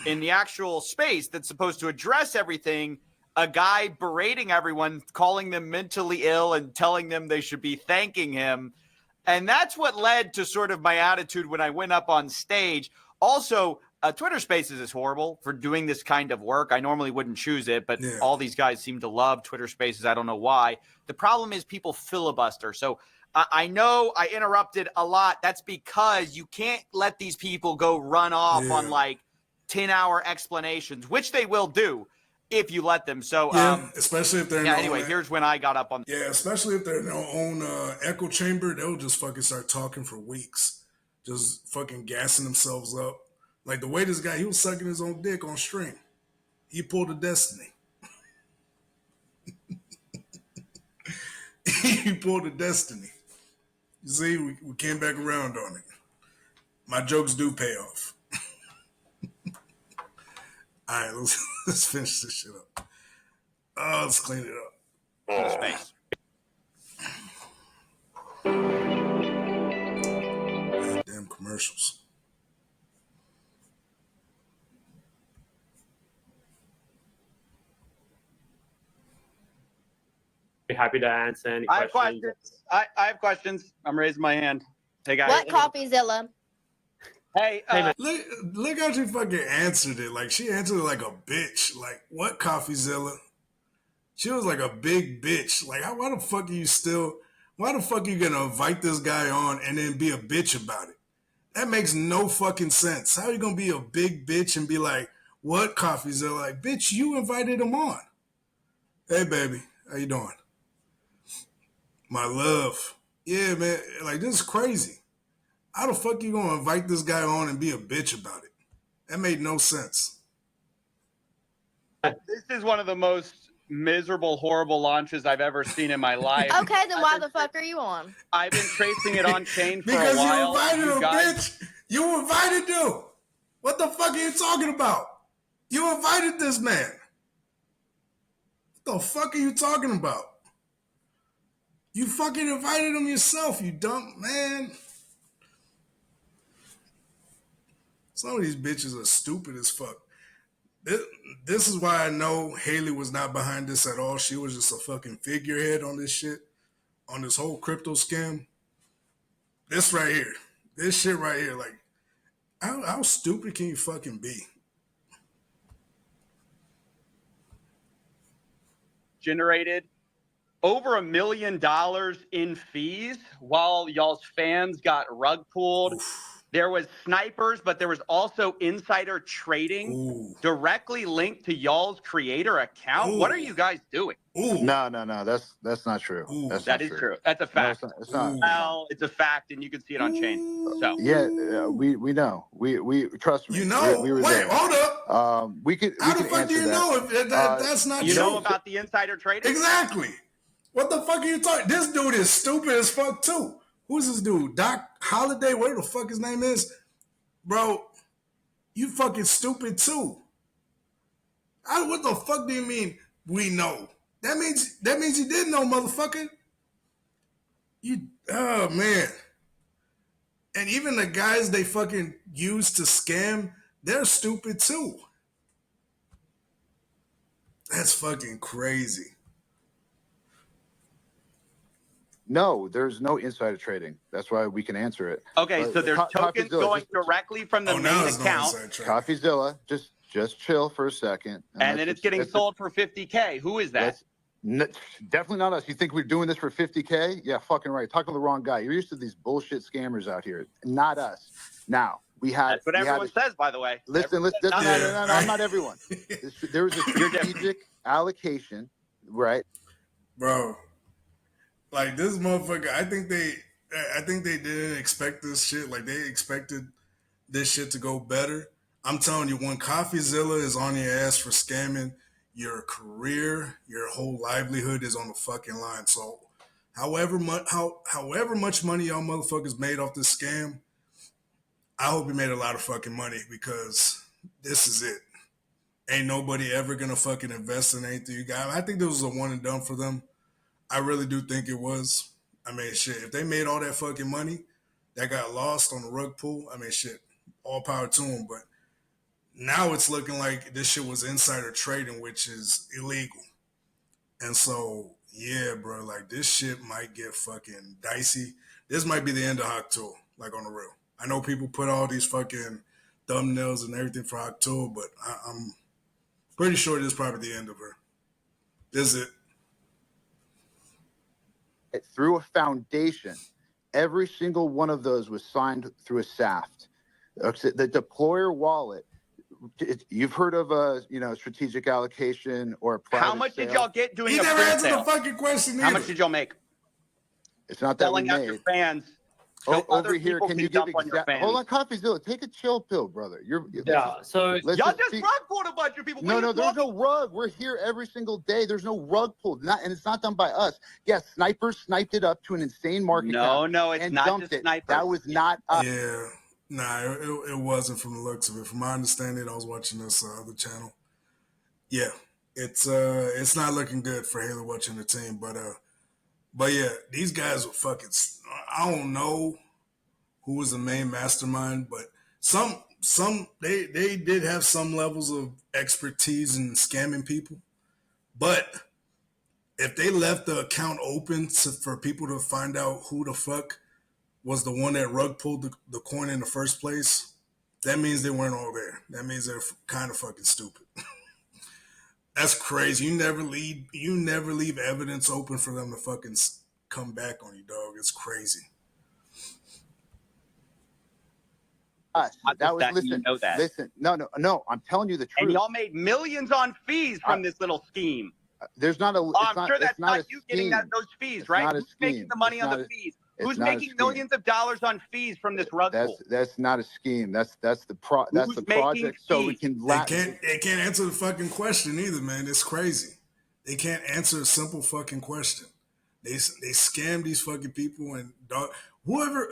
in the actual space that's supposed to address everything, a guy berating everyone, calling them mentally ill and telling them they should be thanking him. And that's what led to sort of my attitude when I went up on stage. Also, Twitter Spaces is horrible for doing this kind of work. I normally wouldn't choose it, but all these guys seem to love Twitter Spaces. I don't know why. The problem is people filibuster. So I know I interrupted a lot. That's because you can't let these people go run off on like 10-hour explanations, which they will do if you let them. So especially if they're in their anyway, own, here's when I got up on. Yeah, especially if they're in their own echo chamber, they'll just fucking start talking for weeks, just fucking gassing themselves up. Like the way this guy, he was sucking his own dick on stream. He pulled a Destiny. He pulled a Destiny. You see, we came back around on it. My jokes do pay off. All right, let's finish this shit up. Let's clean it up. Space. Damn commercials. Be happy to answer any I have questions. questions. I have questions. I'm raising my hand. Hey guys. What CoffeeZilla? Hey, look how she fucking answered it. Like she answered it like a bitch. Like what, CoffeeZilla? She was like a big bitch. Like why the fuck are you still? Why the fuck are you gonna invite this guy on and then be a bitch about it? That makes no fucking sense. How are you gonna be a big bitch and be like, what, CoffeeZilla? Like, bitch, you invited him on. Hey, baby, how you doing? My love. Yeah, man. Like, this is crazy. How the fuck you gonna invite this guy on and be a bitch about it? That made no sense. This is one of the most miserable, horrible launches I've ever seen in my life. Okay, then why the fuck are you on? I've been tracing it on chain for Because a while. you invited him, guys... bitch. You invited him. What the fuck are you talking about? You invited this man. What the fuck are you talking about? You fucking invited him yourself, you dumb man. Some of these bitches are stupid as fuck. This is why I know Haley was not behind this at all. She was just a fucking figurehead on this shit, on this whole crypto scam. This right here. This shit right here. Like, how stupid can you fucking be? Generated over $1 million in fees while y'all's fans got rug pulled. There was snipers, but there was also insider trading directly linked to y'all's creator account. What are you guys doing? No, that's not true. That is true. That's a fact. No, it's not. Well, it's a fact, and you can see it on chain. So yeah, we know. We trust me. You know. We were Wait, there. hold up. We could. How the fuck do you know if that's not you true? know about the insider trading? Exactly. What the fuck are you talking? This dude is stupid as fuck too. Who's this dude? Doc Holiday, whatever the fuck his name is. Bro, you fucking stupid too. What the fuck do you mean we know? That means you didn't know, motherfucker. Oh man. And even the guys they fucking use to scam, they're stupid too. That's fucking crazy. No, there's no insider trading. That's why we can answer it. Okay, so there's tokens going directly from the main account. CoffeeZilla, just chill for a second. And then it's getting sold for $50K. Who is that? Definitely not us. You think we're doing this for $50K? Yeah, fucking right. Talking to the wrong guy. You're used to these bullshit scammers out here. Not us. Now, that's what everyone says, by the way. Listen. No, I'm not everyone. There was a strategic allocation, right? Bro. Like this motherfucker, I think they didn't expect this shit. Like they expected this shit to go better. I'm telling you, when CoffeeZilla is on your ass for scamming, your career, your whole livelihood is on the fucking line. So, however much money y'all motherfuckers made off this scam, I hope you made a lot of fucking money because this is it. Ain't nobody ever gonna fucking invest in anything you got. I think this was a one and done for them. I really do think it was. I mean, shit, if they made all that fucking money that got lost on the rug pull, I mean, shit, all power to them. But now it's looking like this shit was insider trading, which is illegal. And so, yeah, bro, like this shit might get fucking dicey. This might be the end of Hawk Tour, like on the real. I know people put all these fucking thumbnails and everything for Hawk Tour, but I'm pretty sure this is probably the end of her. This is it. Through a foundation, every single one of those was signed through a SAFT. The deployer wallet. You've heard of a strategic allocation or a private How much sale? did y'all get doing He a never print answered sale? the fucking question either. How much did y'all make? It's not that Selling we out made. your fans. Oh, other over here, people can can you give dump on your fans. Hold on, CoffeeZilla, take a chill pill, brother. So Y'all just rug pulled a bunch of people. What No, are you there's talking- no rug. We're here every single day. There's no rug pulled, and it's not done by us. Yes, snipers sniped it up to an insane market cap. No, it's and not dumped just it. snipers. That was not us. Yeah, nah, it wasn't from the looks of it. From my understanding, I was watching this other channel. Yeah, it's not looking good for Halo watching the team, but yeah, these guys were fucking. I don't know who was the main mastermind, but they did have some levels of expertise in scamming people. But if they left the account open for people to find out who the fuck was the one that rug pulled the coin in the first place, that means they weren't all there. That means they're kind of fucking stupid. That's crazy. You never leave evidence open for them to fucking come back on you, dog. It's crazy. That was that, listen. you know that. Listen, no. I'm telling you the truth. And y'all made millions on fees from this little scheme. There's not a. I'm sure that's not you getting those fees, It's right? not a Who's making scheme. the money It's on not the a- fees? it's Who's not a making scheme. millions of dollars on fees from this rug pull? That's not a scheme. That's the project. So we can. They can't answer the fucking question either, man. It's crazy. They can't answer a simple fucking question. They scam these fucking people and dog. Whoever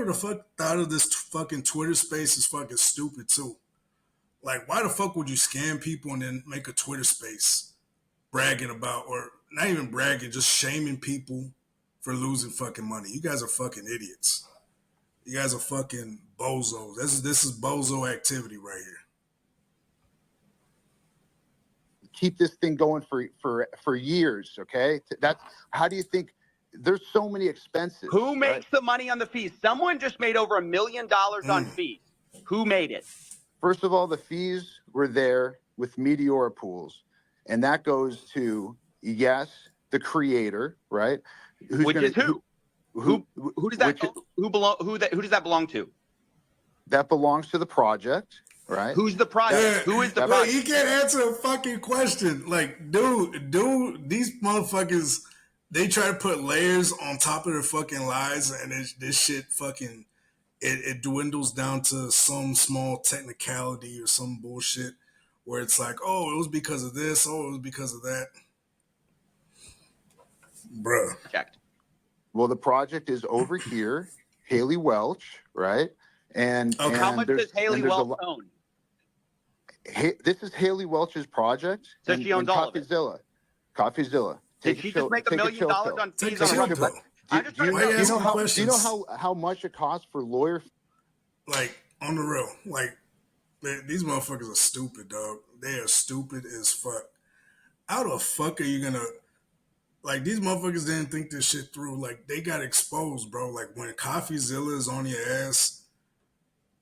the fuck thought of this fucking Twitter space is fucking stupid too. Like, why the fuck would you scam people and then make a Twitter space bragging about, or not even bragging, just shaming people for losing fucking money? You guys are fucking idiots. You guys are fucking bozos. This is bozo activity right here. Keep this thing going for years. Okay, that's how do you think? There's so many expenses. Who makes the money on the fees? Someone just made over $1 million on fees. Who made it? First of all, the fees were there with Meteor pools, and that goes to the creator, right? Which is who? Who does that who does that belong to? That belongs to the project, right? Who's the project? Who is the project? You can't answer a fucking question. Like, dude, these motherfuckers, they try to put layers on top of their fucking lies, and this shit fucking it dwindles down to some small technicality or some bullshit where it's like, oh, it was because of this, oh, it was because of that. Bruh. Well, the project is over here, Haley Welch, right? And Okay. How much does Haley Welch own? This is Haley Welch's project. So she owns all of it. CoffeeZilla. Did she just make $1 million on fees on a rug pull? Do you know how much it costs for lawyer? Like, on the real, like, these motherfuckers are stupid, dog. They are stupid as fuck. How the fuck are you gonna, like, these motherfuckers didn't think this shit through. Like, they got exposed, bro. Like, when CoffeeZilla is on your ass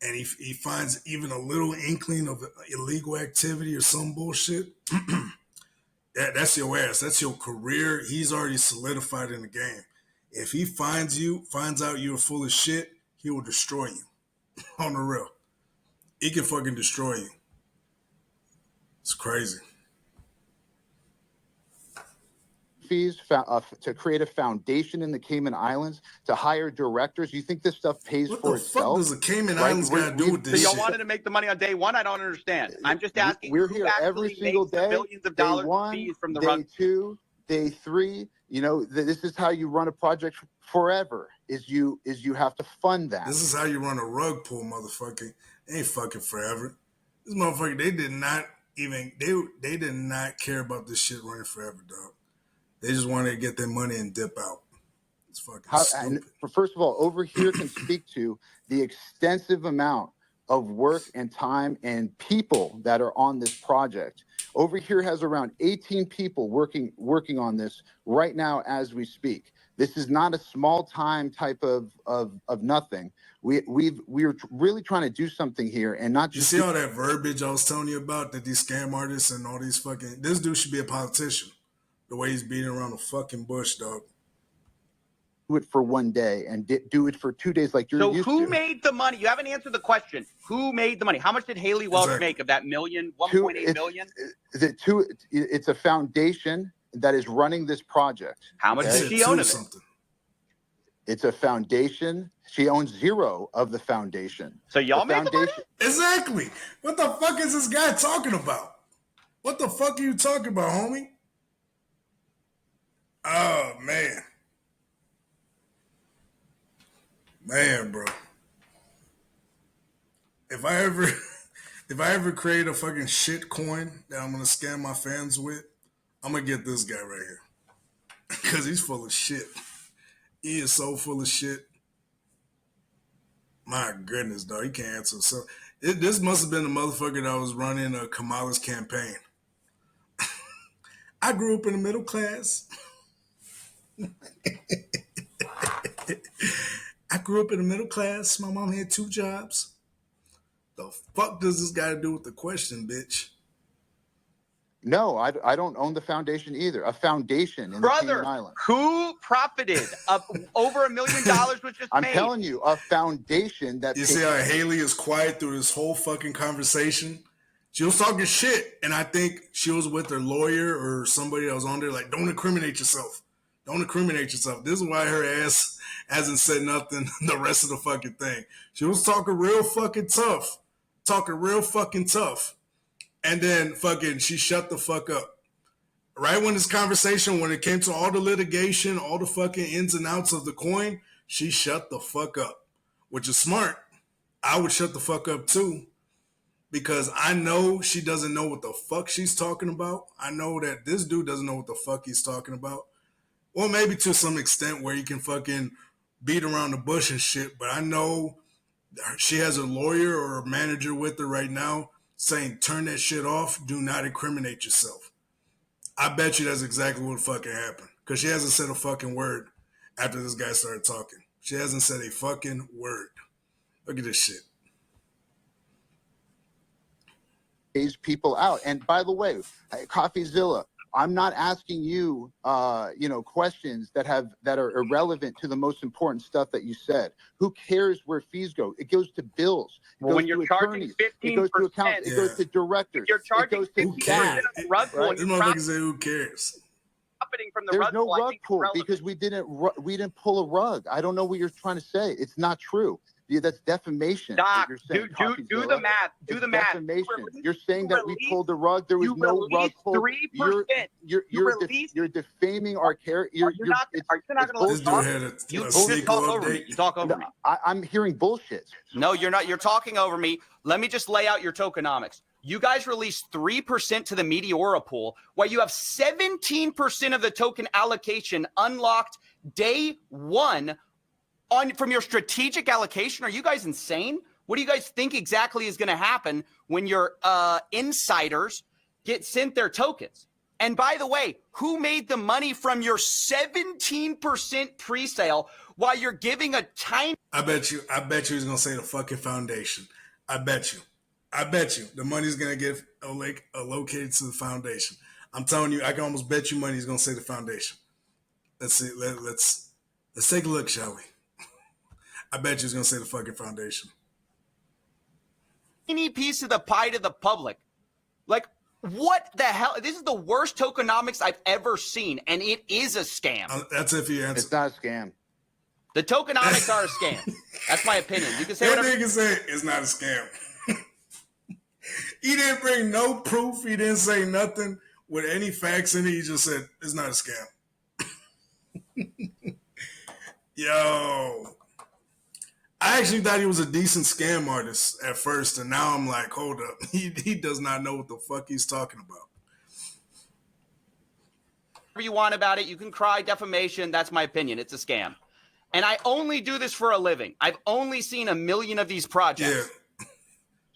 and he finds even a little inkling of illegal activity or some bullshit, that's your ass. That's your career. He's already solidified in the game. If he finds out you're full of shit, he will destroy you. On the real. He can fucking destroy you. It's crazy. Fees to create a foundation in the Cayman Islands to hire directors. You think this stuff pays for itself? What does the Cayman Islands got to do with this So y'all shit? wanted to make the money on day one? I don't understand. I'm just asking. We're who here actually every single makes the day. billions of Day dollars one, in fees from the day rug? 2, day 3. You know, this is how you run a project forever. Is you have to fund that. This is how you run a rug pull, motherfucker. It ain't fucking forever. This motherfucker, they did not care about this shit running forever, dog. They just wanted to get their money and dip out. It's fucking How, stupid. and first of all, over here can speak to the extensive amount of work and time and people that are on this project. Over here has around 18 people working on this right now as we speak. This is not a small time type of nothing. We're really trying to do something here and not just you see all that verbiage I was telling you about, that these scam artists and all these fucking, this dude should be a politician. The way he's beating around the fucking bush, dog. do it for one day and do it for 2 days like you're used to. So who made the money? You haven't answered the question. Who made the money? How much did Haley Welch make of that million, 1.8 million? It's a foundation that is running this project. How much does she own of it? It's a foundation. She owns zero of the foundation. So y'all made the money? Exactly. What the fuck is this guy talking about? What the fuck are you talking about, homie? Oh, man. Man, bro. If I ever create a fucking shit coin that I'm gonna scam my fans with, I'm gonna get this guy right here. Because he's full of shit. He is so full of shit. My goodness, dog. He can't answer. So this must have been the motherfucker that was running Kamala's campaign. I grew up in the middle class. I grew up in the middle class. My mom had 2 jobs. The fuck does this got to do with the question, bitch? No, I don't own the foundation either. A foundation in the Cayman Islands. Who profited of over $1 million was just I'm made? telling you, a foundation that You see how Haley is quiet through this whole fucking conversation? She was talking shit, and I think she was with her lawyer or somebody that was on there like, don't incriminate yourself. Don't incriminate yourself. This is why her ass hasn't said nothing the rest of the fucking thing. She was talking real fucking tough. And then fucking she shut the fuck up. Right when this conversation, when it came to all the litigation, all the fucking ins and outs of the coin, she shut the fuck up. Which is smart. I would shut the fuck up too. Because I know she doesn't know what the fuck she's talking about. I know that this dude doesn't know what the fuck he's talking about. Well, maybe to some extent where he can fucking beat around the bush and shit. But I know she has a lawyer or a manager with her right now saying, turn that shit off. Do not incriminate yourself. I bet you that's exactly what fucking happened. Because she hasn't said a fucking word after this guy started talking. She hasn't said a fucking word. Look at this shit. Pays people out. And by the way, CoffeeZilla, I'm not asking you, questions that are irrelevant to the most important stuff that you said. Who cares where fees go? It goes to bills. It goes When you're to charging attorneys. 15%, it goes to accounts. It goes to directors. You're charging it goes to 15% of the rug pool. This motherfucker say, who cares? Profiting from the There's rug no pool, I rug think, is pull relevant. because we didn't pull a rug. I don't know what you're trying to say. It's not true. Yeah, that's defamation. Doc, you're saying, do the math. Do the math. Defamation. You're saying that we pulled the rug. There was no rug pull. 3%. You're defaming our character. You're not going to talk. You just talk over me. You talk over me. I'm hearing bullshit. No, you're not. You're talking over me. Let me just lay out your tokenomics. You guys released 3% to the Meteora pool, while you have 17% of the token allocation unlocked day 1 from your strategic allocation. Are you guys insane? What do you guys think exactly is going to happen when your insiders get sent their tokens? And by the way, who made the money from your 17% pre-sale while you're giving a tiny... I bet you he's going to say the fucking foundation. I bet you. The money's going to get allocated to the foundation. I'm telling you, I can almost bet you money he's going to say the foundation. Let's see. Let's take a look, shall we? I bet you he's going to say the fucking foundation. Any piece of the pie to the public. Like, what the hell? This is the worst tokenomics I've ever seen, and it is a scam. That's if you answer. It's not a scam. The tokenomics are a scam. That's my opinion. You can say that whatever. nigga say it's not a scam. He didn't bring no proof. He didn't say nothing with any facts in it. He just said it's not a scam. Yo. I actually thought he was a decent scam artist at first, and now I'm like, hold up. He does not know what the fuck he's talking about. you want about it. You can cry defamation. That's my opinion. It's a scam. And I only do this for a living. I've only seen 1 million of these projects.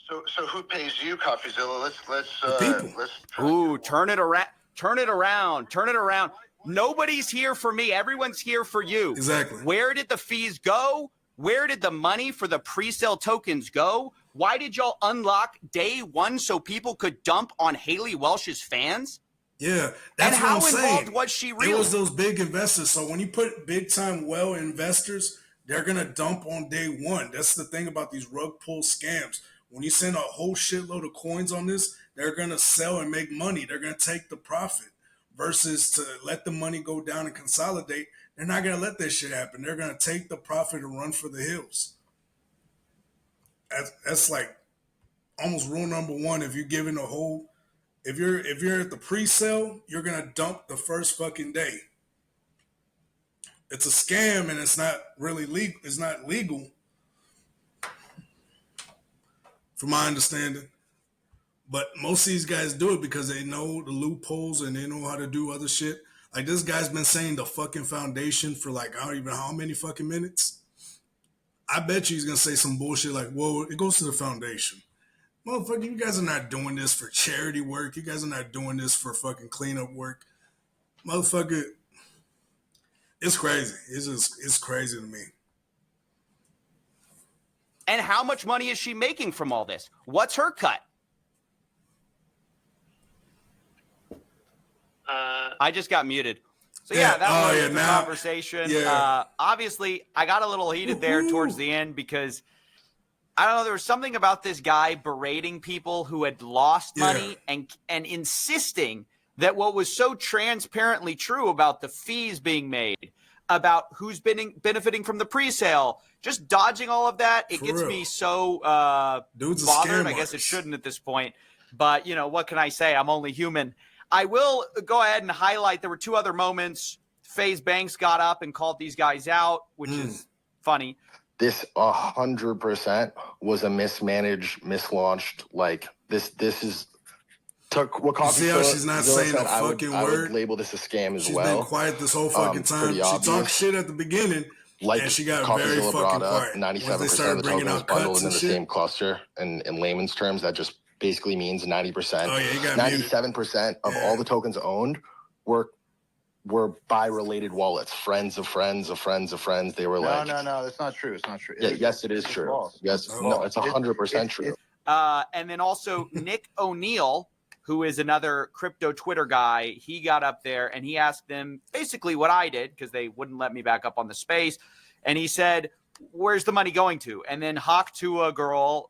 Yeah. So who pays you, CoffeeZilla? Let's Ooh, turn it around. Turn it around. Turn it around. Nobody's here for me. Everyone's here for you. Exactly. Where did the fees go? Where did the money for the pre-sale tokens go? Why did y'all unlock day one so people could dump on Haley Welsh's fans? Yeah, that's and what how I'm saying. involved was she really? It was those big investors. So when you put big time well investors, they're gonna dump on day one. That's the thing about these rug pull scams. When you send a whole shitload of coins on this, they're gonna sell and make money. They're gonna take the profit versus to let the money go down and consolidate. They're not gonna let that shit happen. They're gonna take the profit and run for the hills. That's like almost rule number one. If you're giving a whole, if you're at the pre-sale, you're gonna dump the first fucking day. It's a scam and it's not really legal. It's not legal, from my understanding. But most of these guys do it because they know the loopholes and they know how to do other shit. Like this guy's been saying the fucking foundation for like I don't even know how many fucking minutes. I bet you he's gonna say some bullshit like, "Whoa, it goes to the foundation." Motherfucker, you guys are not doing this for charity work. You guys are not doing this for fucking cleanup work. Motherfucker, it's crazy. It's crazy to me. And how much money is she making from all this? What's her cut? I just got muted. So yeah, that was the conversation. Yeah. Obviously, I got a little heated there towards the end because I don't know, there was something about this guy berating people who had lost money and insisting that what was so transparently true about the fees being made, about who's benefiting from the pre-sale, just dodging all of that, it gets me so bothered. I guess it shouldn't at this point. But, you know, what can I say? I'm only human. I will go ahead and highlight there were two other moments. FaZe Banks got up and called these guys out, which is funny. This 100% was a mismanaged, mislaunched. Like this is took what Coffee. See how she's not saying a fucking I word? would label this a scam as She's well. been quiet this whole fucking time. She talked shit at the beginning, like and she got very CoffeeZilla fucking brought up, quiet. 97% of the tokens bundled into the same cluster. And in layman's terms, that just basically means 90%. Oh, yeah, you got 97% of all the tokens owned were by related wallets, friends of friends of friends of friends. They were No, that's not true. It's not true. Yeah, yes, it is true. False. Yes, no, it's 100% true. And then also Nick O'Neill, who is another crypto Twitter guy, he got up there and he asked them basically what I did because they wouldn't let me back up on the space. And he said, "Where's the money going to?" And then Hawk to a girl,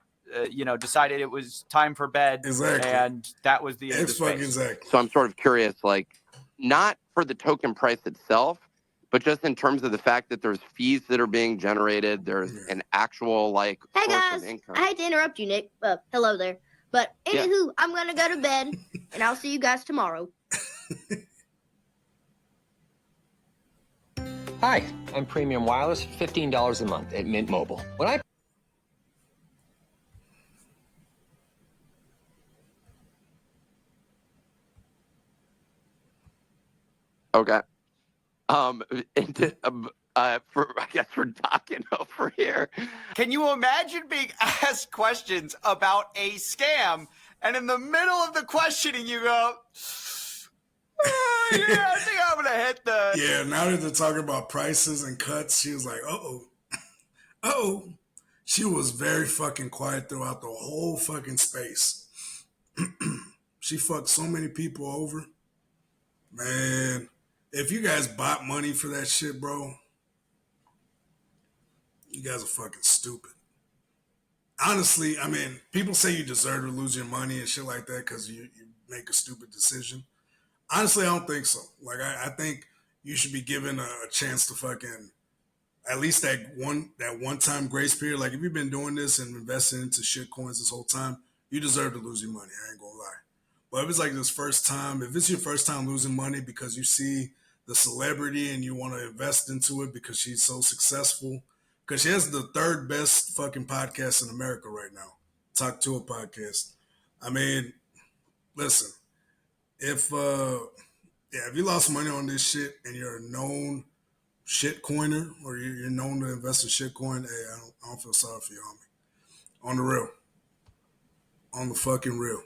decided it was time for bed. Exactly. And that was the end of the space. Exactly. So I'm sort of curious, like, not for the token price itself, but just in terms of the fact that there's fees that are being generated, there's an actual like Hey source guys, of income. I hate to interrupt you, Nick. Hello there. But anywho, I'm gonna go to bed, and I'll see you guys tomorrow. Hi, I'm Premium Wireless, $15 a month at Mint Mobile. When I Okay. I guess we're talking over here. Can you imagine being asked questions about a scam, and in the middle of the questioning, you go, "Yeah, I think I'm gonna hit the." Yeah, now that they're talking about prices and cuts, she was like, uh-oh. She was very fucking quiet throughout the whole fucking space. She fucked so many people over. Man, if you guys bought money for that shit, bro, you guys are fucking stupid. Honestly, I mean, people say you deserve to lose your money and shit like that because you make a stupid decision. Honestly, I don't think so. Like, I think you should be given a chance to fucking at least that one time grace period. Like, if you've been doing this and investing into shit coins this whole time, you deserve to lose your money. I ain't gonna lie. But if it's like this first time, if it's your first time losing money because you see the celebrity and you want to invest into it because she's so successful, because she has the third best fucking podcast in America right now, Talk to a Podcast. I mean, listen, if Yeah, if you lost money on this shit and you're a known shit coiner or you're known to invest in shit coin, hey, I don't feel sorry for you, homie. On the real. On the fucking real.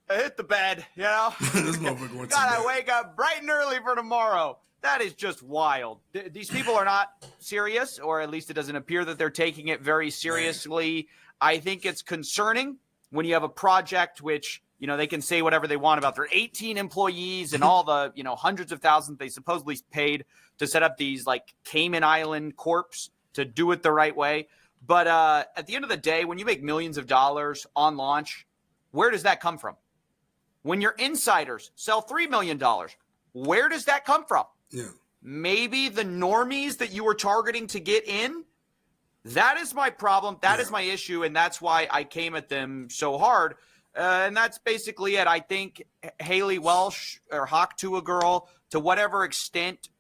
I hit the bed, you know? This motherfucker went to Gotta bed. wake up bright and early for tomorrow. That is just wild. These people are not serious, or at least it doesn't appear that they're taking it very seriously. I think it's concerning when you have a project which, you know, they can say whatever they want about their 18 employees and all the, you know, hundreds of thousands they supposedly paid to set up these like Cayman Island corps to do it the right way. But at the end of the day, when you make millions of dollars on launch, where does that come from? When your insiders sell $3 million, where does that come from? Yeah. Maybe the normies that you were targeting to get in? That is my problem. That is my issue, and that's why I came at them so hard. And that's basically it. I think Haley Welsh or Hawk to a Girl, to whatever extent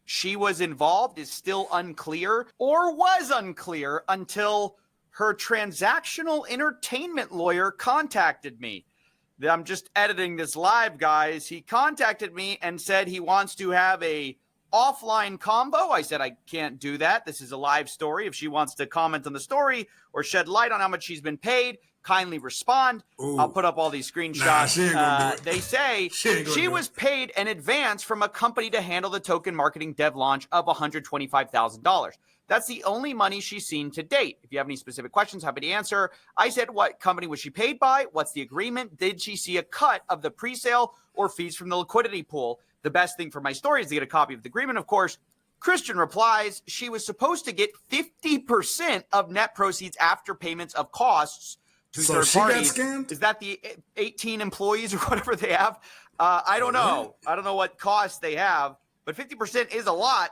she was involved, is still unclear, or was unclear until her transactional entertainment lawyer contacted me. I'm just editing this live, guys. He contacted me and said he wants to have a offline combo. I said I can't do that. This is a live story. If she wants to comment on the story or shed light on how much she's been paid, kindly respond. I'll put up all these screenshots. Nah, she ain't gonna do it. They say she was paid an advance from a company to handle the token marketing dev launch of $125,000. That's the only money she's seen to date. If you have any specific questions, happy to answer. I said, what company was she paid by? What's the agreement? Did she see a cut of the pre-sale or fees from the liquidity pool? The best thing for my story is to get a copy of the agreement, of course. Christian replies, she was supposed to get 50% of net proceeds after payments of costs to So third she got parties. scammed? Is that the 18 employees or whatever they have? I don't know. I don't know what costs they have, but 50% is a lot.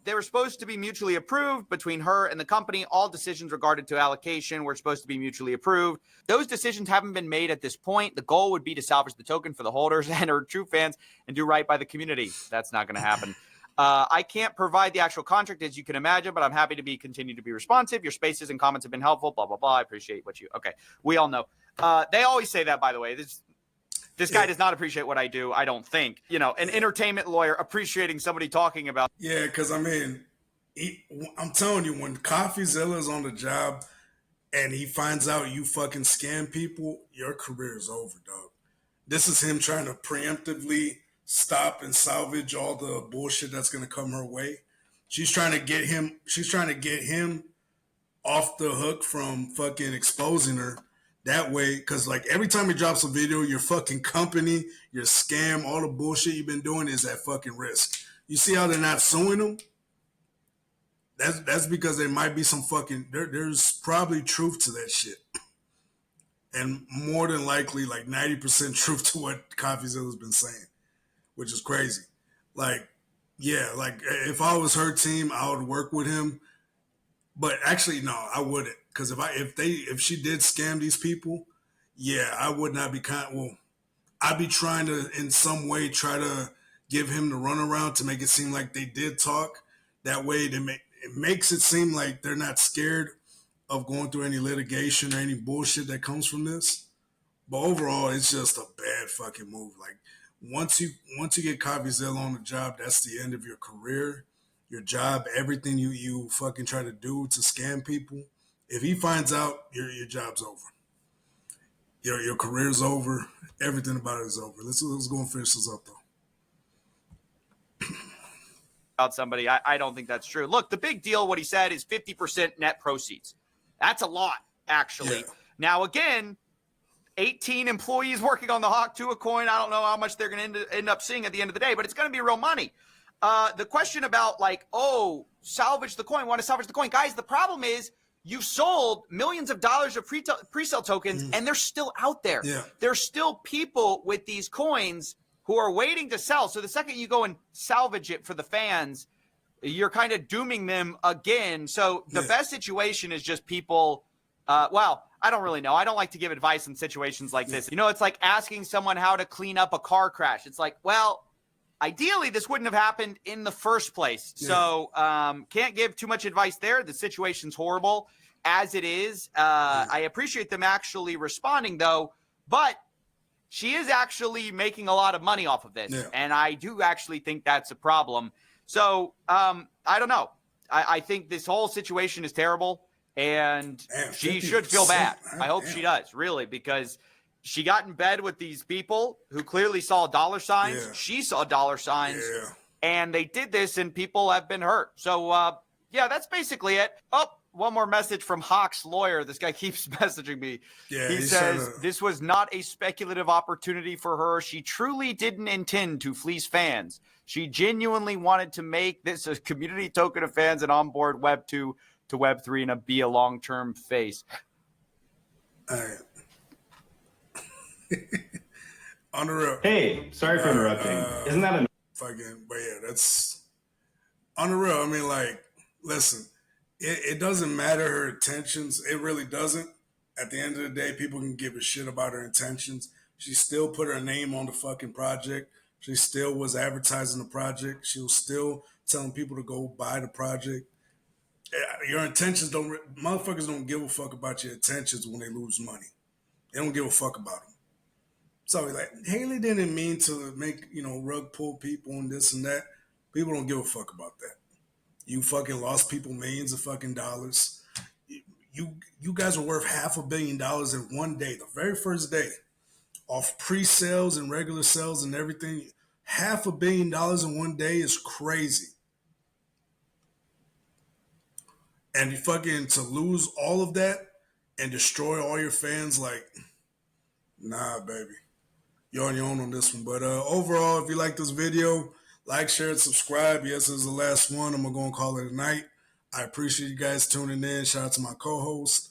They were supposed to be mutually approved between her and the company. All decisions regarding to allocation were supposed to be mutually approved. Those decisions haven't been made at this point. The goal would be to salvage the token for the holders and her true fans and do right by the community. That's not going to happen. I can't provide the actual contract, as you can imagine, but I'm happy to continue to be responsive. Your spaces and comments have been helpful, blah, blah, blah. I appreciate what you... Okay, we all know. They always say that, by the way. This guy does not appreciate what I do, I don't think. You know, an entertainment lawyer appreciating somebody talking about... Yeah, because, I mean, I'm telling you, when CoffeeZilla is on the job and he finds out you fucking scam people, your career is over, dog. This is him trying to preemptively stop and salvage all the bullshit that's going to come her way. She's trying to get him off the hook from fucking exposing her. That way, because like every time he drops a video, your fucking company, your scam, all the bullshit you've been doing is at fucking risk. You see how they're not suing him? That's because there might be some fucking, there's probably truth to that shit. And more than likely, like 90% truth to what CoffeeZilla's been saying, which is crazy. Like, yeah, like if I was her team, I would work with him. But actually, no, I wouldn't. Because if she did scam these people, yeah, I would not be I'd be trying to in some way try to give him the runaround to make it seem like they did talk. That way, it makes it seem like they're not scared of going through any litigation or any bullshit that comes from this. But overall, it's just a bad fucking move. Like once you get CoffeeZilla on the job, that's the end of your career, your job, everything you fucking try to do to scam people. If he finds out, your job's over. Your career's over. Everything about it is over. Let's go and finish this up though. About somebody, I don't think that's true. Look, the big deal, what he said, is 50% net proceeds. That's a lot, actually. Yeah. Now, again, 18 employees working on the Hawk to a coin. I don't know how much they're going to end up seeing at the end of the day, but it's going to be real money. The question about like, salvage the coin, want to salvage the coin. Guys, the problem is you sold millions of dollars of pre-sale tokens and they're still out there. Yeah. There's still people with these coins who are waiting to sell. So the second you go and salvage it for the fans, you're kind of dooming them again. So the best situation is just people, I don't really know. I don't like to give advice in situations like this. You know, it's like asking someone how to clean up a car crash. It's like, well, ideally, this wouldn't have happened in the first place. Yeah. So can't give too much advice there. The situation's horrible as it is. I appreciate them actually responding, though. But she is actually making a lot of money off of this. Yeah. And I do actually think that's a problem. So I don't know. I think this whole situation is terrible, and she should feel bad. I hope she does, really, because she got in bed with these people who clearly saw dollar signs. Yeah. She saw dollar signs, Yeah. and they did this, and people have been hurt. So, yeah, that's basically it. Oh, one more message from Hawk's lawyer. This guy keeps messaging me. Yeah, he he's says, trying to- this was not a speculative opportunity for her. She truly didn't intend to fleece fans. She genuinely wanted to make this a community token of fans and onboard Web 2 to Web 3 and be a long-term face. All right. On the road. Hey, sorry for interrupting. Isn't that a fucking? But yeah, that's on the real. I mean, like, listen, it doesn't matter her intentions. It really doesn't. At the end of the day, people can give a shit about her intentions. She still put her name on the fucking project. She still was advertising the project. She was still telling people to go buy the project. Your intentions motherfuckers don't give a fuck about your intentions when they lose money. They don't give a fuck about them. So like, Haley didn't mean to make, rug pull people and this and that. People don't give a fuck about that. You fucking lost people millions of fucking dollars. You guys are worth $500 million in one day, the very first day, off pre-sales and regular sales and everything. $500 million in one day is crazy. And you fucking to lose all of that and destroy all your fans, like, nah, baby. You're on your own on this one. But overall, if you like this video, like, share, and subscribe. Yes, this is the last one. I'm going to call it a night. I appreciate you guys tuning in. Shout out to my co-host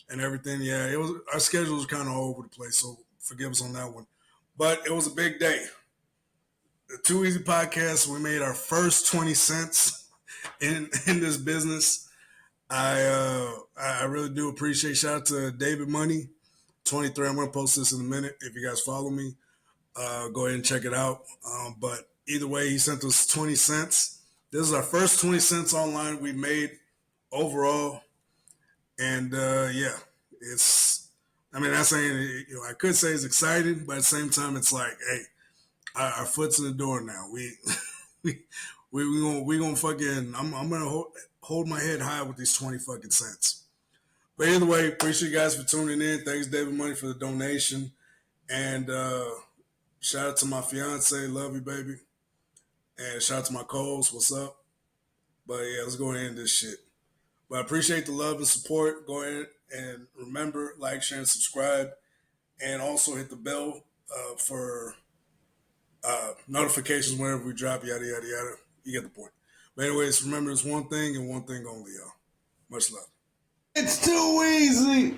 and everything. Yeah, our schedule was kind of all over the place, so forgive us on that one. But it was a big day. The Too Easy Podcast, we made our first 20 cents in this business. I really do appreciate. Shout out to David Money 23. I'm going to post this in a minute. If you guys follow me, go ahead and check it out. But either way, he sent us 20 cents. This is our first 20 cents online we made overall. And yeah, not saying, I could say it's exciting, but at the same time, it's like, hey, our foot's in the door now. We gonna fucking, I'm gonna hold my head high with these 20 fucking cents. But either way, appreciate you guys for tuning in. Thanks, David Money, for the donation. And shout out to my fiance, love you, baby. And shout out to my co-host, what's up? But yeah, let's go ahead and end this shit. But I appreciate the love and support. Go ahead and remember, like, share, and subscribe. And also hit the bell for notifications whenever we drop, yada, yada, yada. You get the point. But anyways, remember, it's one thing and one thing only, y'all. Much love. It's too easy.